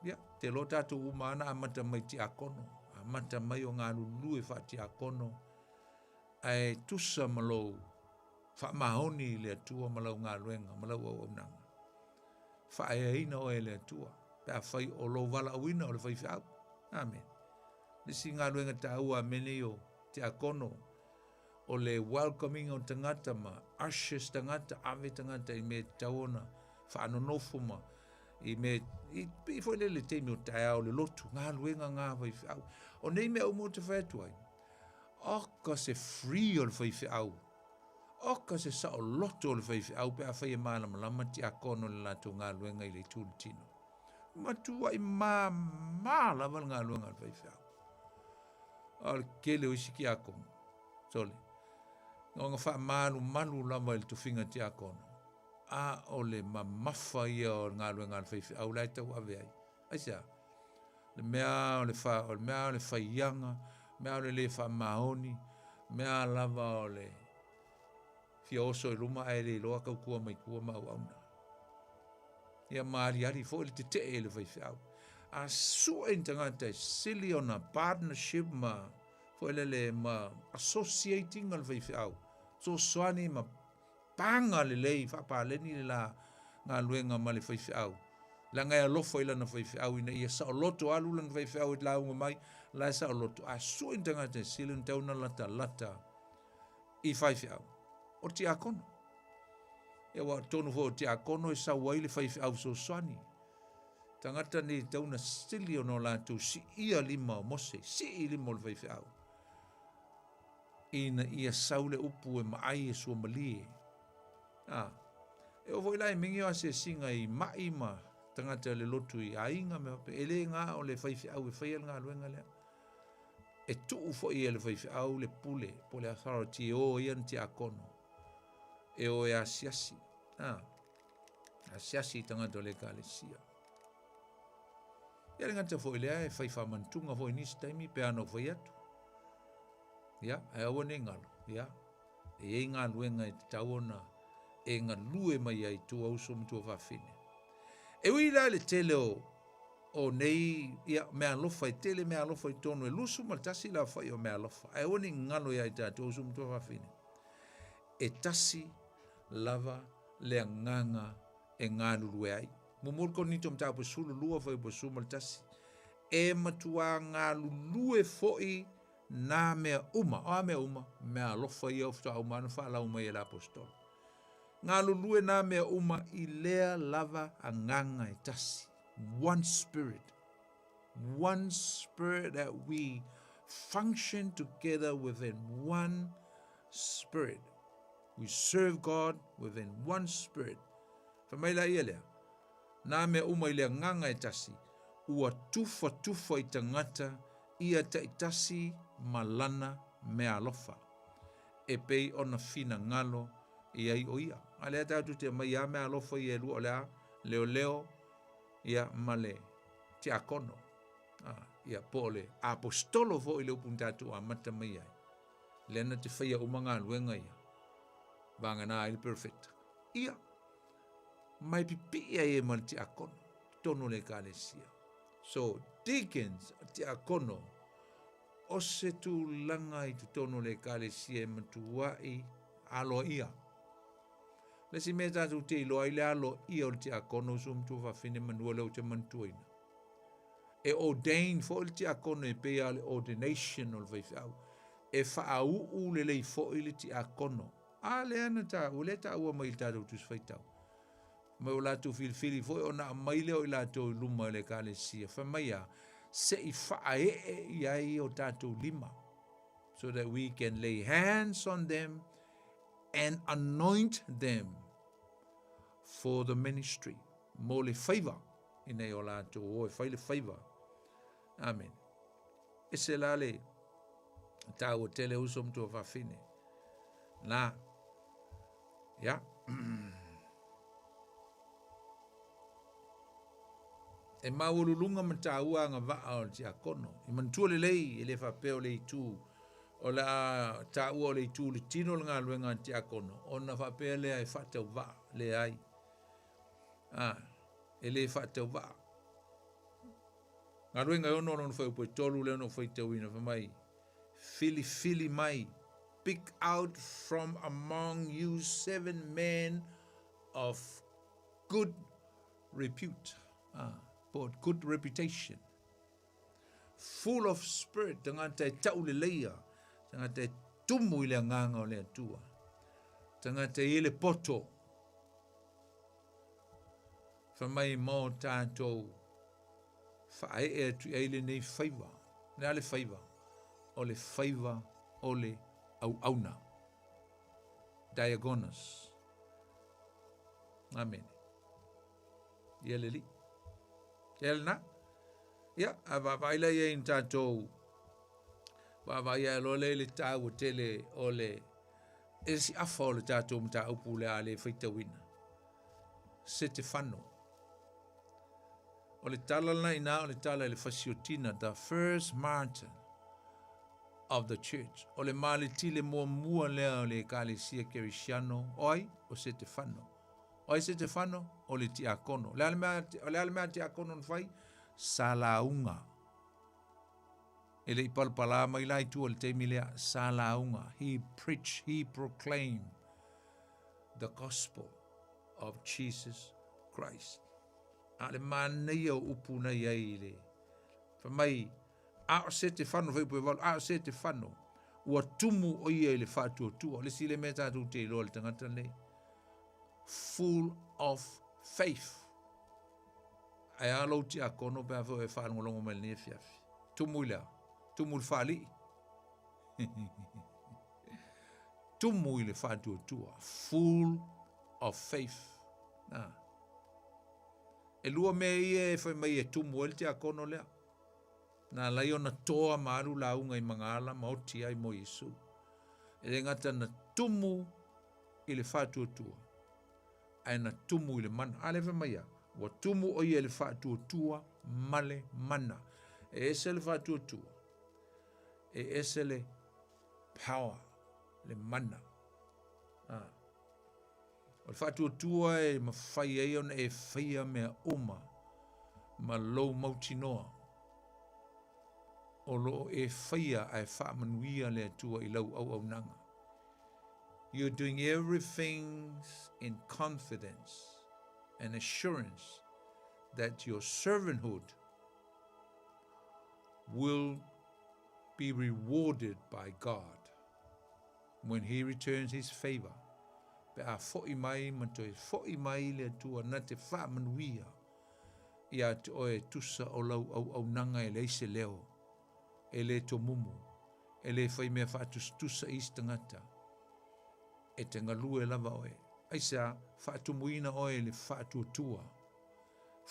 Ia, te lo tatu umana amata mai ti akono. Amata mai o ngā lulu e wha ti akono. Ai tusa malou. Wha mahoni le atua malau ngā luenga, malau au nanga. Wha e ina o e le atua. Pea whai o lo wala awina o le whai whiau. Amen. Nisi ngā luenga ta ua mene o te akono o le welcoming o tangata ma ashes tangata, ave tangata I me taona whaanonofo ma I me I fwoi le teimi o tae au le lotu ngā luenga ngā whai whiau. O nei mea umo te whaetuai. Oka se free o le whai whiau. Oka se sa o loto o le whai whiau pea whai e mālama lama te akono le lato ngā luenga I le tūle tino. Matua I mā lawal ngā luenga le whai whiau. Al kele o isi ki akono. Sole. Ngā ngā wha malu lama il tu whinga ti akono. A o le mamafa ia o ngā luenga le whai whiau lai tau ave ai. Aisia. Le mea o le whaianga, mea o le wha mahoni, mea lava o le fia oso I luma ai le loa kaukua mai kua mau auna. Ia maari fo le te e le whai whiau. A sua intangata sili ona partnership ma fo le ma associating al whai whiau. So swani ma panga le lei whapaleni le la ngā luenga ma le whaiwhiau. La ngai alofa ila na whaiwhiau ina ia sa o loto alu lan whaiwhiau i launga mai, la sa o loto. A sui tanga te silun tauna lata i whaiwhiau. O ti akono. E wa tonu fo o ti akono e sa waile whaiwhiau so swani. Tangata ni tauna stili o no lātou si ia lima o mose, si i lima o le whaiwhiau. Ina ia saule upu e maai e sua malie. E o voi lai mingi o ase singa i mai ma tangata le lotu i ainga me hope. E le ngā o le whaiwhiau e whaial ngā luenga lea. E tuu fo i le whaiwhiau le pule, po le authority o ian ti akono. E o e asiasi. Asiasi tangata le kalesia. Ia ngata fo i lea e whaiwha mantunga fo i nisi taimi pe ano whai atu. Ia, e awa ne ngalo. Ia, e ngā luenga e te tauona e ngā lue mai ai tua uso mtua whawhine. E ui la le tele o nei, ia, mea lofa i tele, mea lofa i tono e lusu ma tasi la whai o mea lofa. E awa ne ngalo ia i tātua uso mtua whawhine. E tasi lava lea nganga e ngā lulue ai. Mumurko nito mta po sulu lua foi po sumal tasi. E matua ngā lulue foi na mea uma. O mea uma. Mea lofa i ofta au manu wha lau mai e la apostol. Ngā lulue na mea uma i lea lava a nganga e tasi. One spirit. One spirit that we function together within one spirit. We serve God within one spirit. Whamaila ia lea. Nā mea uma i lea nganga e tasi, ua tufa i tangata ia ta i tasi malana mea alofa. E pei ona fina ngalo i ai o ia. A lea tātu te mai a mea alofa i e lua o lea, leo, ia male te akono. Ia pole apostolo fo i leo puntatu a mata mai ai. Lena te whaia umanga luenga ia. Vanga nā ili perfect. Ia. Mai pipi e mal ti akono tono le kalesia. So deacons ti akono o se tu langa i tono le kalesia matua i alo ia. Le si meta tu te lo ile alo ia o ti akono sum tu fa fine manua le o te mantuina. E ordain fo il ti akono e pe ale ordination o le fau. E fa au le le fo il ti akono. Ale ana ta uleta ua mai ta tu sfaitau. Mai o lātou filifili foi o na maile o i lātou luma le kalesia. Whamaia, se i whaae i ai o tātou lima. So that we can lay hands on them and anoint them for the ministry. Mo le whaiva i nei o lātou o e whai le whaiva. Amen. E se la le tāu o tele uso mtua whawhine. Nā, ya. E maululunga mataua nga vaa o ti akono. I mantua le lei, e le whapeo le itu, o la taua o le itu, le tino le ngā luenga ti akono. O na whapea lea e whatau vaa, le ai. E le whatau vaa. Ngā luenga ono no whai upo e tolu leo no whai tau ina whamai. Fili mai. Pick out from among you 7 men of good repute. Good reputation, full of spirit, tangata e tau le leia, tangata e tumu i le nganga o le atua, tangata e le poto, whamai mō tātou, whae e atu e le nei whaiva, nea le whaiva o le au auna, diagonus. Amen. Ia le li. Elna, ia, a vaila ia in tātou, vaia lo le tāu tele o le, e si afa o le tātou mta upu le a le whaitawina. Stefano. O le tala na ina o le tala le fasiotina, the first martyr of the church. O le mali tile mua lea o le kalesia kerisiano, oi, o Stefano. Oi Stefano, o le tiakono. Le almea tiakono nfai, salaunga. E le ipalpala mai lai tu o le teimi lea, salaunga. He preached, he proclaimed the gospel of Jesus Christ. Ale mana ia upuna ia ile. Fa mai a se te fano foi po val a se te fano. Ua tumu o ia ile fatu tu. Le sile meta tu te lo le tangata le. Full of faith. Ai alo ti a kono pe fo e fa ngolongo mel ni fiafi. Tumu ila. Tumu fali. Tumu ile fatu tu. Full of faith. Na. E lua me ie fai mai e tumu el te a kono lea. Na lai ona toa maru launga I mangala mauti ai mo Yesu. E le ngata na tumu ile fatu tua. Ai na tumu ile mana. Ale fai mai a. Wa tumu o ile fatu tua male mana. E ese le fatu tua. E ese le power. Le mana. O le fatu tua e mawhai e ona e whaia mea oma. Ma lou mautinoa. O lo e whaia ai whaamanuia le tua I lau au nanga. You're doing everything in confidence and assurance that your servanthood will be rewarded by God when He returns His favor. Pe a fo'i mai mantoe fo'i mai le tua na te whaamanuia ia te oe tusa o lau au nanga e leise leo. E le to mumu, e le whai mea whātustusa I stangata, e te ngalue lava oe. Aisa, whātumuina oe le whātuatua,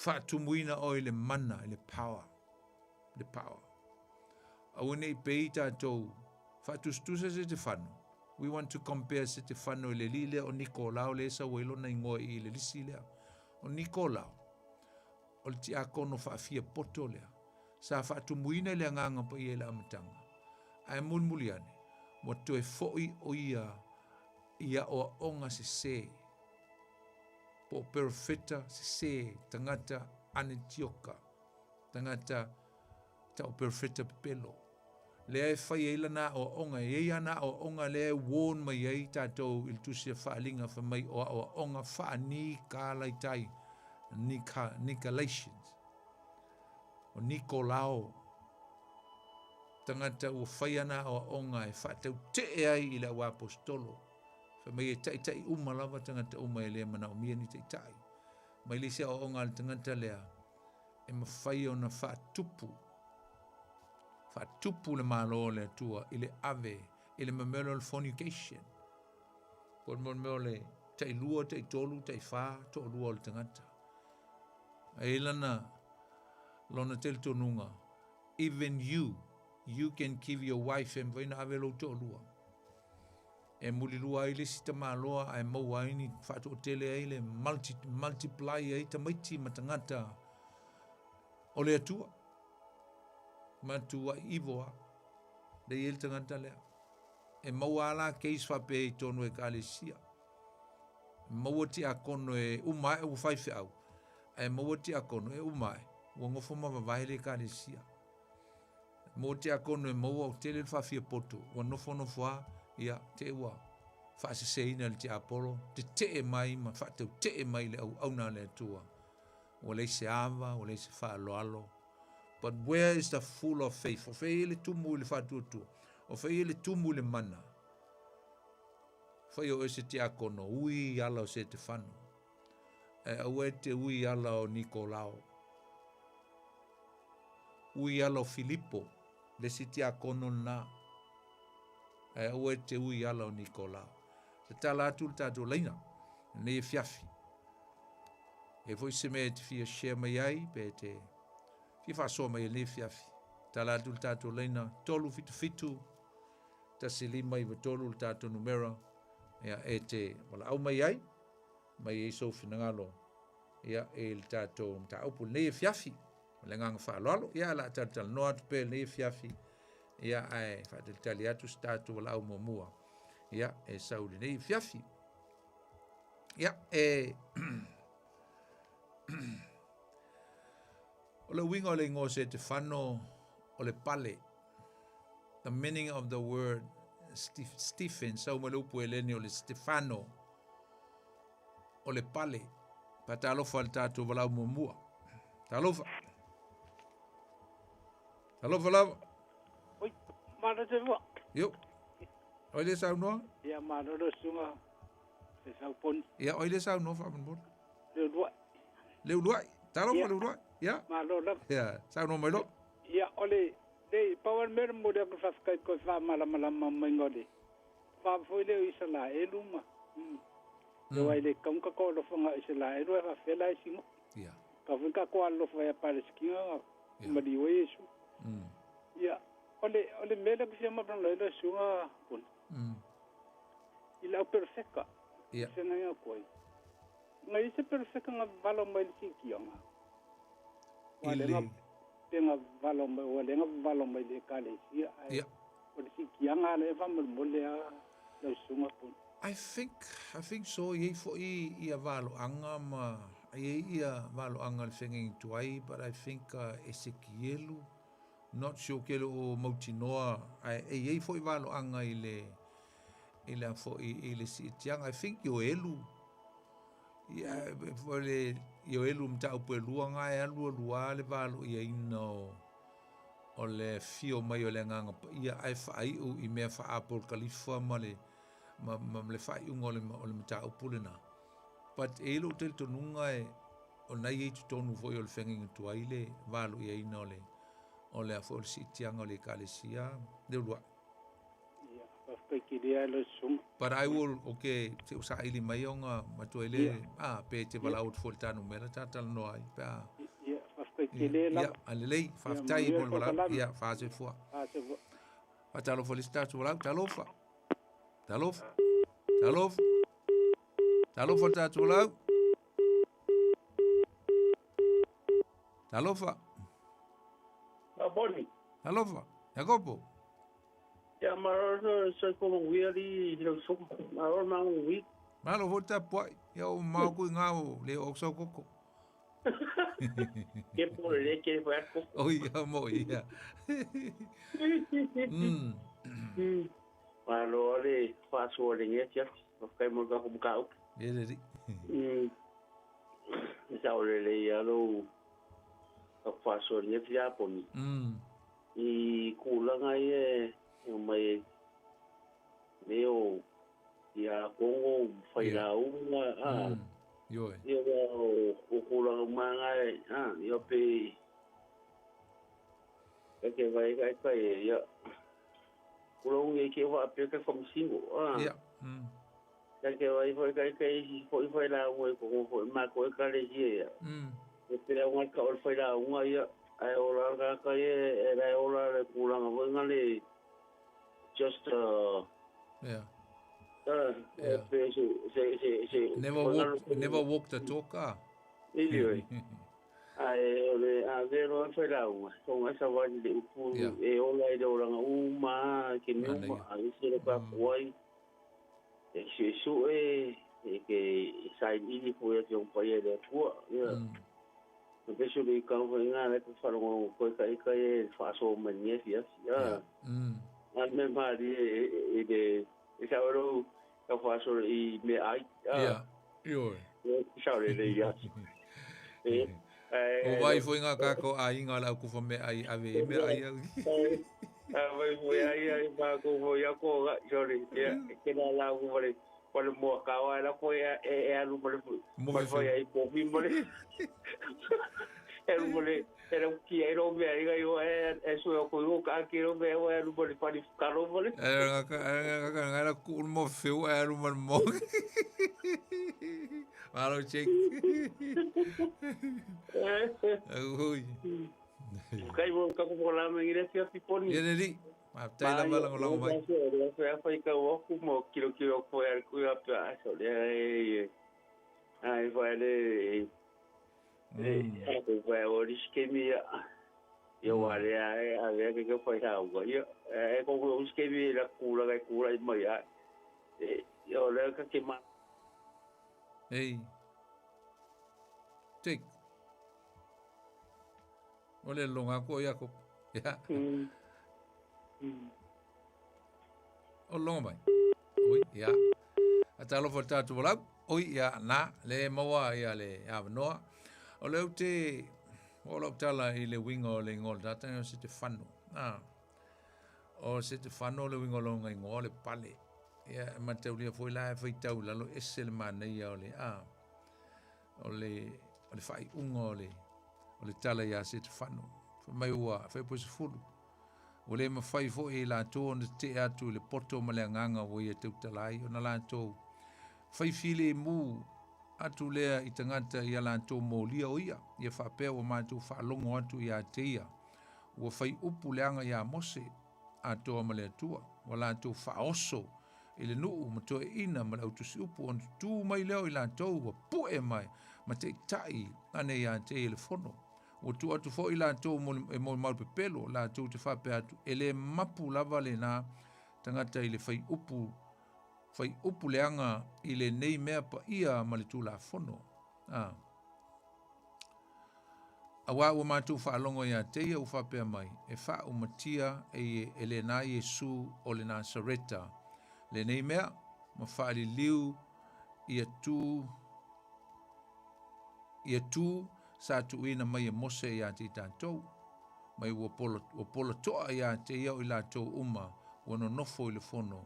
whātumuina oe le mana, le power, le power. Aune I pei tātou, whātustusa se te whanu. We want to compare se te whanu le lile o Nikolao le sa welo na ingoe I le lisi lea. O Nikolao, o le ti akono whaafia poto lea. Sa whaatumuina le nganga pa I la amatanga. Ai mulmuliane, mo toe fo'i o ia o onga se. Po perfeta se tangata Antioka. Tangata tau perfeta pelo. Le ai whai eila na o onga, e ana o onga le won mai ei tātou il tusia whaalinga wha mai o onga wha ni ka laitai, ni Galatians. O Nikolao tangata ua whai ana o onga e whaatau te ai I la wa apostolo. Wha mai e tai umalawa tangata uma e lea mana o mia ni tai. Mai le sea o onga le tangata lea e mawhai o na whaatupu. Whaatupu le malo le tua I le ave, I le mamelo le fornication. Por mamelo le tai lua, tai tolu, tai wha, to lua le tangata. E lana lona tel tonunga, even you can give your wife and vaina avelo to lua. E muli lua ile sita maloa ai maua ini fatu otele ile multiply ai tamaiti matangata ole atua. Matua ivoa de il tangata lea. E maua ala case fa pe tonu e kalesia. Maua ti akono e umai u faife au. E maua ti akono e umai. Wongo foma vaile kalesia. Mo te akono e maua o tele fafia poto. Wano fono fa ia te ua. Fa se seina le te apolo. Te mai ma fa te mai le au na le tua. O le se ava, o le se fa alo. But where is the full of faith? O fei le tumu le fa tutu. O fei le tumu le mana. Fai o ese te akono. Ui ala o se te fano. E au e te ui ala o Nikolao. Ui ala o Filippo, le siti a kono na. E ue te ui ala o Nikolao. Te tala atu tātou leina, ne e fiafi. E voi se me te fia share mai ai, pe te fia so mai ne fiafi. Tala atu tātou leina, tolu fitu, ta se lima iwa tolu tātou numera, e te wala au mai ai, mai e so finangalo, e le tātou mta upu ne e fiafi. Le ngang fa lolo ia la tatal noat pe le fiafi ia ai fa del taliatu statu la umomua ia e sauli ne fiafi ia e o le wingo le ngo se te fano o le pale. The meaning of the word Stephen so malupu eleni o le Stefano o le pale. Pa talofa le tātou walau mua. Talofa. Talofa lava. Oi, mana te mua. Yo. Oi le sau noa? Ia mana lo sunga. Se sau pon. Ia oi le sau noa whapanbora. Leo luai. Leo luai. Talofa leo luai. Ia. Malo lava. Ia. Sau noa mai lo. Ia ole. Dei pawan mer mo de ko faskai ko fa mala mangole. Fa foi le isala eluma. Yo ai le kam ka ko lo fanga isala elu fa fela simo. Ia. Ka vinka ko lo fa ya palestina. Ma di wesu. Ia. Ole mele que se llama para la sunga pun. Ila perfecta. Ia. Se na koi. Ngai se perfecta nga valo mai sikianga. Wale tenga valo mai wale nga valo mai le kale sia. Ia. Ole sikianga le fa mole la sunga pun. I think so. Ye fo ia valo anga ma ia valo anga le fenging tuai, but I think Ezekielu not sure ke lo mautinoa ai foi valo anga ile fo ile si tiang. I think Yoelu for le Yoelu mta upelua nga e lua le valo ia ino o le fio mai o le nganga ia ai fai u i me fa apol kalifa male ma le fai un o le mta upulena but elo tel tonunga e o nai tu tonu fo yo le fenging tu aile valo ia ino le o le afol sitianga o le kalesia de lua. But I will, okay, te usa ili mai onga matuele, pe te walau te foltanu mela tatal no ai, alelei, faftai bol walau, ia, fase fua. Talo folista tu walau, talofa. Talofa tatu walau. Talofa. Boni. Talofa. Jacopo. Ya maro so como weary lo so maro mang week. Malo volta poi. Eu mau ku ngau le okso koko. Que por le que foi koko. Oi, amo ia. Malo le faço le ngetia. O kai mo ga com kau. Ele. Já olhei ya lo faço le ngetia poni. I kulanga ye mai leo ia kongo fai la unga yo o kula manga yo pe que vai kai ya kula unga ke va pe ka como singo ya que vai kai foi la unga ko ma ko ka le ya pe unga ka fai la unga ya ai ora ka kai era ora le kula nga le just never walk the talk anyway ai no foi lá com essa voz de e olha de orang uma que mesmo aí se para foi isso que sai de foi que um pai de tua deixa eu ir com nga que falam coi faz o mania a me mari de esa oro que faço e me ai yo sabe de ya o vai foi nga kako ai nga la ku me ai ave me ai vai foi ai ba ko foi a ko sorry que la ku vale quando mo kawa la foi é a mo foi ai po mi mo era um que era o velho aí isso eu coloco aqui o velho era o para ficar o velho era como feu era um mo malo check ui kai vou com lá me ir se piponi ele tai la bala ngolong mai foi que o como kilo foi a peça ai vai vai hoje que me eu olhei a ver que foi algo é como os que me la cura e mai eu olhei que mais ei tic olha longa ko ya ko ya o longa mai oi ya atalo fortato volao oi ia na le maua ia le avanoa o le te o lo tala i le wingo le ngol data o se te fano o se te fano le wingo lo ngai ngol le pale ia ma te ulia foi la foi tau la lo esel mana ia o le o le fai ungo o le tala ia se te fano mai ua fai po se fulu o le ma fai fo e la to on te atu le poto ma le nganga o ia te utalai o na la to fai file mu atu lea i tangata ia la to mo lia o ia fa pe o ma tu fa longo atu ia te ia o fai upu leanga ia mose ato ma le tua o la to fa oso ile nu mo to ina ma le si upu on tu mai leo i la to o pu e mai ma te tai ane ia te ile fono o tu atu fo i la to mo mal pelo la to te fa pe atu ele mapu lava le na tangata ile fai upu leanga i le nei mea pa ia ma le tu la fono. Awa ua mātou whaalongo ia te ia u whapea mai, e wha umatia e le nā Yesu o le Nasareta. Le nei mea, ma whaali liu ia tu sa tu ina mai e mose ia te tātou, mai ua polo toa ia te ia o i lātou uma, ua no nofo i le fono,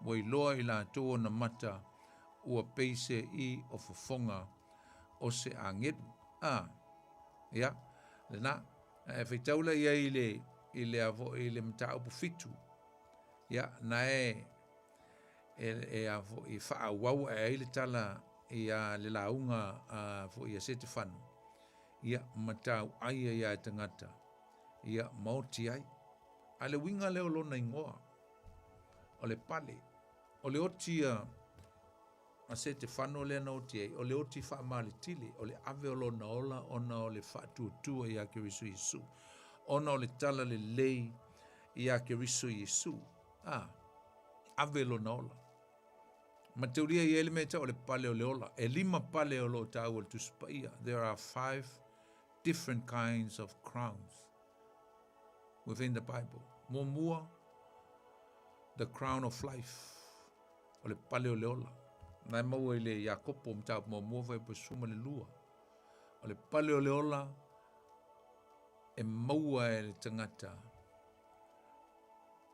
ua i loa i lātou o na mata, ua peise i o fofonga o se angeru. Ia, le na, e whaitaula ia i le mta upu fitu. Ia, na avo i wha wau e le tala ia le launga fo ia sete whanu. Ia, matau aia ia e tangata. Ia, mauti ai. A le winga leo lona ingoa. O le pale. O le otia a se te whano le na oti ei, o le oti wha mali tili, o le ave o lona ola, ona o le wha tuatua i ake risu Yesu, ona o le tala le lei i ake risu Yesu, ave o lona ola. Ma teuria i ele meta o le pale o le ola, e 5 pale o lo tau o le tuspaia. There are 5 different kinds of crowns within the Bible. Mua, the crown of life, o le pale o le ola. Nai maua i le Iakopo mtau mua vai pa suma le lua. O le pale o le ola e maua e le tangata.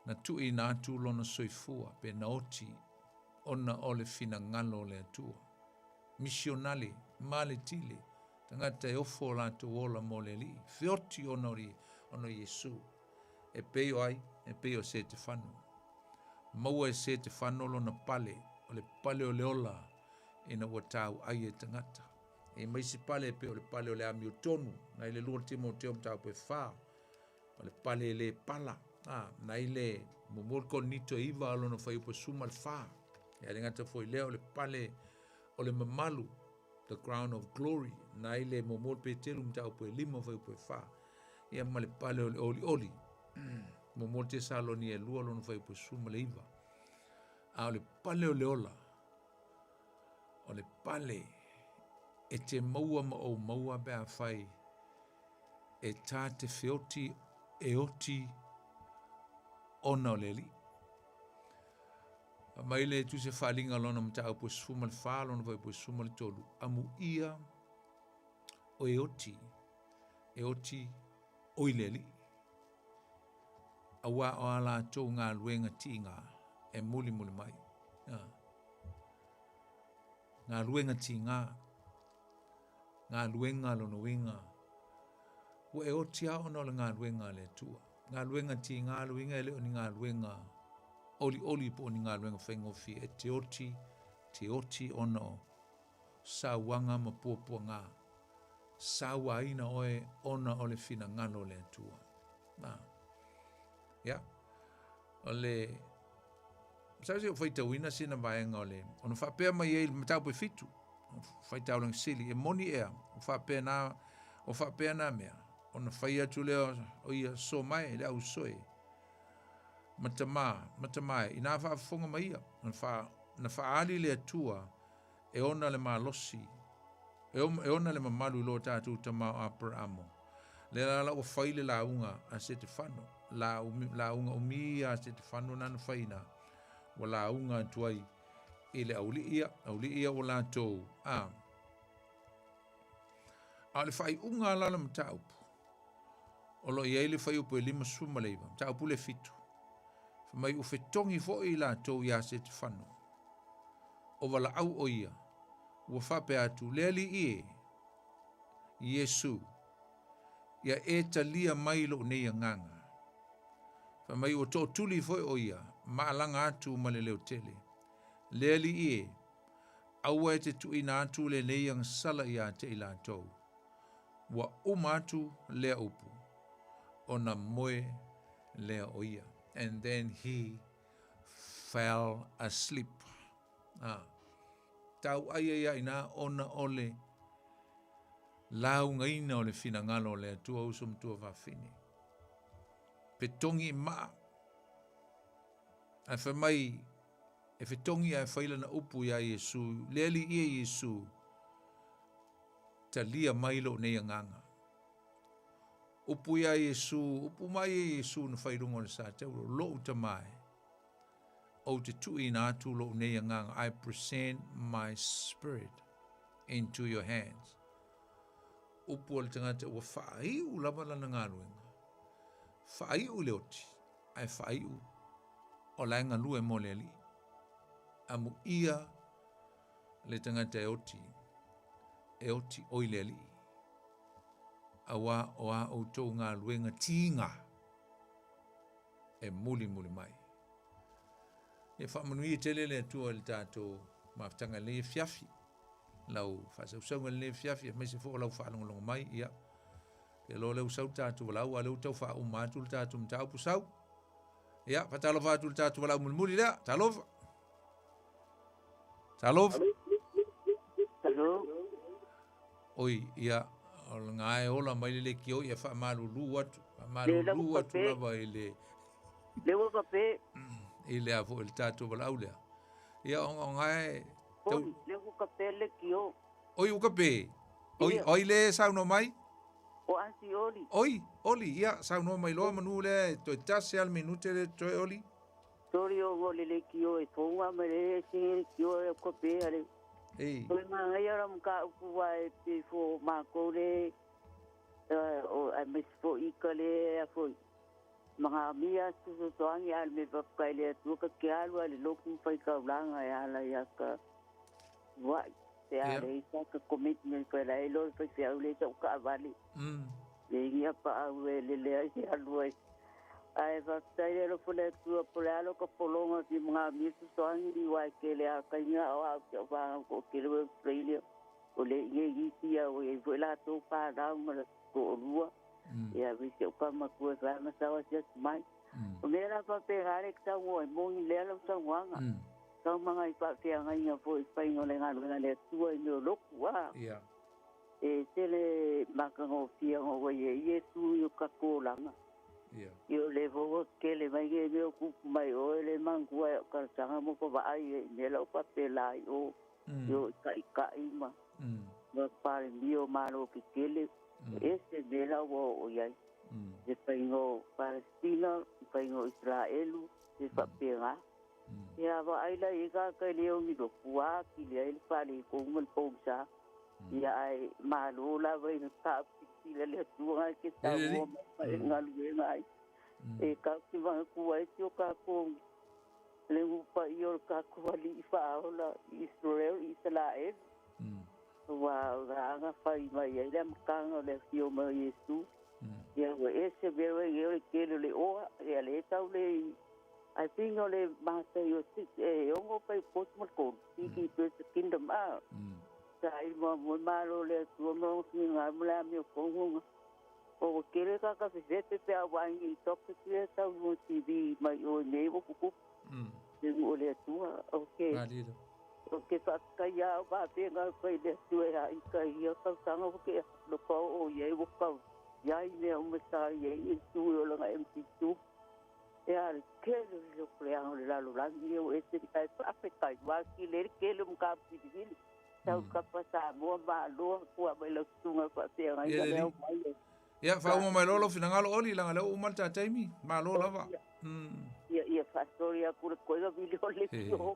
Na tui na atu lona soifua pe na oti ona o le fina ngalo le atua. Misionali, male tili, tangata e ofo la tu ola mo le li. Fioti ono Yesu. E peo ai, e peo se te whanu. Maua e se te whanu lona pale. O le pale o le ola ina ua tau ai e tangata. E maisi pale pe o le pale o le ami o tonu, na ile lua timo teo mtau pe wha. O le pale le pala, na ile mumul kon nito iwa alo na whai upa suma le wha. E ringata fo leo le pale o le mamalu, the crown of glory, na ile mumul pe telu mtau pe 5 whai upa wha. Ia ma le pale o le oli. Mumul te salo ni e lua alo na whai upa suma le iwa. A o le pale o le ola, o le pale e te maua ma o maua bea whai e tā te whioti e oti ona o le li. A mai le tu se whalinga lona mta au po suma le wha lona vai po suma le tolu. Amu ia o e oti o i le li. A wā o ala tō ngā luenga ti ngā. E muli mai. Ngā luenga ti ngā luenga lono winga. Ua e oti a ono le ngā luenga le tua. Ngā luenga ti ngā luenga ele o ni ngā luenga oli po ni ngā luenga whaingofi. E te oti ono sa wanga ma puapua ngā. Sa waina oe ona o le fina ngalo le tua. Ya. O le sa se faita wina sina vaenga ole ona fa pe mai e matau pe fitu faita long sili e moni e o fa pe na mea ona faia tu le o ia so mai le au soe matama ina fa fonga mai na fa ali le tua e ona le malosi e ona le mamalu lo tatu tama Abrahamo le la o faile la unga a Stefano la unga umia Stefano nan faina wala unga tuai I le auli ia o lātou. A le whai unga lala mataupu. O lo iei le whai upo e 5 suma leiva. Mataupu le fitu. Mai u fetongi fo I lātou ia se te whanu. O wala au o ia. Ua whape atu leali ie. Yesu. Ia e talia mai lo nei nganga. Mai o tō tuli fo o ia. Maalanga atu ma le leo tele. Leali ie. Aua e te tuina atu le nei ang sala ia te I lātou. Wa umatu lea upu. Ona moe lea o ia. And then he fell asleep. Tau aia ina ona ole lau ngaina ole fina ngalo le tua usum tua whawhine. Petongi maa. A whamai e fetongi a whaila na upu ia Yesu. Leali ia Yesu. Ta lia mailo nei nganga. Upu ia Yesu, upu mai Yesu na whairunga le sa te uro, lo uta mai. O te tui na atu lo nei nganga, I present my spirit into your hands. Upu al tangata ua whaiu lama lana ngaruenga. Whaiu leoti, ai whaiu o laenga lue mo leali. Amu ia le tangata e oti oi leali. Awa oa o tō ngā luenga tīnga e muli mai. E whamanui e tele le atua le tātou maftanga le fiafi. Lau whasausaunga le fiafi e mese fō lau whanongalonga mai ia. Ke lo leu sau tātou walau a leu tau wha umatu le tātou mtau pusau. Ia, whatalo whātu le tātou walau mulmuli lea, talova. Talova. Oi, ia. O ngai ola mai le kio ia fa malulu atu lava ile le wo kape ile avo el tatu balaule ia o ngai le wo kape le kio oi o kape oi le sauno mai o ansi oli ia sauno mai lo manu le to tasi al minute le to oli sorry o le kio e tonga me le se kio e kape aleOi mga ngayon ka ukuwai pifo makole o misfo ikale afo mga mia susutuan ya me papkaile tu ka kialo ali lokung pai ka ulanga ya la ya ka wa te ale isa ka commitment pa la ilo pa se ule sa ka vali ia pa le le ya luai ai va taile lo pole tu polalo ko polonga di mga misu soang di wa ke le ka nya wa va ko ke le Australia o le ye ia o e vola to pa da ma ko rua ia vi se ka ma ku sa ma sa wa se mai o me la pa pe gare ka mo le lo sa wanga ka mga ipa te nga ia fo pa no le nga le tu no lo wa ia e tele ma ka ngo fia ngo ye tu yo ka ko langa Yo le vogo que le vai que me ocupo mai o le mangu e ka sanga mo ko vai ne lo papela yo kai ma no para mio malo que kele ese de la o ya de paino Palestina paino Israel de papela ya va ai la iga ka le o mi do kua ki le el pali ko un ponsa ya ai malo la vai no ta le tua que está bom ngalu ngai e ka ki va ku ai tio ka ko le upa io ka ku ali fa ola Israel wa nga fa mai ai le mkanga le fio ma Yesu ya we ese bebe yo que le o ya le ta le ai pingo le ma se yo si e ongo pa post mo ko ki kingdom a sai mo malo le tu mo ki ngamla mi ko o kere ka ka se te awangi top te ta mo TV mai o nei mo ku o le tu okay okay fa ka ya ba te nga ko le tu ya i ka ya ka sanga ke lo ko o ye wo ka ya i le o sa ye tu o la MT2 ya ke lo creano la lo la ni o este ka fa ka wa ki le ke lo ka pi tau ka pasa mo ba lo ku a lo tunga pa te nga ya le ia fa mo mai lolo fina ngalo oli langa le o malta taimi ma lo lava ia fa storia ku ko ga video le yo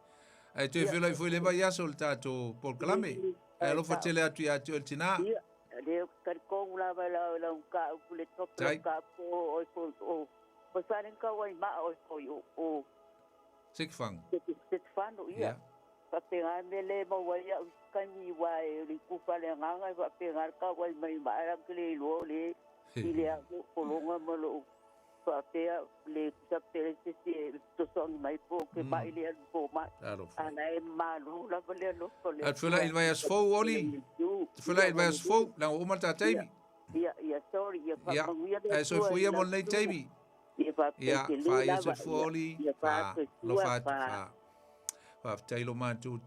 Ai tu fila foi le vai aso tato por clame. Ai lo fatele atu ya tu tina. Ia, le kariko la la ka le top ka o o pasarin ka wai ma o Sikfang. Sikfang ia. Papengar mele mo wai kan mi wai ri ku pale nganga papengar ka wai mai ma ra kle lo le ile ko longa mo lo papea le sapere se to son mai po ke ba ile po ma ana e malu la vale lo le At fila il vai as fo oli. Fila il vai as fo la o mata taibi. Ia sorry ia pa manguia. Ai so fo ia mo nei taibi. Ia fa ia so fo oli. Lo fa fa tailo man tu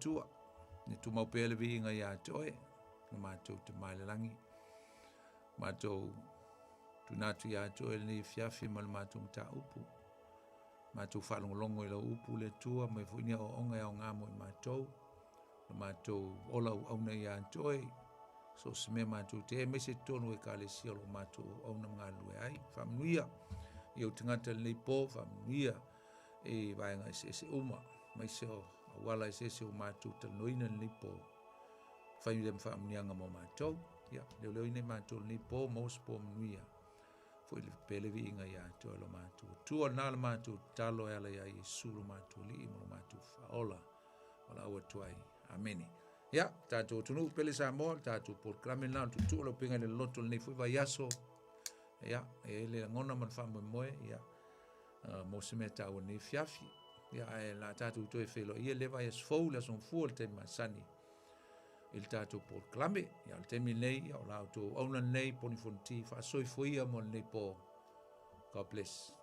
ni tu mau pele vi nga ya toe. No ma tu te mai langi. Ma tu natu ya toe ni fiafi mal ma tu ta upu. Ma tu fa longo ila upu le tua mai fuini o onga ya nga mo ma tu. Ma tu ola au na ya toe. So sme ma tu te me se tonu e kale si o ma tu o na nga lu ai famia. Yo tangata le po famia e vai nga se uma mai se wala se o ma tu te noina le po. Fai dem famia nga mo ma tu. Ya, le ine ma tu le po mo spo mia. Foi le pele vi inga ya to lo ma tu. Tu na ma tu talo ala ya Yesu lo ma tu li mo ma tu faola. Wala o tu ai. Amen. Ya, tatu tunu pele sa mo tatu proclame na tu lo pinga le loto le foi vai aso. Ya, ele ngona man fa mo ya. Mo se meta o ne fiafi. Ya, la tatu to e felo. Ia le vai as foula son fuerte masani. Il tato proclame ya il terminei ya la auto ona nei ponifonti fa soi foia mon nei po. God bless.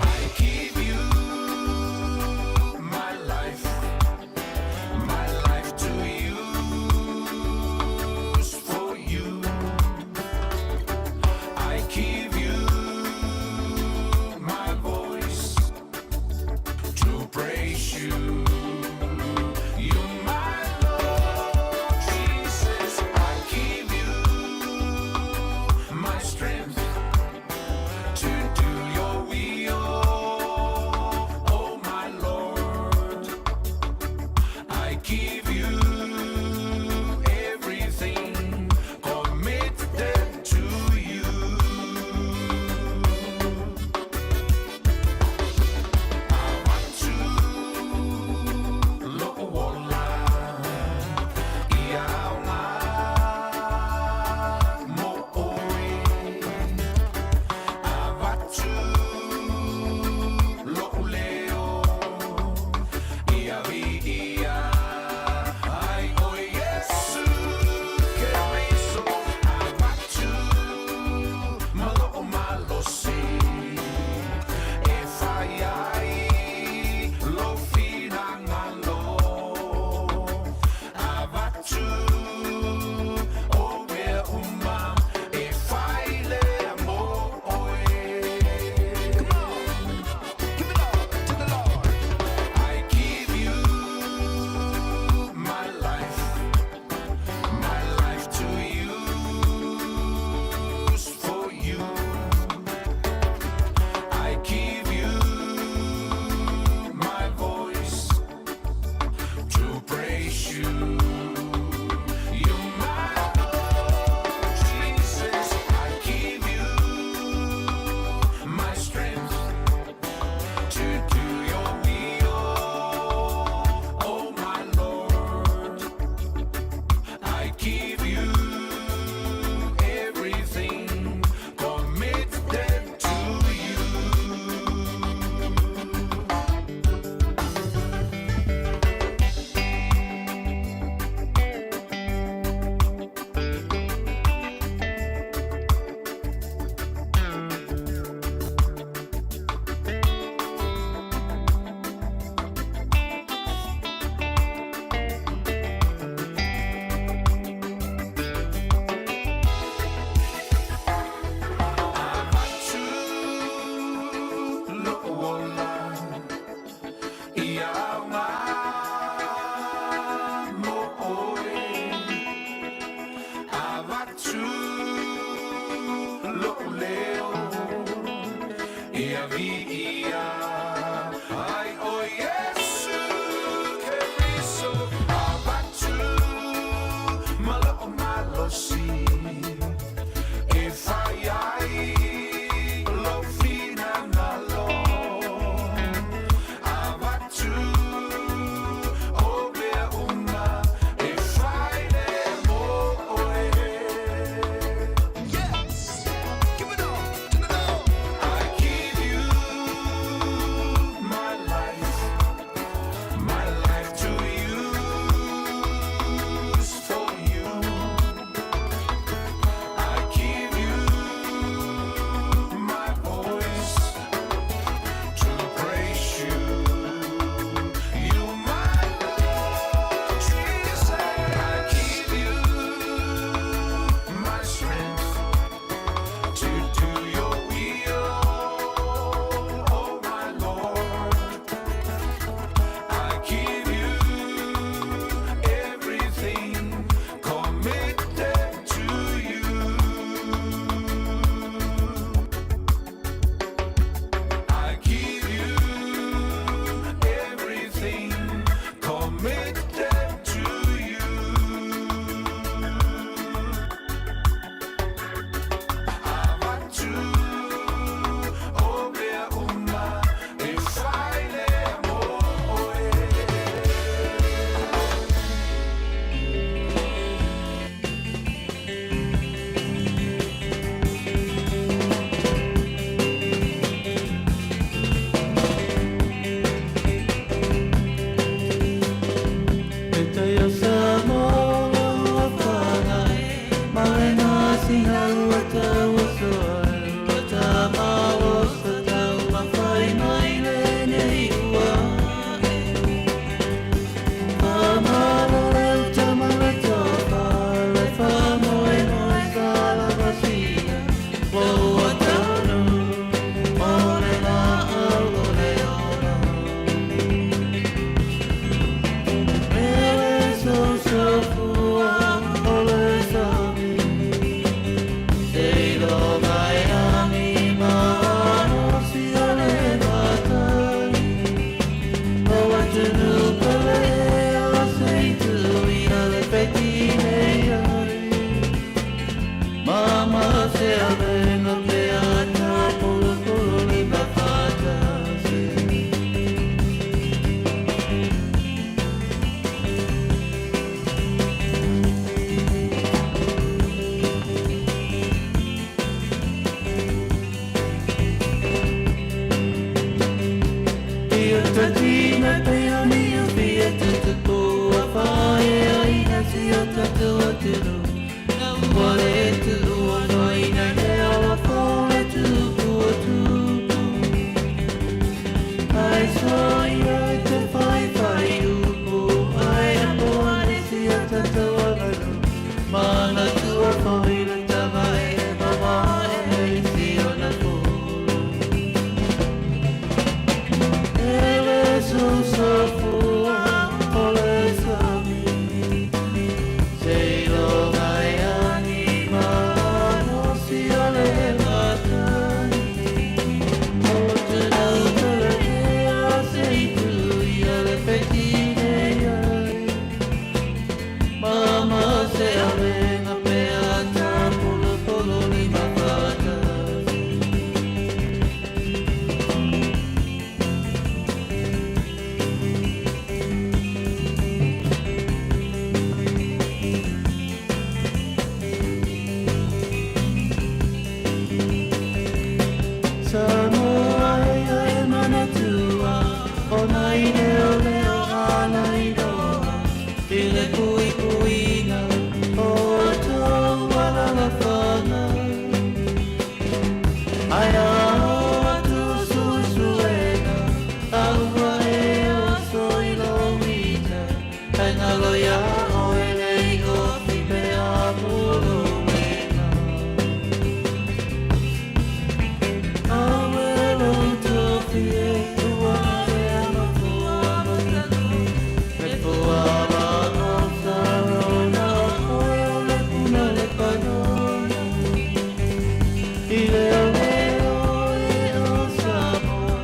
I give you tina pea ni o fia tutupu a whae a ina si o tatu o turu. Wale tu o noina ne ala whole tupu o tupu. Ai soi ai te whai whai upu, ai a moane si o tatu o garu. Mana tu a whai na tawa e mawa e si o na fu. Ele so so fu ole so mi. Sei lo mai anima no si ole matani. O te nau tala e a sei tu i ole petine ai. Mama se avenga pe ata polo polo lima fata. Samoa e mana tua, o nai leo leo ala i roa. Ile pui puina, o tau ala la whana. Ai a hoa tu sui suena, aua e o soi lo wita. Ai ngā loia o elei o whipe a pulu mena. Awelo tofi e tua e ama fua matanu. Me fua ma o sarona oe o le puna le panona. I leo leo e o Samoa,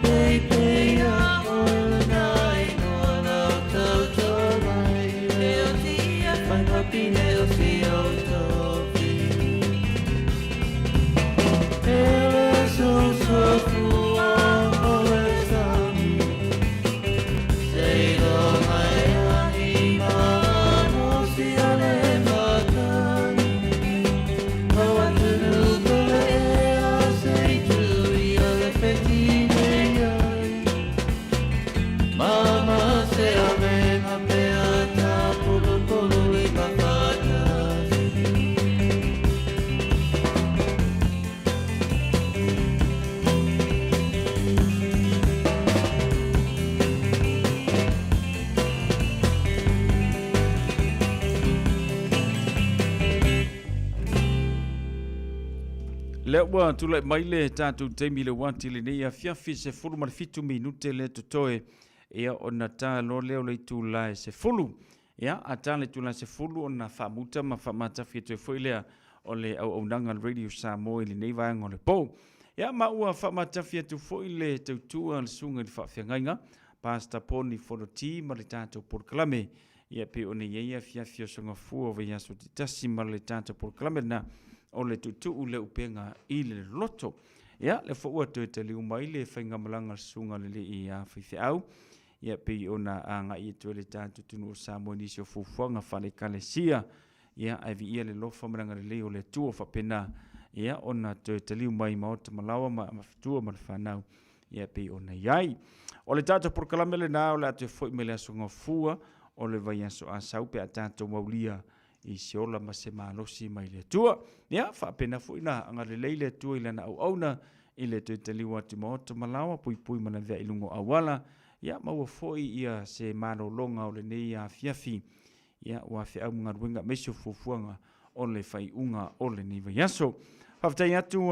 pei pei a o le nai noa nau tau tonai. Leo tia whai mapine o si o tofi. Ele so so fua ole sami. Sei lo mai anima no si ole matani. O atunu kole e a sei tu i ole petine ai. Mama se avenga pe ata pulu pulu lima fatasi. Le ua tula mai le tātou teimi le wanti le nei a fiafi se fulu ma le fitu minute le totoe ia ona tā lo leo le tu la se fulu ia a tā le tu la se fulu ona whamuta ma whamata fitu e fwoi lea o le au nanga radio Samoa le nei vanga o le pou ia ma ua whamata fitu fwoi le tautua le sunga le whawhiangainga pasta poni whoroti ma le tātou porkalame ia pe o ne ia fiafi o songa fua o vea so titasi ma le tātou porkalame na o le tutu le upenga i le loto. Ia, le fo ua tue te liu mai le whainga malanga sunga le le i a whiwhi au. Ia, pei ona a nga i tue le tātu tunu o Samoa nisi o fufuanga whale kalesia. Ia, ai vi ia le lofa malanga le le o le tua whapena. Ia, ona tue te liu mai maota malawa ma fitua ma le whanau. Ia, pei ona iai. O le tātu porkalame le nā o le atu e fwoi me le asunga fua o le vai aso a saupe a tātu maulia i se ola ma se malosi mai le tua. Ia, whaapena fuina anga le leile tua i lana au auna i le tui te liwa ati maota malawa pui pui mana vea ilungo awala. Ia, maua foi ia se mano longa o le nei a fiafi. Ia, ua fe au mga ruenga mesio fufuanga o le whai unga o le niva yaso. Haftai atu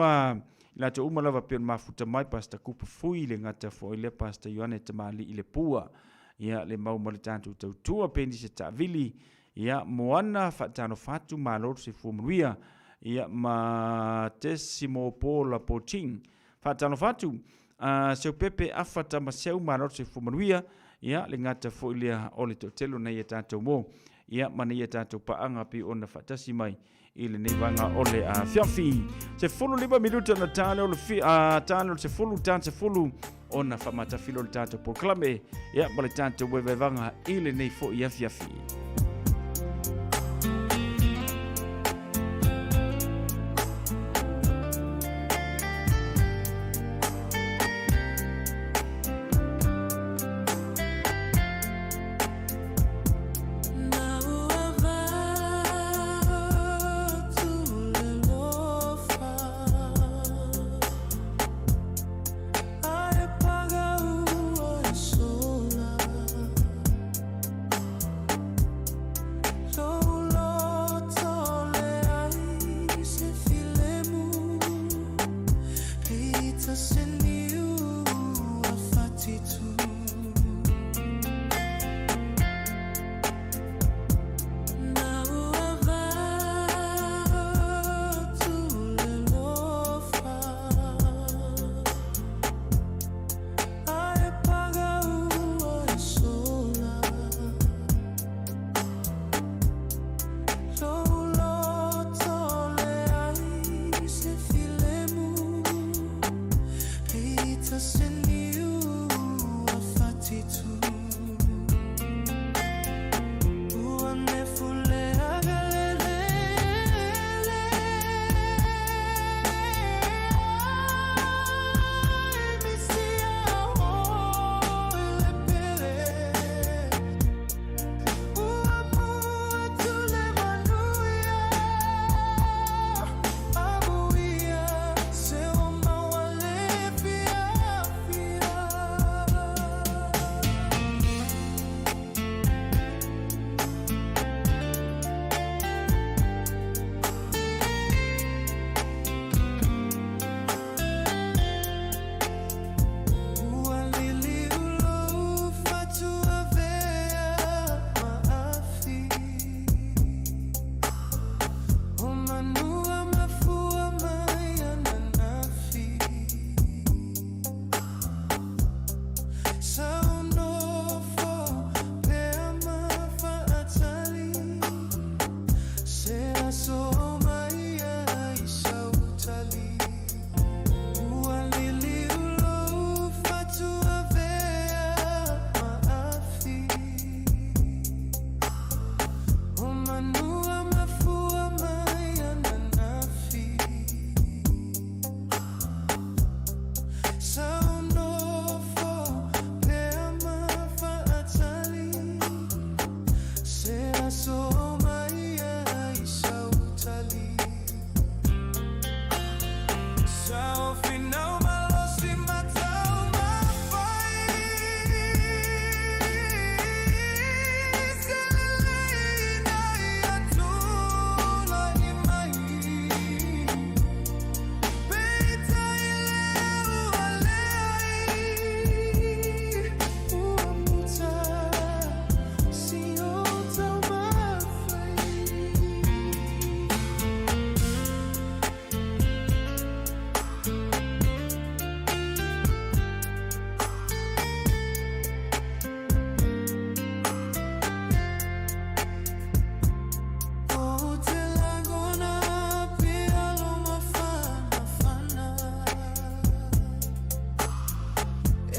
la te umalawa pia mafuta mai pasta kupa fui le ngata foi le pasta Ioane Tamali i le pua. Ia, le mau malitantu tautua pendi se ta'vili. Ia moana whaatano whatu maloro se fumanuia. Ia ma tesimo pola poching. Whaatano whatu. Seu pepe awhata ma seu maloro se fumanuia. Ia le ngata fōilea o le totelo nei e tātou mō. Ia mana ia tātou paanga pi ona whatasi mai. I le neivanga o le fiafi. Se fulu 5 minuta na tāle o le tāle o se fulu tāne se fulu. Ona whamata filo le tātou proklame. Ia ma le tātou wewevanga i le nei fō ia fiafi.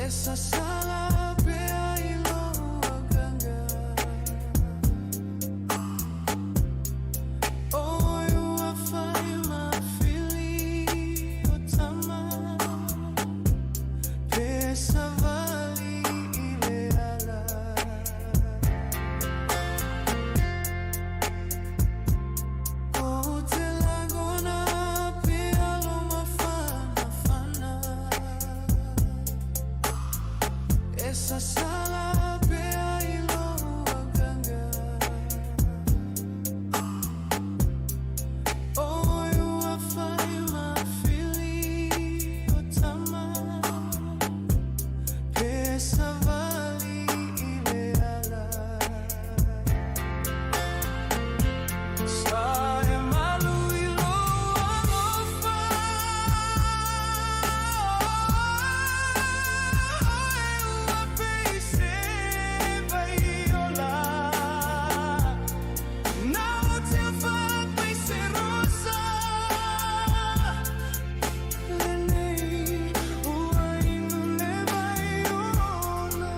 essa sala pea i loa ganga. Oh, you are fine, my fili o tama. Pesa vali ile ala. Oh, te lagona pea loma fana fana. Essa sala pea i loa ganga. Oh, you are fine, my fili o tama. Pesa vali ile ala. Sa e malu i loa lofa. Ua peise vai ola. Na o te wha peise rosa. Lenei ua inu ne vai ola.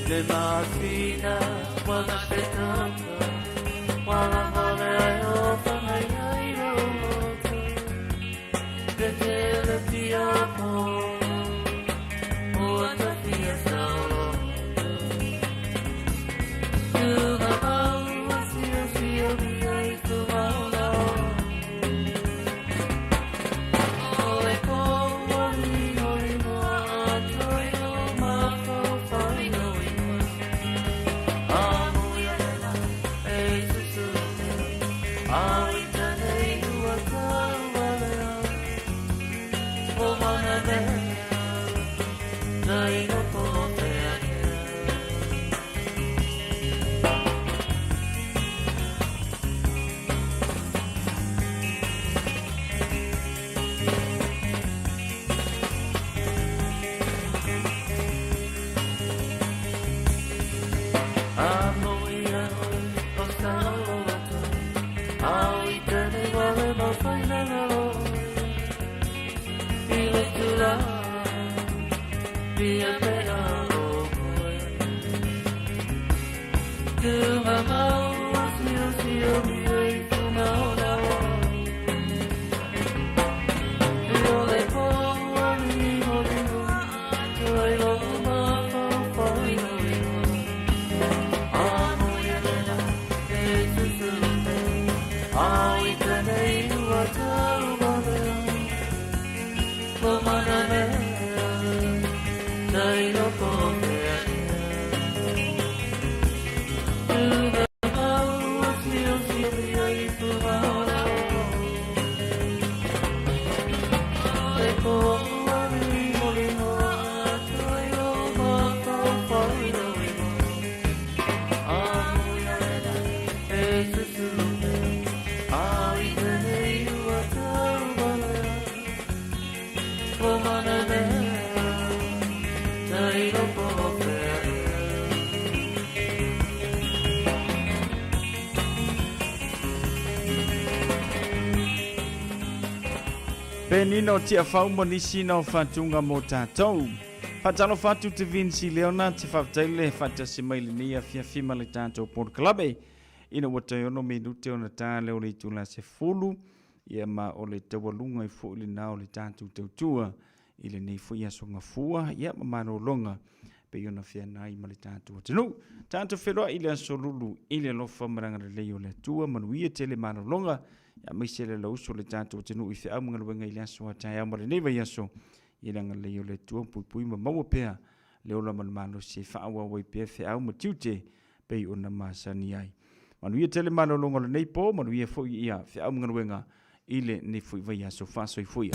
Le mafina wana petata wana vole ayo fanai ai roto de te piamo o ta fia solo tu na mau si mi ai tu maula o e como ni no toi no ma fai no Penino tia fau monisi no fatunga mo tātou. Fatalo fatu te Vinci Leona te whaftaile fatasi maili nia fia le tātou Port Clube. Ina watayono minute ona tā leo le tula se fulu. Ia ma o le tawalunga I fo ili nao le tātou tautua. Ile nei fo ia songa fua. Ia ma mano longa. Pe yona fia nai ma le tātou atinu. Tātou wheroa ile asolulu. Ile lofa maranga le leo le tua. Manuia tele mano longa. Ya maise le lauso le tātou atinu. Ife au mga luenga ile aso atai au ma le neva iaso. Ia nga leo le tua pui ma maua pea. Leo la manmano se whaawa wai pea fe au ma tiute. Pe ona masani ai. Manuia tele mano longa le neipo. Manuia fo ia fe au mga luenga. Ile ne fui vai aso faso I fui.